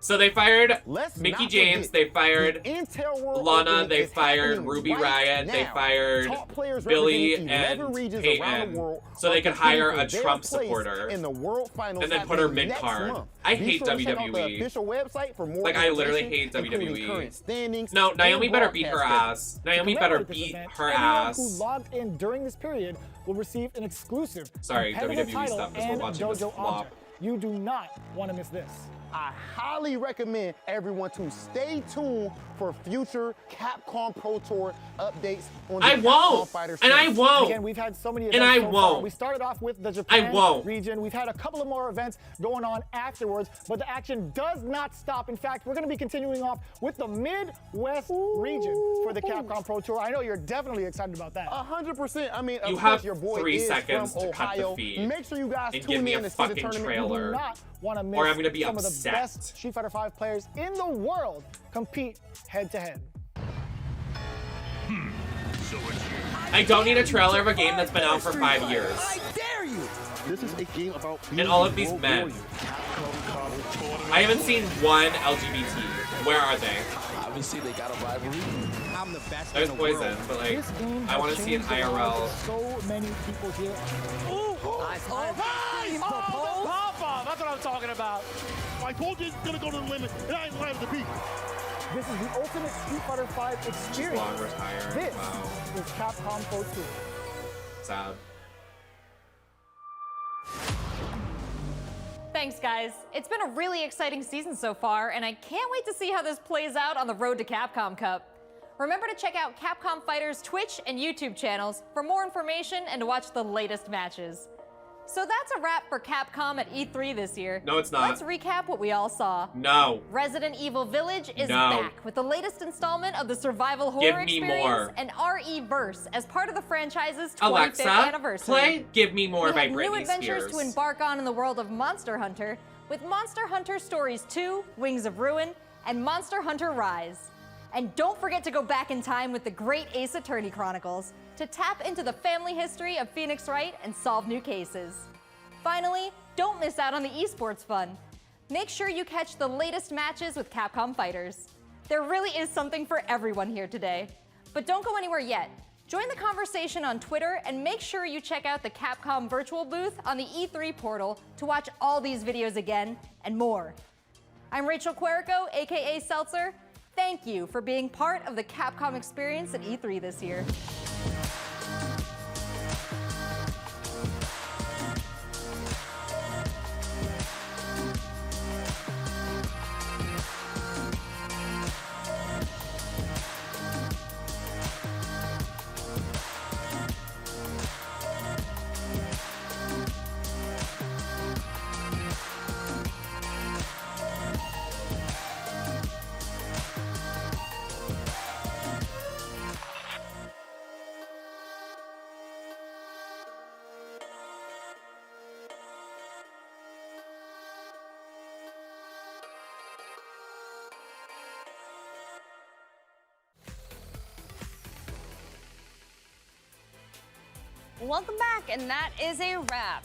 So they fired Let's Mickey not James, forget, they fired the Intel World Lana, Open they is fired happening Ruby right Riot, they now. fired Top players Billy representing 11 and regions around the Peyton, world so they are could hire competing a for their Trump place supporter in the World Finals and then put her happening next mid-card. month. I Be hate sure to check out the WWE. official website for more Like, I literally information, hate including WWE. current standings No, Naomi and better beat her broadcast ass. Naomi better Commemorate this beat event, her anyone ass. who logged in during this period will receive an exclusive Sorry, competitive WWE title stuff, 'cause we're and watching this dojo flop. object. You do not want to miss this. I highly recommend everyone to stay tuned for future Capcom Pro Tour updates on the I Capcom won't, Fighters and I channel. won't. Again, we've had so many And events I so far. won't. We started off with the Japan won't. region. We've had a couple of more events going on afterwards, but the action does not stop. In fact, we're going to be continuing off with the Midwest region for the Capcom Pro Tour. I know you're definitely excited about that. 100%. I mean, You of have course, your boy 3 is seconds from to cut the Ohio. feed Make sure you guys and tune give me in a to see the fucking tournament. trailer. You do not want to miss Or I'm gonna be some of the upset. best Street Fighter V players in the world compete head to head. I don't need a trailer of a game that's been out for 5 years. I dare you! This is a game about And all of these men. I haven't seen one LGBT. Where are they? Obviously, they got a rivalry. I'm the best. There's Poison, but like, This game I want has to see an changed the lives IRL. of so many people here. That's what I'm talking about. I told you it's gonna go to the limit, and I ain't liable to beat. This is the ultimate Street Fighter V experience. Long retired. This Wow. is Capcom Pro Tour. Sad. Thanks, guys. It's been a really exciting season so far, and I can't wait to see how this plays out on the road to Capcom Cup. Remember to check out Capcom Fighters' Twitch and YouTube channels for more information and to watch the latest matches. So that's a wrap for Capcom at E3 this year. No, it's not. Let's recap what we all saw. No. Resident Evil Village is No. back with the latest installment of the survival Give horror me experience more. and RE-verse as part of the franchise's 25th Alexa, anniversary. play Give Me More We by have new Britney adventures Spears. to embark on in the world of Monster Hunter with Monster Hunter Stories 2, Wings of Ruin, and Monster Hunter Rise. And don't forget to go back in time with the great Ace Attorney Chronicles to tap into the family history of Phoenix Wright and solve new cases. Finally, don't miss out on the esports fun. Make sure you catch the latest matches with Capcom Fighters. There really is something for everyone here today. But don't go anywhere yet. Join the conversation on Twitter and make sure you check out the Capcom virtual booth on the E3 portal to watch all these videos again and more. I'm Rachel Querico, aka Seltzer. Thank you for being part of the Capcom experience at E3 this year. Welcome back, and that is a wrap.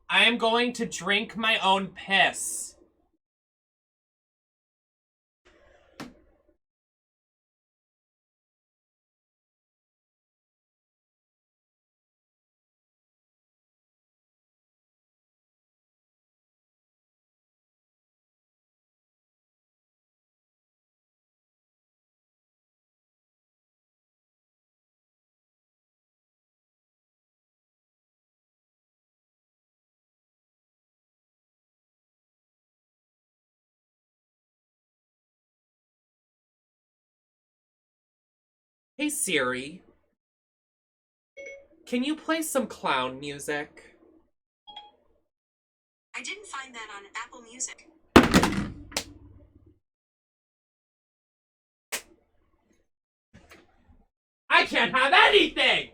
I am going to drink my own piss. Hey Siri, can you play some clown music? I didn't find that on Apple Music. I can't have anything!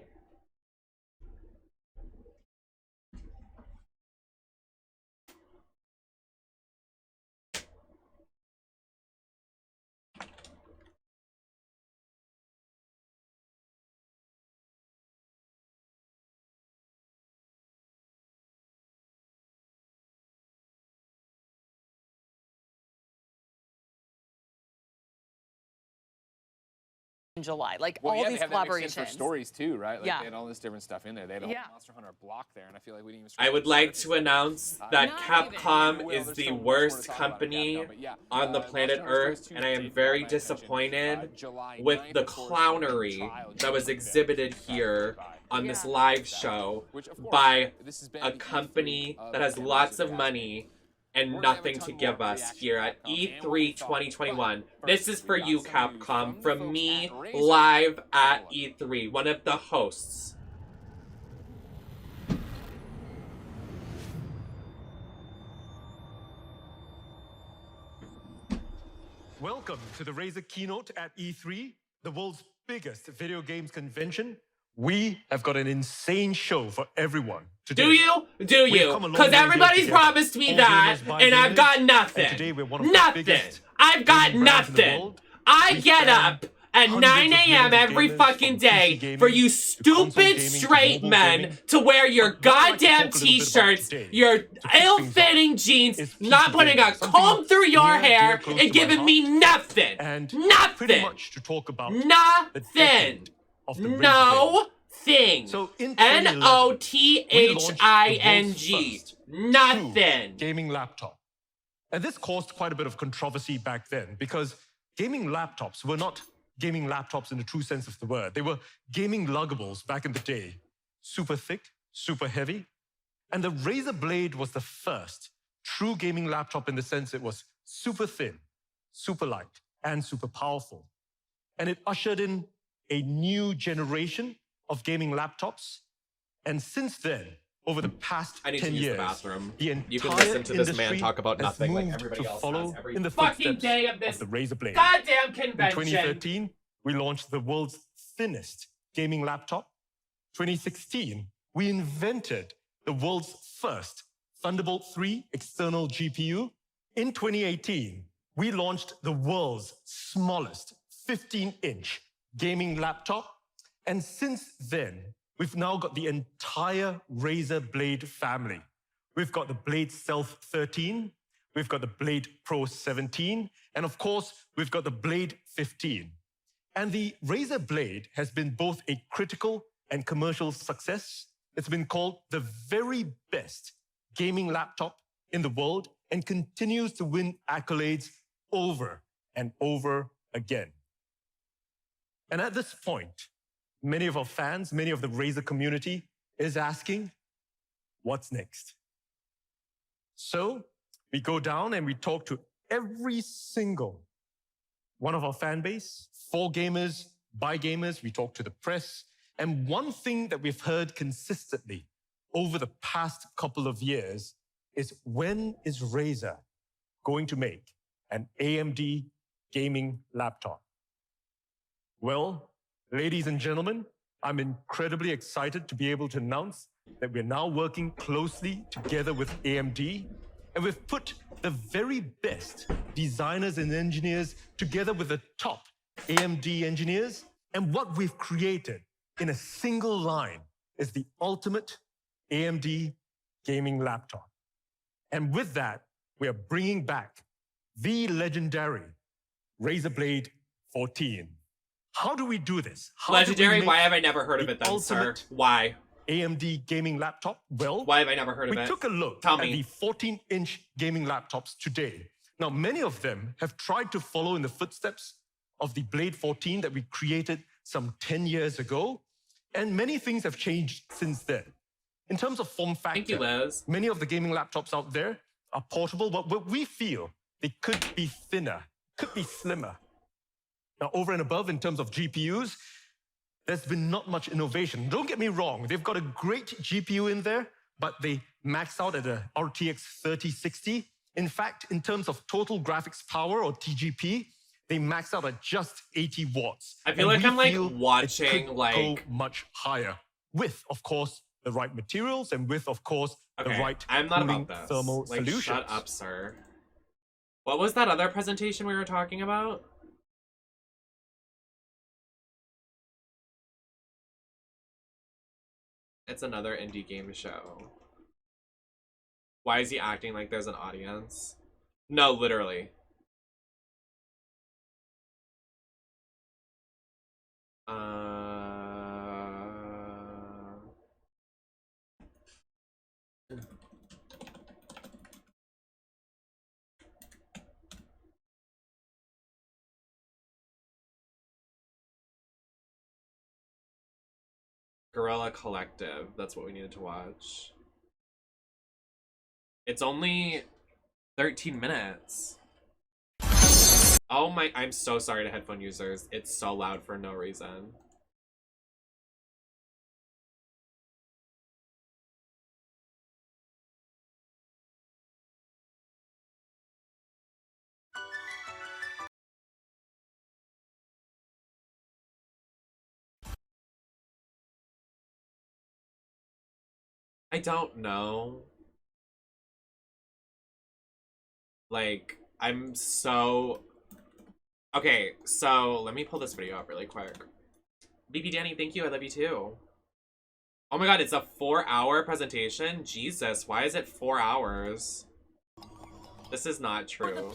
In July, like Well, all yeah, these they have that mixed in collaborations for stories too, right? Like Yeah. they had all this different stuff in there. They had a whole Yeah. Monster Hunter block there, and I feel like we didn't even. I would like to announce that Capcom is the worst company on the planet Earth, and I am very disappointed with the clownery that was exhibited here on this live show by a company that has lots of money and nothing to give us here at E3 2021. This is for you, Capcom, from me, live at E3, one of the hosts. Welcome to the Razer keynote at E3, the world's biggest video games convention. We have got an insane show for everyone today. Do you? Do you? Because everybody's promised me that, and I've got nothing. Nothing. I've got nothing. I get up at 9 a.m. every fucking day for you stupid straight men to wear your goddamn t-shirts, your ill-fitting jeans, not putting a comb through your hair, and giving me nothing. Nothing. Nothing. No thing. N-O-T-H-I-N-G. Nothing. Gaming laptop. And this caused quite a bit of controversy back then because gaming laptops were not gaming laptops in the true sense of the word. They were gaming luggables back in the day. Super thick, super heavy. And the Razer Blade was the first true gaming laptop in the sense it was super thin, super light, and super powerful. And it ushered in a new generation of gaming laptops. And since then, over the past 10 years, the bathroom. The entire You can listen to this man talk about has nothing like moved everybody to else follow has every in the fucking footsteps day of this the Razer Blade. goddamn convention. In 2013, we launched the world's thinnest gaming laptop. 2016, we invented the world's first Thunderbolt 3 external GPU. In 2018, we launched the world's smallest 15-inch gaming laptop. And since then, we've now got the entire Razer Blade family. We've got the Blade Stealth 13, we've got the Blade Pro 17, and of course, we've got the Blade 15. And the Razer Blade has been both a critical and commercial success. It's been called the very best gaming laptop in the world and continues to win accolades over and over again. And at this point, many of our fans, many of the Razer community is asking, what's next? So we go down and we talk to every single one of our fan base, for gamers, by gamers, we talk to the press. And one thing that we've heard consistently over the past couple of years is when is Razer going to make an AMD gaming laptop? Well, ladies and gentlemen, I'm incredibly excited to be able to announce that we're now working closely together with AMD, and we've put the very best designers and engineers together with the top AMD engineers, and what we've created in a single line is the ultimate AMD gaming laptop. And with that, we are bringing back the legendary Razer Blade 14. How do we do this? How do we Legendary? make Why have I never heard of the it then, sir? ultimate Why? AMD gaming laptop? Well, Why have I never heard of it? We took a look Tell at me. the 14-inch gaming laptops today. Now, many of them have tried to follow in the footsteps of the Blade 14 that we created some 10 years ago, and many things have changed since then. In terms of form factor, Thank you, Liz. many of the gaming laptops out there are portable, but we feel they could be thinner, could be slimmer. Now, over and above, in terms of GPUs, there's been not much innovation. Don't get me wrong, they've got a great GPU in there, but they max out at a RTX 3060. In fact, in terms of total graphics power, or TGP, they max out at just 80 watts. I feel And like I'm like feel it watching could like go much higher, with, of course, the right materials and with, of course, the right I'm not cooling about this. thermal Like, solutions. shut up, sir. What was that other presentation we were talking about? It's another indie game show. Why is he acting like there's an audience? No, literally. Gorilla Collective. That's what we needed to watch. It's only 13 minutes. Oh my, I'm so sorry to headphone users. It's so loud for no reason. I don't know. Like, I'm so... Okay, so let me pull this video up really quick. BB Danny, thank you. I love you too. Oh my god, it's a 4-hour presentation? Jesus, why is it 4 hours? This is not true.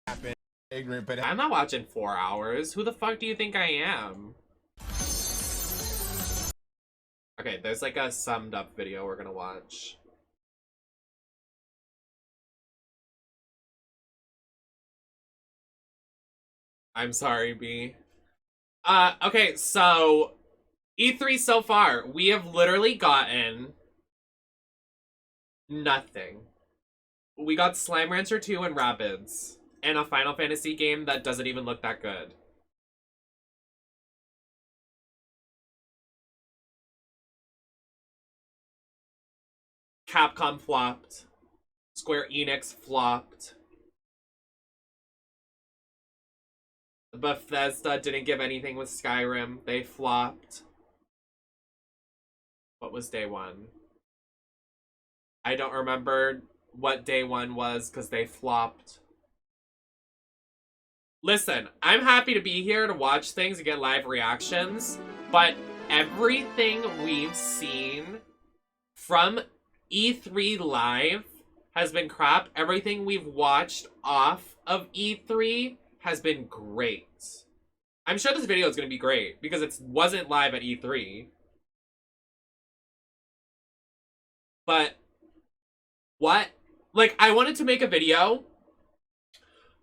I'm not watching 4 hours. Who the fuck do you think I am? Okay, there's like a summed up video we're gonna watch. I'm sorry, B. Okay, so E3 so far, we have literally gotten nothing. We got Slime Rancher 2 and Rabbids, and a Final Fantasy game that doesn't even look that good. Capcom flopped. Square Enix flopped. Bethesda didn't give anything with Skyrim. They flopped. What was day one? I don't remember what day one was because they flopped. Listen, I'm happy to be here to watch things and get live reactions, but everything we've seen from E3 Live has been crap. Everything we've watched off of E3 has been great. I'm sure this video is going to be great because it wasn't live at E3. But what? Like, I wanted to make a video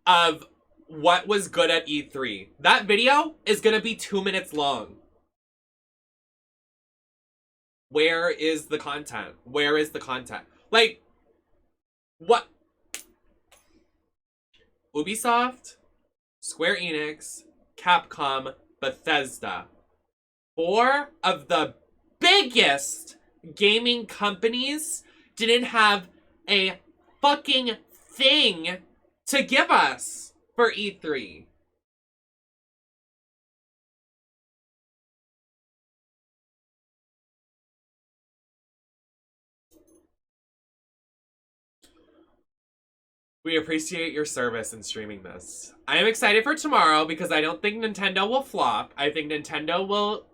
of what was good at E3. That video is going to be 2 minutes long. Where is the content? Where is the content? Like, what? Ubisoft, Square Enix, Capcom, Bethesda. 4 of the biggest gaming companies didn't have a fucking thing to give us for E3. We appreciate your service in streaming this. I am excited for tomorrow because I don't think Nintendo will flop. I think Nintendo will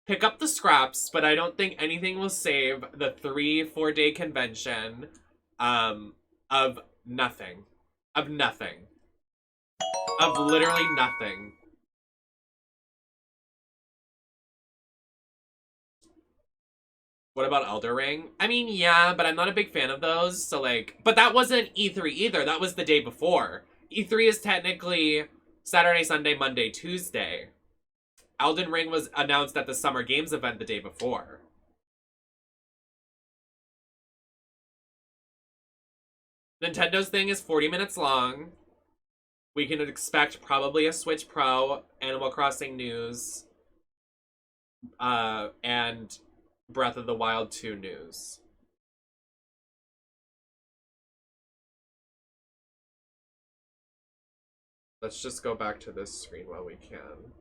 pick up the scraps, but I don't think anything will save the 3-4 day convention of nothing. Of nothing. Of literally nothing. What about Elder Ring? I mean, yeah, but I'm not a big fan of those, so like... But that wasn't E3 either, that was the day before. E3 is technically Saturday, Sunday, Monday, Tuesday. Elden Ring was announced at the Summer Games event the day before. Nintendo's thing is 40 minutes long. We can expect probably a Switch Pro, Animal Crossing news, and Breath of the Wild 2 news. Let's just go back to this screen while we can.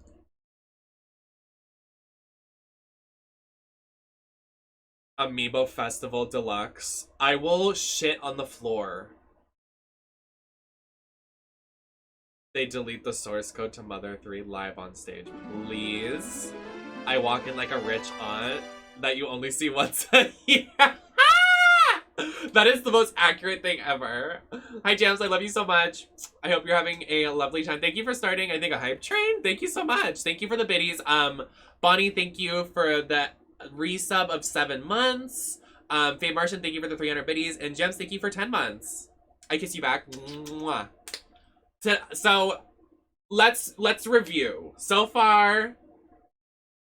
Amiibo Festival Deluxe. I will shit on the floor. They delete the source code to Mother 3 live on stage. Please. I walk in like a rich aunt that you only see once a year. That is the most accurate thing ever. Hi, Jams. I love you so much. I hope you're having a lovely time. Thank you for starting, I think, a hype train. Thank you so much. Thank you for the biddies. Bonnie, thank you for the resub of 7 months. Faye Martian, thank you for the 300 biddies. And Gems, thank you for 10 months. I kiss you back. Mwah. So let's review. So far,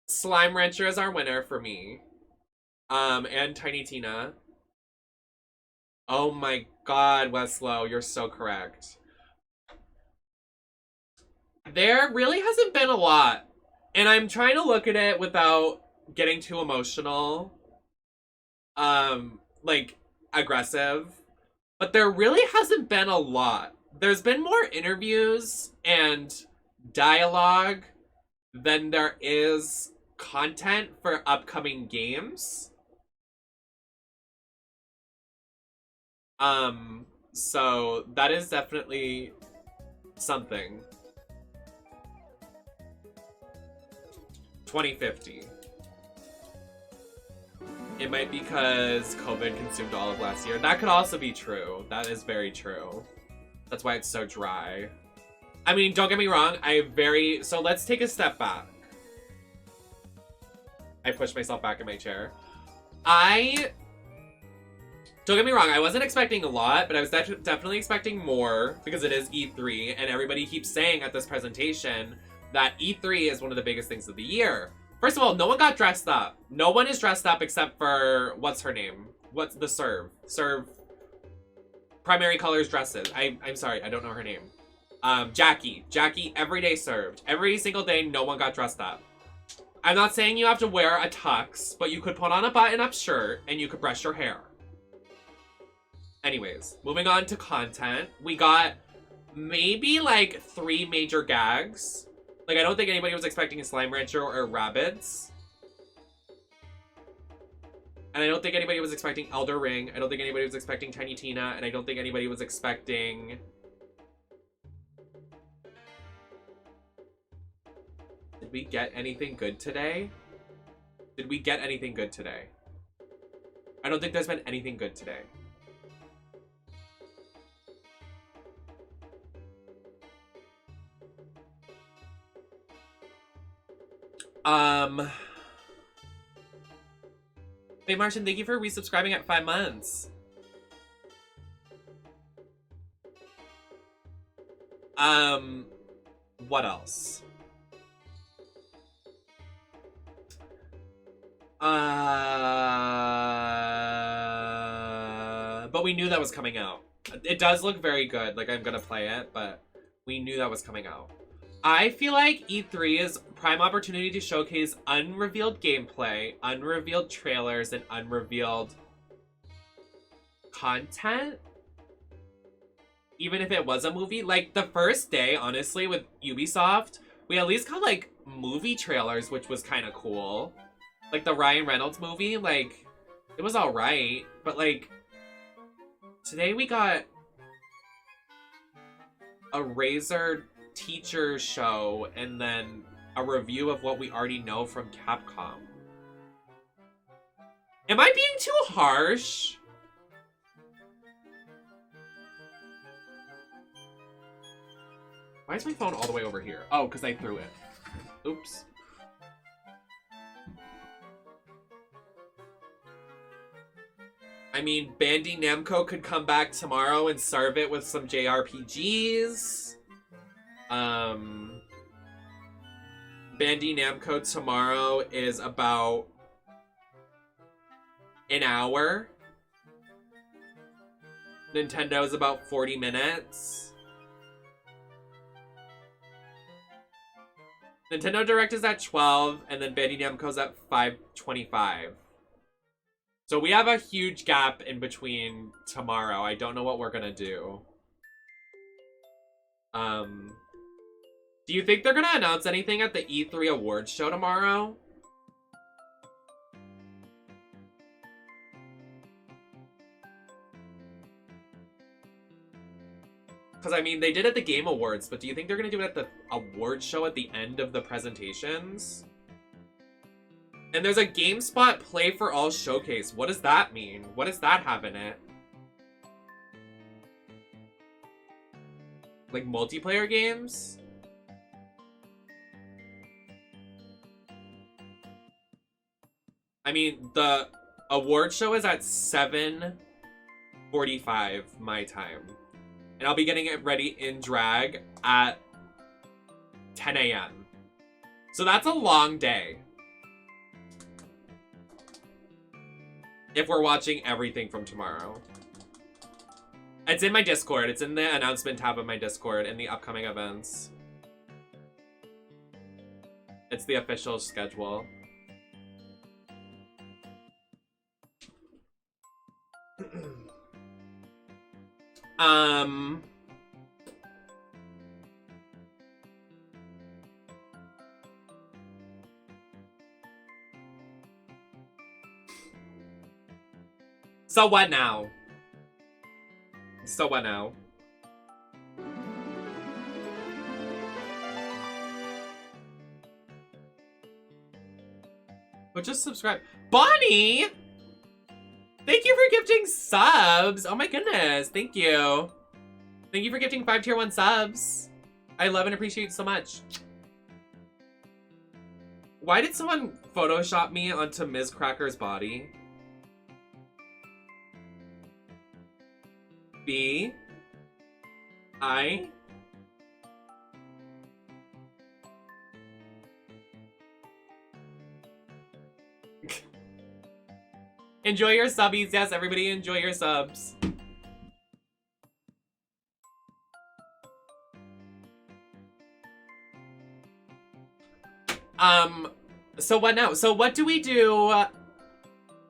Slime Rancher is our winner for me. And Tiny Tina. Oh my god, Weslow, you're so correct. There really hasn't been a lot. And I'm trying to look at it without getting too emotional. Like, aggressive. But there really hasn't been a lot. There's been more interviews and dialogue than there is content for upcoming games. So that is definitely something. 2050. It might be because COVID consumed all of last year. That could also be true. That is very true. That's why it's so dry. I mean, don't get me wrong. So let's take a step back. I pushed myself back in my chair. Don't get me wrong, I wasn't expecting a lot, but I was definitely expecting more because it is E3, and everybody keeps saying at this presentation that E3 is one of the biggest things of the year. First of all, no one got dressed up. No one is dressed up except for, what's her name? What's the Serve? Serve primary colors dresses. I'm sorry, I don't know her name. Jackie. Jackie every day served. Every single day, no one got dressed up. I'm not saying you have to wear a tux, but you could put on a button-up shirt and you could brush your hair. Anyways, moving on to content. We got maybe like 3 major gags. Like, I don't think anybody was expecting a Slime Rancher or Rabbids. And I don't think anybody was expecting Elder Ring. I don't think anybody was expecting Tiny Tina. And I don't think anybody was expecting... Did we get anything good today? Did we get anything good today? I don't think there's been anything good today. Hey Martian, thank you for resubscribing at 5 months. What else? But we knew that was coming out. It does look very good. Like, I'm gonna play it, but we knew that was coming out. I feel like E3 is prime opportunity to showcase unrevealed gameplay, unrevealed trailers, and unrevealed content. Even if it was a movie. Like, the first day, honestly, with Ubisoft, we at least got, like, movie trailers, which was kind of cool. Like, the Ryan Reynolds movie, like, it was alright. But, like, today we got a Razer teacher show and then a review of what we already know from Capcom. Am I being too harsh? Why is my phone all the way over here? Oh, because I threw it. Oops. I mean, Bandai Namco could come back tomorrow and serve it with some JRPGs. Bandai Namco tomorrow is about an hour. Nintendo is about 40 minutes. Nintendo Direct is at 12, and then Bandai Namco's at 5:25. So we have a huge gap in between tomorrow. I don't know what we're gonna do. Do you think they're gonna announce anything at the E3 awards show tomorrow? Because, I mean, they did at the Game Awards, but do you think they're going to do it at the awards show at the end of the presentations? And there's a GameSpot Play for All showcase. What does that mean? What does that have in it? Like, multiplayer games? I mean, the award show is at 7:45 my time. And I'll be getting it ready in drag at 10 a.m. So that's a long day. If we're watching everything from tomorrow. It's in my Discord. It's in the announcement tab of my Discord in the upcoming events. It's the official schedule. So what now? So what now? But just subscribe. Bonnie! Thank you for gifting subs! Oh my goodness, thank you. Thank you for gifting 5 tier 1 subs. I love and appreciate you so much. Why did someone Photoshop me onto Ms. Cracker's body? B. I. Enjoy your subbies. Yes, everybody enjoy your subs. So what now? So what do we do?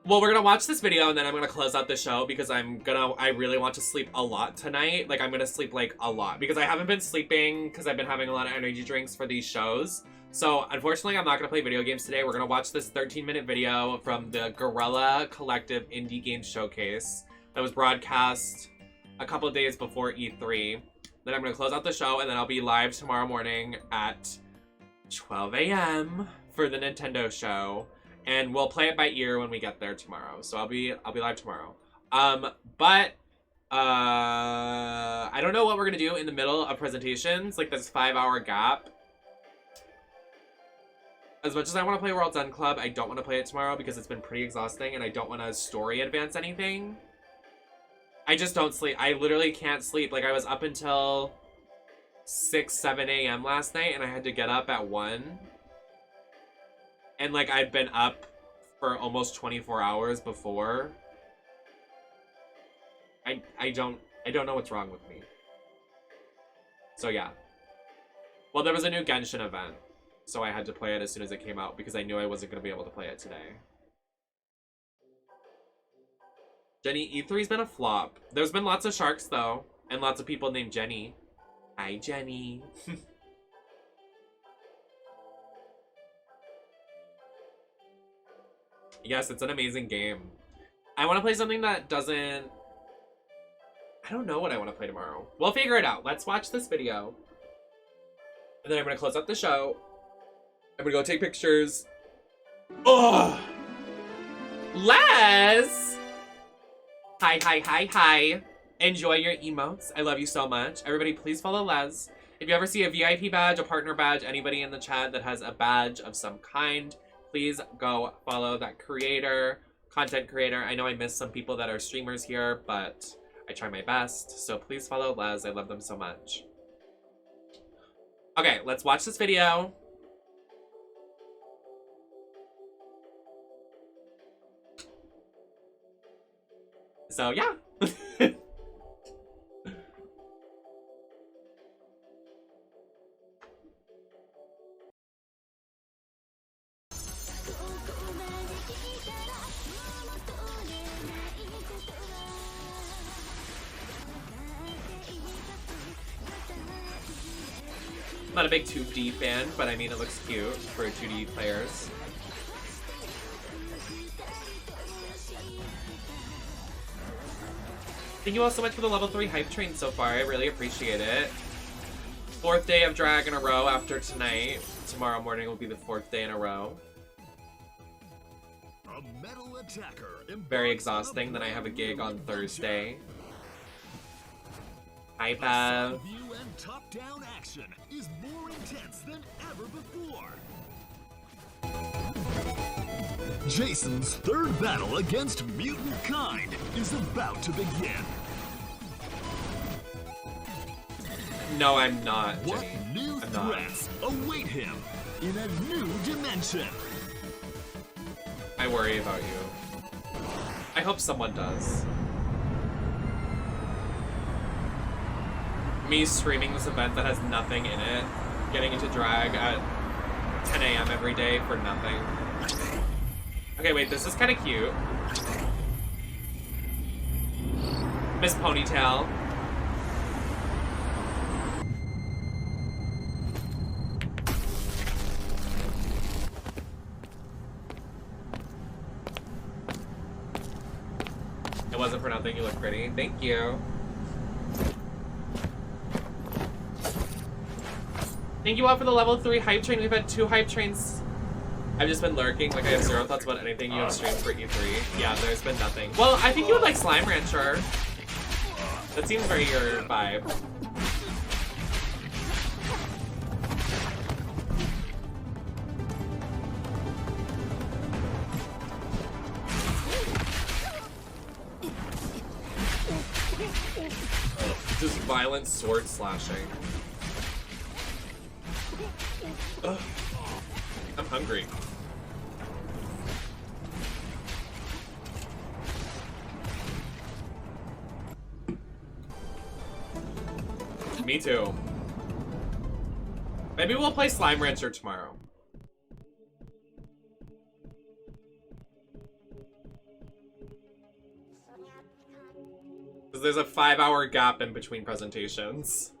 Well, we're gonna watch this video and then I'm gonna close out the show because I really want to sleep a lot tonight. Like, I'm gonna sleep, like, a lot because I haven't been sleeping because I've been having a lot of energy drinks for these shows. So, unfortunately, I'm not gonna play video games today. We're gonna watch this 13-minute video from the Guerrilla Collective Indie Game Showcase that was broadcast a couple of days before E3. Then I'm gonna close out the show and then I'll be live tomorrow morning at 12 a.m. for the Nintendo show. And we'll play it by ear when we get there tomorrow. So I'll be live tomorrow. But I don't know what we're gonna do in the middle of presentations, like this 5-hour gap. As much as I want to play World's End Club, I don't want to play it tomorrow because it's been pretty exhausting and I don't want to story advance anything. I just don't sleep. I literally can't sleep. Like, I was up until 6, 7 a.m. last night and I had to get up at 1. And, like, I'd been up for almost 24 hours before. I don't know what's wrong with me. So, yeah. Well, there was a new Genshin event. So I had to play it as soon as it came out because I knew I wasn't going to be able to play it today. Jenny, E3's been a flop. There's been lots of sharks, though. And lots of people named Jenny. Hi, Jenny. Yes, it's an amazing game. I want to play something that doesn't... I don't know what I want to play tomorrow. We'll figure it out. Let's watch this video. And then I'm going to close up the show. I'm gonna go take pictures. Oh! Les! Hi. Enjoy your emotes. I love you so much. Everybody, please follow Les. If you ever see a VIP badge, a partner badge, anybody in the chat that has a badge of some kind, please go follow that creator, content creator. I know I missed some people that are streamers here, but I try my best. So please follow Les. I love them so much. Okay, let's watch this video. So yeah. I'm not a big 2D fan, but I mean it looks cute for 2D players. Thank you all so much for the level 3 hype train so far. I really appreciate it. 4th day of drag in a row after tonight. Tomorrow morning will be the 4th day in a row. A metal attacker. Very exhausting. Then I have a gig on Thursday. Hi, Bev. View and top-down action is more intense than ever before. Jason's third battle against mutant kind is about to begin. No, I'm not, What Jenny. new I'm not. threats await him in a new dimension? I worry about you. I hope someone does. Me streaming this event that has nothing in it, getting into drag at 10 a.m. every day for nothing. Okay, wait, this is kind of cute. Miss Ponytail. It wasn't for nothing, you look pretty. Thank you. Thank you all for the level 3 hype train. We've had 2 hype trains. I've just been lurking, like I have zero thoughts about anything you have streamed for E3. Yeah, there's been nothing. Well, I think you would like Slime Rancher. That seems very your vibe. Just violent sword slashing. Ugh. I'm hungry. Me too. Maybe we'll play Slime Rancher tomorrow. Because there's a 5-hour gap in between presentations.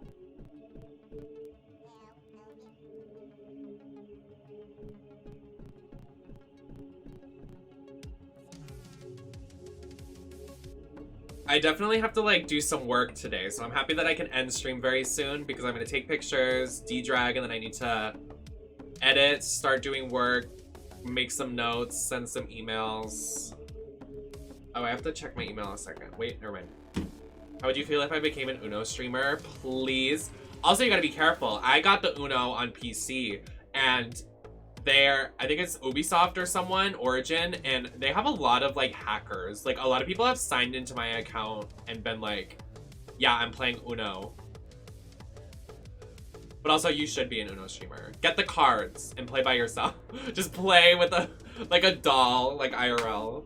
I definitely have to like do some work today, so I'm happy that I can end stream very soon because I'm gonna take pictures, de-drag, and then I need to edit, start doing work, make some notes, send some emails. Oh, I have to check my email a second. Wait, never mind. How would you feel if I became an Uno streamer? Please. Also, you gotta be careful. I got the Uno on PC, and I think it's Ubisoft or someone, Origin, and they have a lot of like hackers. Like a lot of people have signed into my account and been like, yeah, I'm playing Uno. But also you should be an Uno streamer. Get the cards and play by yourself. Just play with a doll, like IRL.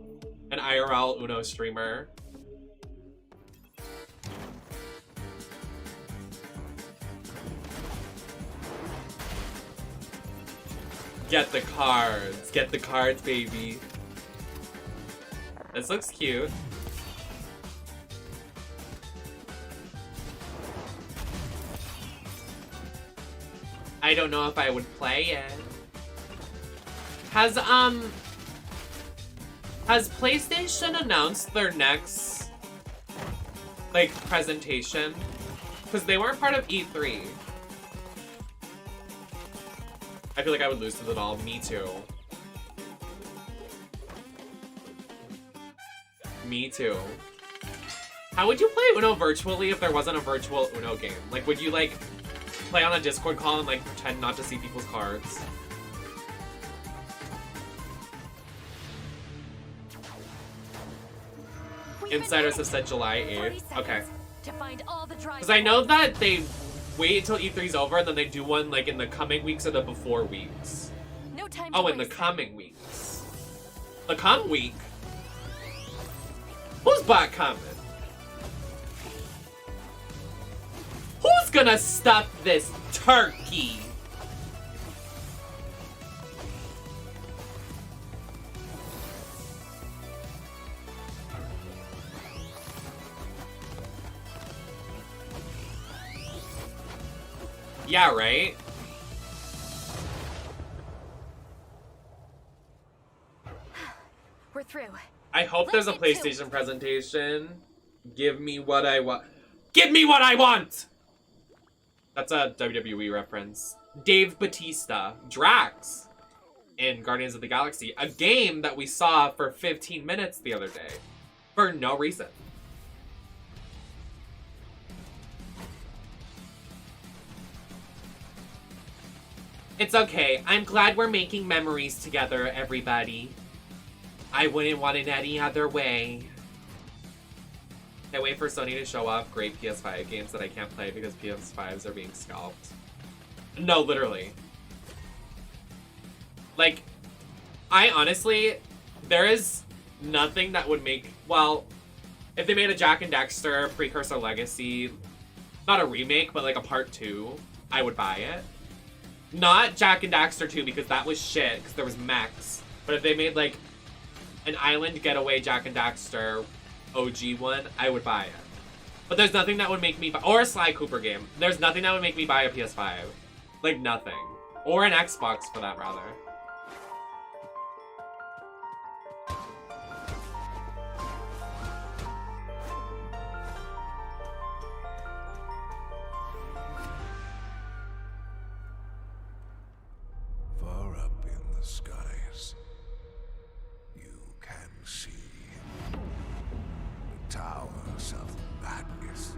An IRL Uno streamer. Get the cards, baby. This looks cute. I don't know if I would play it. Has PlayStation announced their next, like, presentation? Because they weren't part of E3. I feel like I would lose to the doll. Me too. Me too. How would you play Uno virtually if there wasn't a virtual Uno game? Like, would you, like, play on a Discord call and, like, pretend not to see people's cards? Insiders have said July 8th. Okay. Because I know that they wait until E3's over and then they do one, like, in the coming weeks or the before weeks. No time Oh, in the coming weeks. The come week? Who's back coming? Who's gonna stuff this turkey? Yeah, right? We're through. I hope there's a PlayStation presentation. Give me what I want. Give me what I want! That's a WWE reference. Dave Bautista, Drax, in Guardians of the Galaxy. A game that we saw for 15 minutes the other day. For no reason. It's okay. I'm glad we're making memories together, everybody. I wouldn't want it any other way. Can't wait for Sony to show off great PS5 games that I can't play because PS5s are being scalped. No, literally. Like, I honestly, there is nothing that would make, well, if they made a Jak and Daxter Precursor Legacy, not a remake, but like a part 2, I would buy it. Not Jak and Daxter 2 because that was shit, because there was mechs. But if they made like an Island Getaway Jak and Daxter OG one, I would buy it. But there's nothing that would make me buy, or a Sly Cooper game. There's nothing that would make me buy a PS5. Like nothing. Or an Xbox for that rather. Far up in the skies, you can see the towers of madness.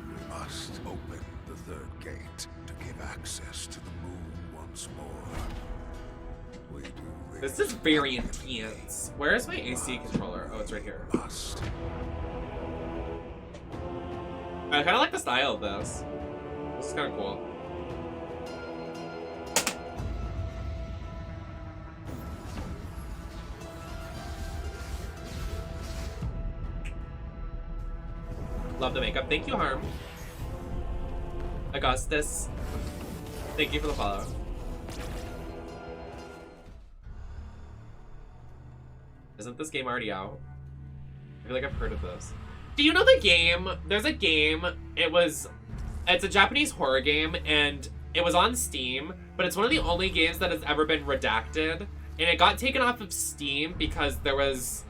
We must open the third gate to give access to the moon once more. We do This is very intense. Where is my AC controller? Oh, it's right here. I kind of like the style of this. This is kind of cool. Love the makeup. Thank you, Harm. Augustus. Thank you for the follow. Isn't this game already out? I feel like I've heard of this. Do you know the game? There's a game. It's a Japanese horror game, and it was on Steam, but it's one of the only games that has ever been redacted. And it got taken off of Steam because there was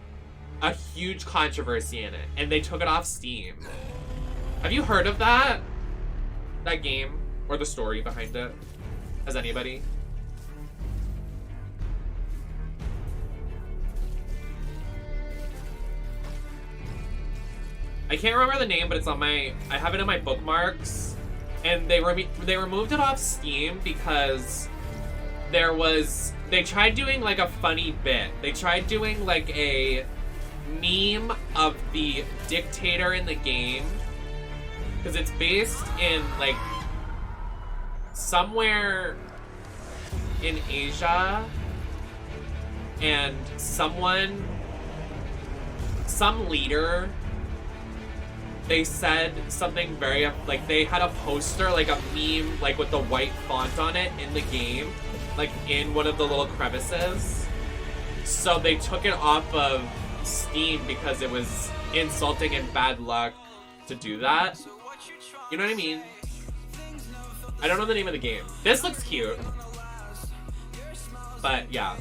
a huge controversy in it, and they took it off Steam. Have you heard of that? That game? Or the story behind it? Has anybody? I can't remember the name, but it's on my... I have it in my bookmarks. And they removed it off Steam because there was... They tried doing like a funny bit. They tried doing like a meme of the dictator in the game. Because it's based in like somewhere in Asia. And some leader, they said something very, like they had a poster, like a meme, like with the white font on it in the game, like in one of the little crevices. So they took it off of Steam because it was insulting and bad luck to do that. You know what I mean? I don't know the name of the game. This looks cute. But yeah.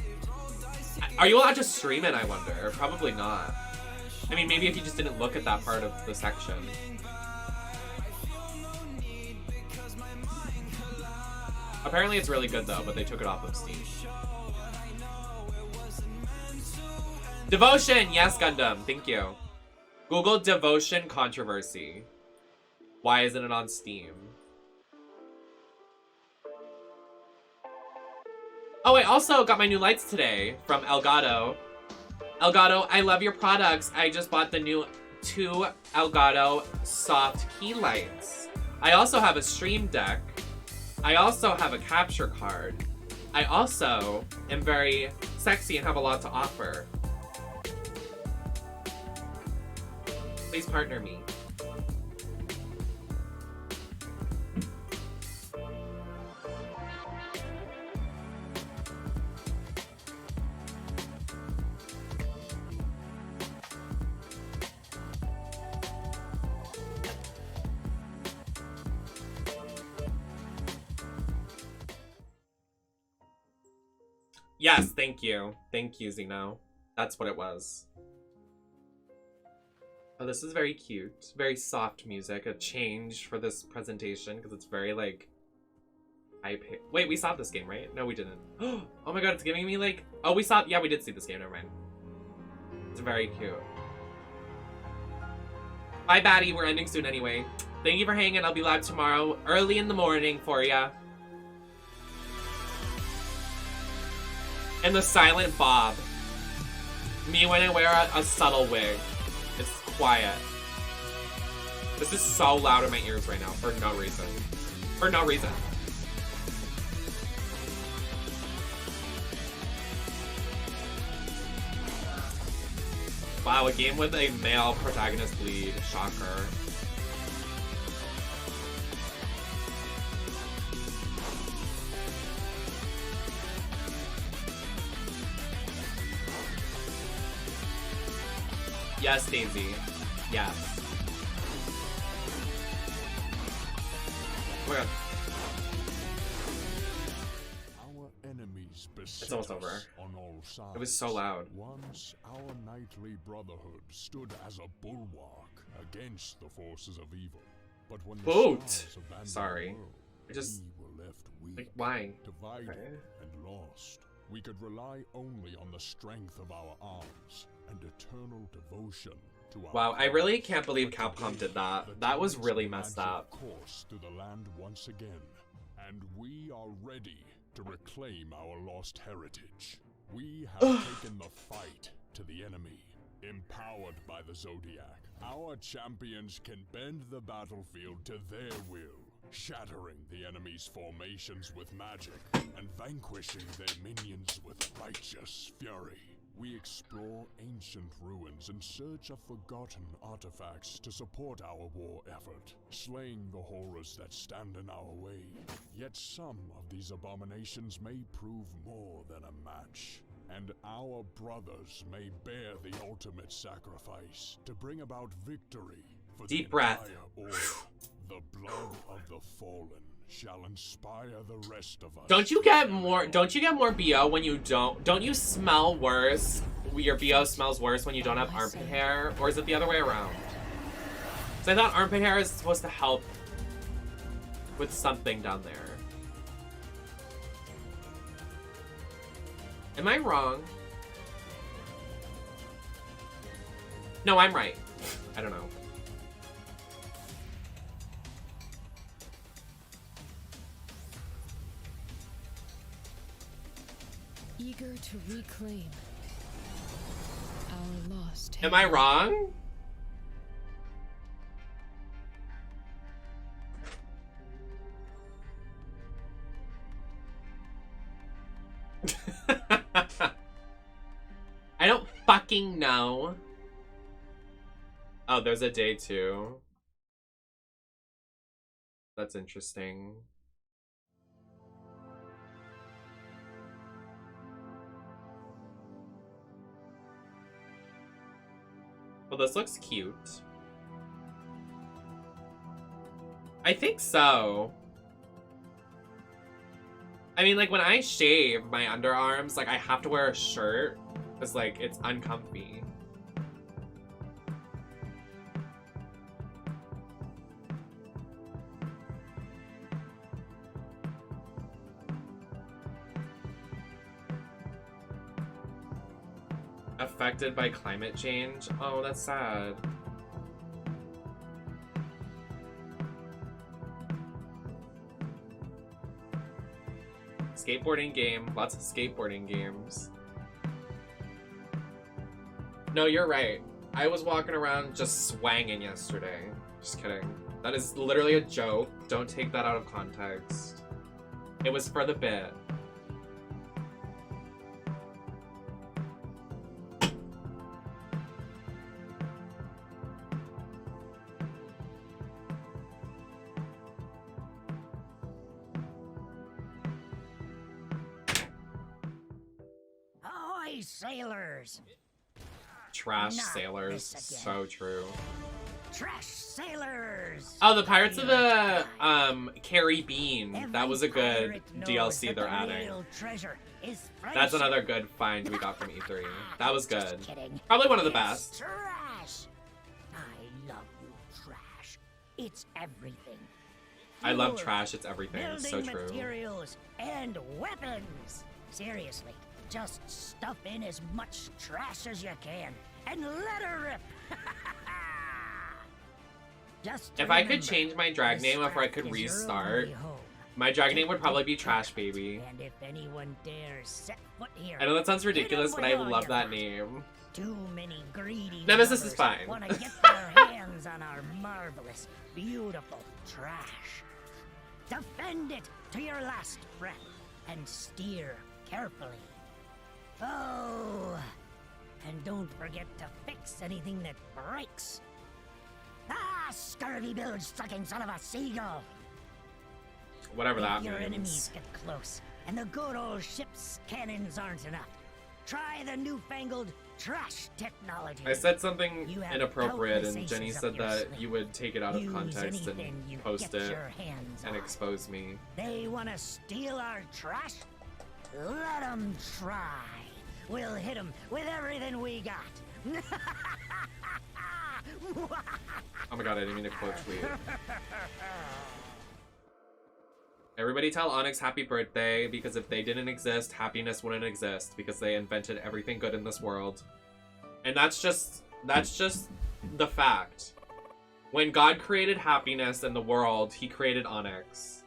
Are you allowed to stream it, I wonder? Probably not. I mean, maybe if you just didn't look at that part of the section. Apparently it's really good though, but they took it off of Steam. Devotion! Yes, Gundam. Thank you. Google Devotion controversy. Why isn't it on Steam? Oh, I also got my new lights today from Elgato. Elgato, I love your products. I just bought the new 2 Elgato soft key lights. I also have a Stream Deck. I also have a capture card. I also am very sexy and have a lot to offer. Please partner me. Yes, thank you. Thank you, Zeno. That's what it was. Oh, this is very cute. Very soft music. A change for this presentation because it's very like wait, we saw this game, right? No, we didn't. Oh my god, it's giving me like... Oh, we saw... Yeah, we did see this game. Never mind. It's very cute. Bye, Batty. We're ending soon anyway. Thank you for hanging. I'll be live tomorrow early in the morning for ya. And the silent Bob. Me when I wear a subtle wig. It's quiet. This is so loud in my ears right now for no reason. For no reason. Wow, a game with a male protagonist lead. Shocker. Yes, Daisy. Yes. Oh my god. Our enemies It's almost over. on all sides. It was so loud. Once our knightly brotherhood stood as a bulwark against the forces of evil. But when the Boot! stars abandoned Sorry. the world, I just... we were left weak, like, why? divided, Okay. and lost. We could rely only on the strength of our arms and eternal devotion to our Wow, I really can't believe Capcom did that. That was really messed up. course through the land once again, and we are ready to reclaim our lost heritage. We have taken the fight to the enemy, empowered by the Zodiac. Our champions can bend the battlefield to their will, shattering the enemy's formations with magic and vanquishing their minions with righteous fury. We explore ancient ruins in search of forgotten artifacts to support our war effort, slaying the horrors that stand in our way. Yet some of these abominations may prove more than a match, and our brothers may bear the ultimate sacrifice to bring about victory for Deep the breath. entire order. The blood of the fallen shall inspire the rest of us. Don't you get more BO when you don't you smell worse? Your BO smells worse when you don't have armpit hair? Or is it the other way around? So I thought armpit hair is supposed to help with something down there. Am I wrong? No, I'm right. I don't know. Eager to reclaim our lost Am I wrong? I don't fucking know. Oh, there's a day too. That's interesting. Well, this looks cute. I think so. I mean, like, when I shave my underarms, like, I have to wear a shirt because, like, it's uncomfy. Affected by climate change? Oh, that's sad. Skateboarding game. Lots of skateboarding games. No, you're right. I was walking around just swanging yesterday. Just kidding. That is literally a joke. Don't take that out of context. It was for the bit. Ahoy, sailors! Trash Not sailors. this again. So true. Trash sailors! Oh, the Pirates of the Caribbean. That was a good Pirate knows DLC that they're the adding. real treasure is That's friendship. another good find we got from E3. That was good. Kidding. Probably one of the It's best. Trash. I love you, trash. It's everything. I love Fuels, trash. It's everything. It's so building true. materials and weapons. Seriously, just stuff in as much trash as you can and let her rip. Just If I could remember, change my drag the name, or if I scrap could is your restart, only home. my drag name would probably be Trash Baby. And if anyone dares set foot here, I know that sounds ridiculous, hit 'em but with I all love you that got. name. Too many greedy Nemesis is lovers fine. want to get their hands on our marvelous, beautiful trash. Defend it to your last breath and steer carefully. Oh, and don't forget to fix anything that breaks. Ah, scurvy bilge-sucking son of a seagull! Whatever that If your enemies means. get close and the good old ship's cannons aren't enough, try the newfangled trash technology. I said something You have inappropriate, countless and Jenny aces up said your that sleeve. you would take it out of Use context anything you and post get it your hands and on. expose me. They want to steal our trash? Let them try. We'll hit them with everything we got. Oh my god, I didn't mean to quote tweet. Everybody tell Onyx happy birthday, because if they didn't exist, happiness wouldn't exist, because they invented everything good in this world. And that's just the fact. When God created happiness in the world, he created Onyx.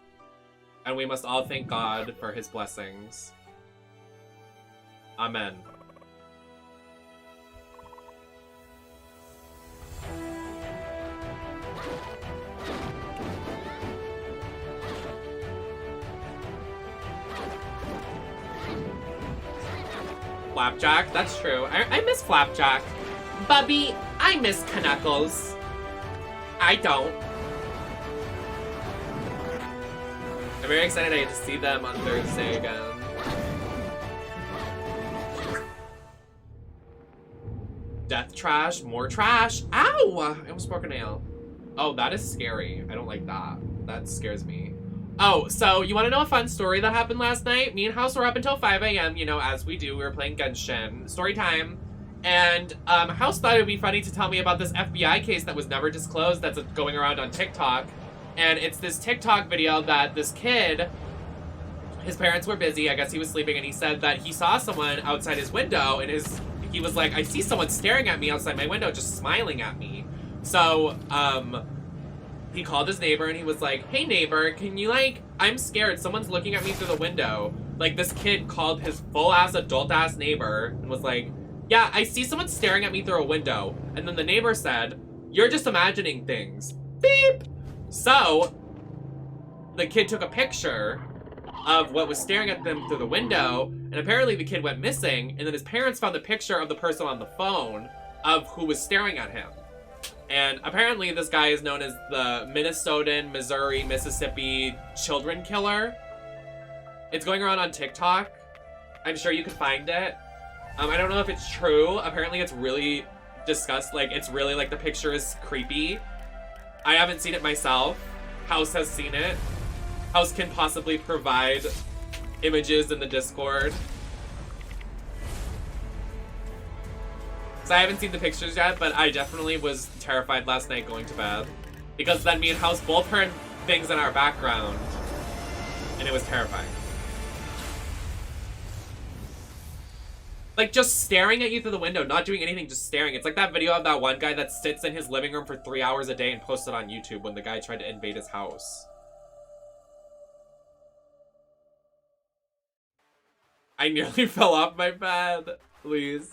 And we must all thank God for his blessings. Amen. Flapjack, that's true. I miss Flapjack. Bubby, I miss Knuckles. I don't. I'm very excited I get to see them on Thursday again. Death trash, more trash. Ow! I almost broke a nail. Oh, that is scary. I don't like that. That scares me. Oh, so you want to know a fun story that happened last night? Me and House were up until 5 a.m., you know, as we do. We were playing Genshin. Story time. And House thought it would be funny to tell me about this FBI case that was never disclosed that's going around on TikTok. And it's this TikTok video that this kid, his parents were busy, I guess he was sleeping, and he said that he saw someone outside his window, and he was like, I see someone staring at me outside my window, just smiling at me. So, he called his neighbor and he was like, hey neighbor, can you I'm scared, someone's looking at me through the window. Like, this kid called his full-ass, adult-ass neighbor and was like, yeah, I see someone staring at me through a window. And then the neighbor said, you're just imagining things. Beep! So, the kid took a picture of what was staring at them through the window, and apparently the kid went missing, and then his parents found the picture of the person on the phone of who was staring at him. And apparently this guy is known as the Minnesotan, Missouri, Mississippi children killer. It's going around on TikTok. I'm sure you can find it. I don't know if it's true. Apparently it's really it's really the picture is creepy. I haven't seen it myself. House has seen it. House can possibly provide images in the Discord. So I haven't seen the pictures yet, but I definitely was terrified last night going to bed. Because then me and House both heard things in our background. And it was terrifying. Like, just staring at you through the window, not doing anything, just staring. It's like that video of that one guy that sits in his living room for 3 hours a day and posts it on YouTube when the guy tried to invade his house. I nearly fell off my bed. Please.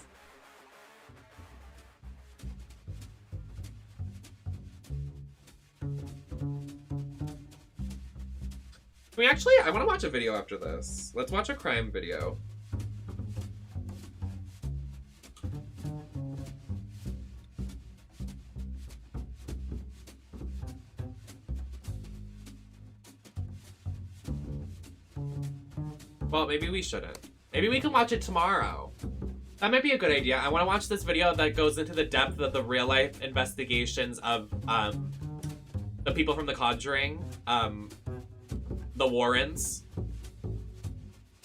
I want to watch a video after this. Let's watch a crime video. Well, maybe we shouldn't. Maybe we can watch it tomorrow. That might be a good idea. I want to watch this video that goes into the depth of the real-life investigations of the people from The Conjuring, the Warrens.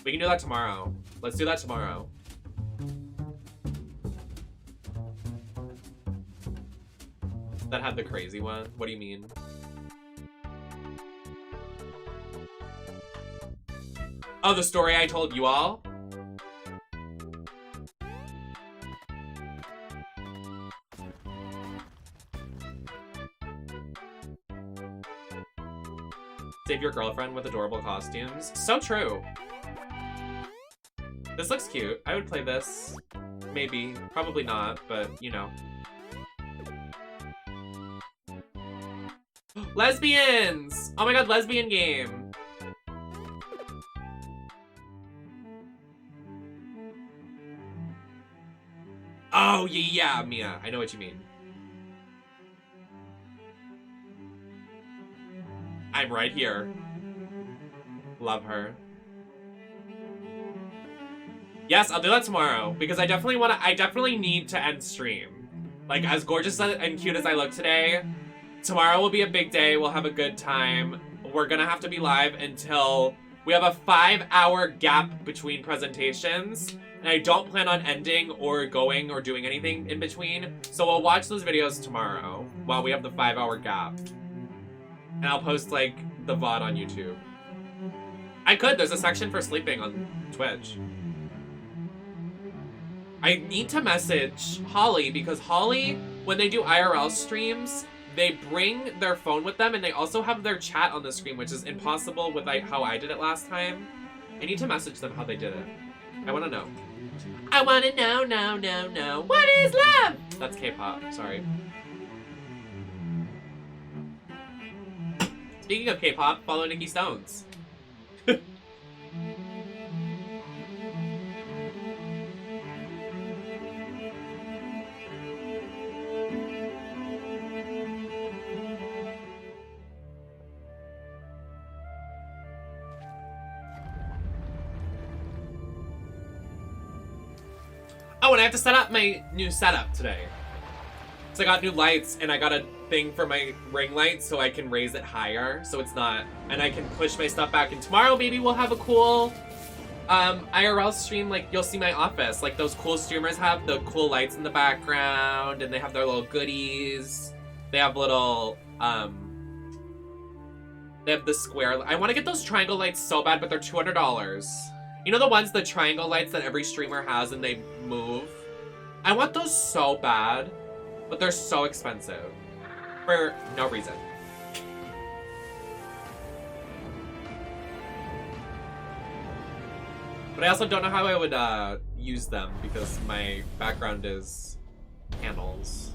We can do that tomorrow. Let's do that tomorrow. That had the crazy one? What do you mean? Oh, the story I told you all? Save your girlfriend with adorable costumes. So true. This looks cute. I would play this. Maybe. Probably not, but you know. Lesbians! Oh my god, lesbian game. Oh, yeah, Mia. I know what you mean. I'm right here. Love her. Yes, I'll do that tomorrow because I definitely need to end stream. Like, as gorgeous and cute as I look today, tomorrow will be a big day. We'll have a good time. We're gonna have to be live until we have a 5-hour gap between presentations. And I don't plan on ending or going or doing anything in between. So we'll watch those videos tomorrow while we have the 5-hour gap. And I'll post, like, the VOD on YouTube. I could. There's a section for sleeping on Twitch. I need to message Holly because Holly, when they do IRL streams, they bring their phone with them and they also have their chat on the screen, which is impossible with how I did it last time. I need to message them how they did it. I want to know. I want to know, no. What is love? That's K-pop. Sorry. Speaking of K-pop, follow Nikki Stones. Oh, and I have to set up my new setup today. So I got new lights, and I got a thing for my ring light so I can raise it higher, so it's not... And I can push my stuff back. And tomorrow, maybe we'll have a cool IRL stream. Like, you'll see my office. Like, those cool streamers have the cool lights in the background, and they have their little goodies. They have little, they have the square... I want to get those triangle lights so bad, but they're $200. You know the ones, the triangle lights that every streamer has and they move? I want those so bad, but they're so expensive. For no reason. But I also don't know how I would use them because my background is panels.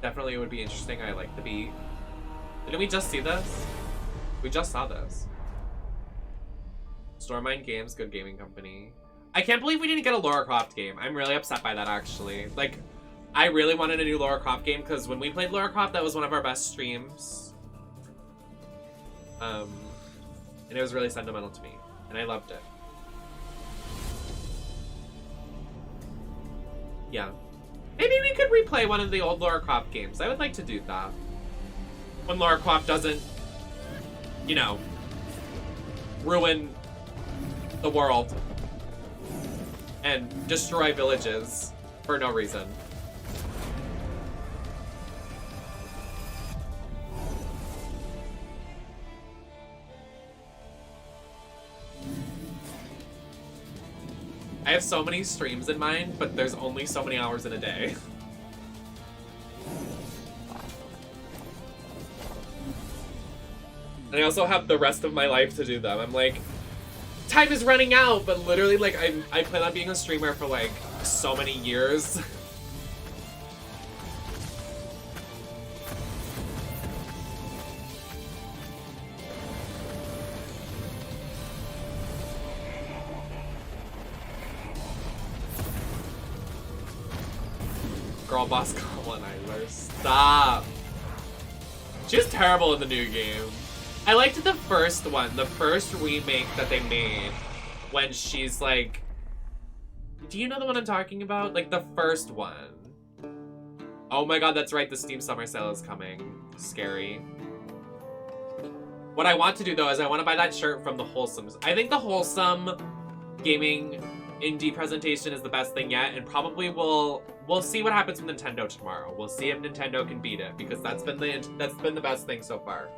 Definitely it would be interesting. I like the beat. Didn't we just see this? We just saw this. Stormine Games, good gaming company. I can't believe we didn't get a Lara Croft game. I'm really upset by that, actually. Like, I really wanted a new Lara Croft game because when we played Lara Croft, that was one of our best streams. And it was really sentimental to me, and I loved it. Yeah. Maybe we could replay one of the old Lara Croft games. I would like to do that. When Lara Croft doesn't, you know, ruin the world and destroy villages for no reason. I have so many streams in mind, but there's only so many hours in a day. And I also have the rest of my life to do them. I'm like, time is running out, but literally, like, I plan on being a streamer for, like, so many years. Girl boss colonizer, stop. She's terrible in the new game. I liked the first one, the first remake that they made, when she's like, do you know the one I'm talking about? Like the first one. Oh my god, that's right, the Steam Summer Sale is coming. Scary. What I want to do though is I want to buy that shirt from the Wholesome. I think the Wholesome gaming indie presentation is the best thing yet, and probably we'll see what happens with Nintendo tomorrow. We'll see if Nintendo can beat it, because that's been the best thing so far.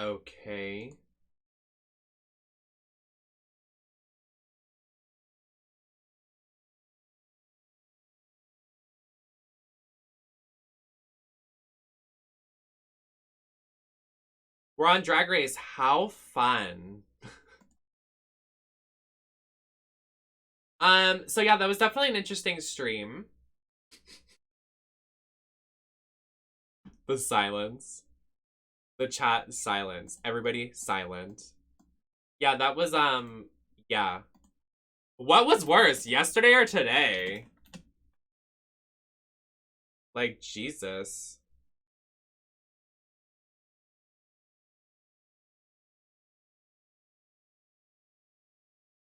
Okay. We're on Drag Race. How fun. So yeah, that was definitely an interesting stream. The silence. The chat silence. Everybody silent. Yeah, that was, yeah. What was worse, yesterday or today? Like, Jesus.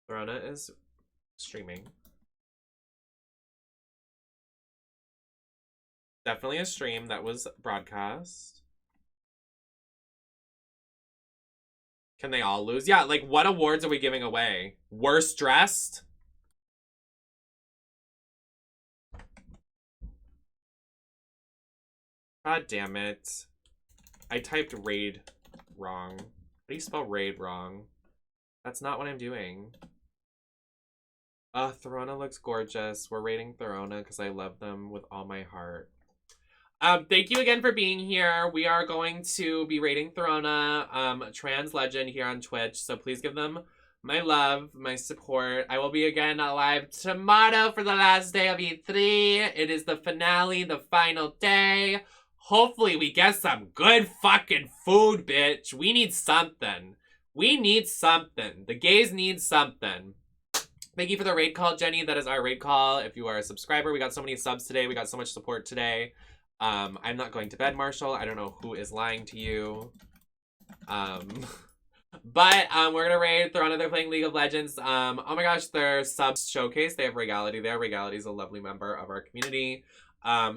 Verona is streaming. Definitely a stream that was broadcast. Can they all lose? Yeah, like, what awards are we giving away? Worst dressed? God damn it. I typed raid wrong. How do you spell raid wrong? That's not what I'm doing. Therona looks gorgeous. We're rating Therona because I love them with all my heart. Thank you again for being here. We are going to be rating Therona, trans legend here on Twitch. So please give them my love, my support. I will be again live tomorrow for the last day of E3. It is the finale, the final day. Hopefully we get some good fucking food, bitch. We need something. We need something. The gays need something. Thank you for the raid call, Jenny. That is our raid call. If you are a subscriber, we got so many subs today. We got so much support today. I'm not going to bed, Marshall. I don't know who is lying to you. But we're gonna raid Therona. They're playing League of Legends. Oh my gosh, their subs showcase. They have Regality there. Regality is a lovely member of our community.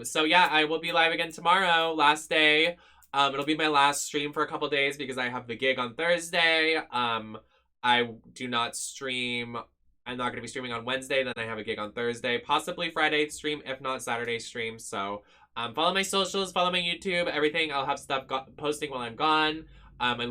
So yeah, I will be live again tomorrow, last day. It'll be my last stream for a couple days because I have the gig on Thursday. I do not stream. I'm not going to be streaming on Wednesday. Then I have a gig on Thursday. Possibly Friday stream, if not Saturday stream. So follow my socials, follow my YouTube, everything. I'll have stuff posting while I'm gone. I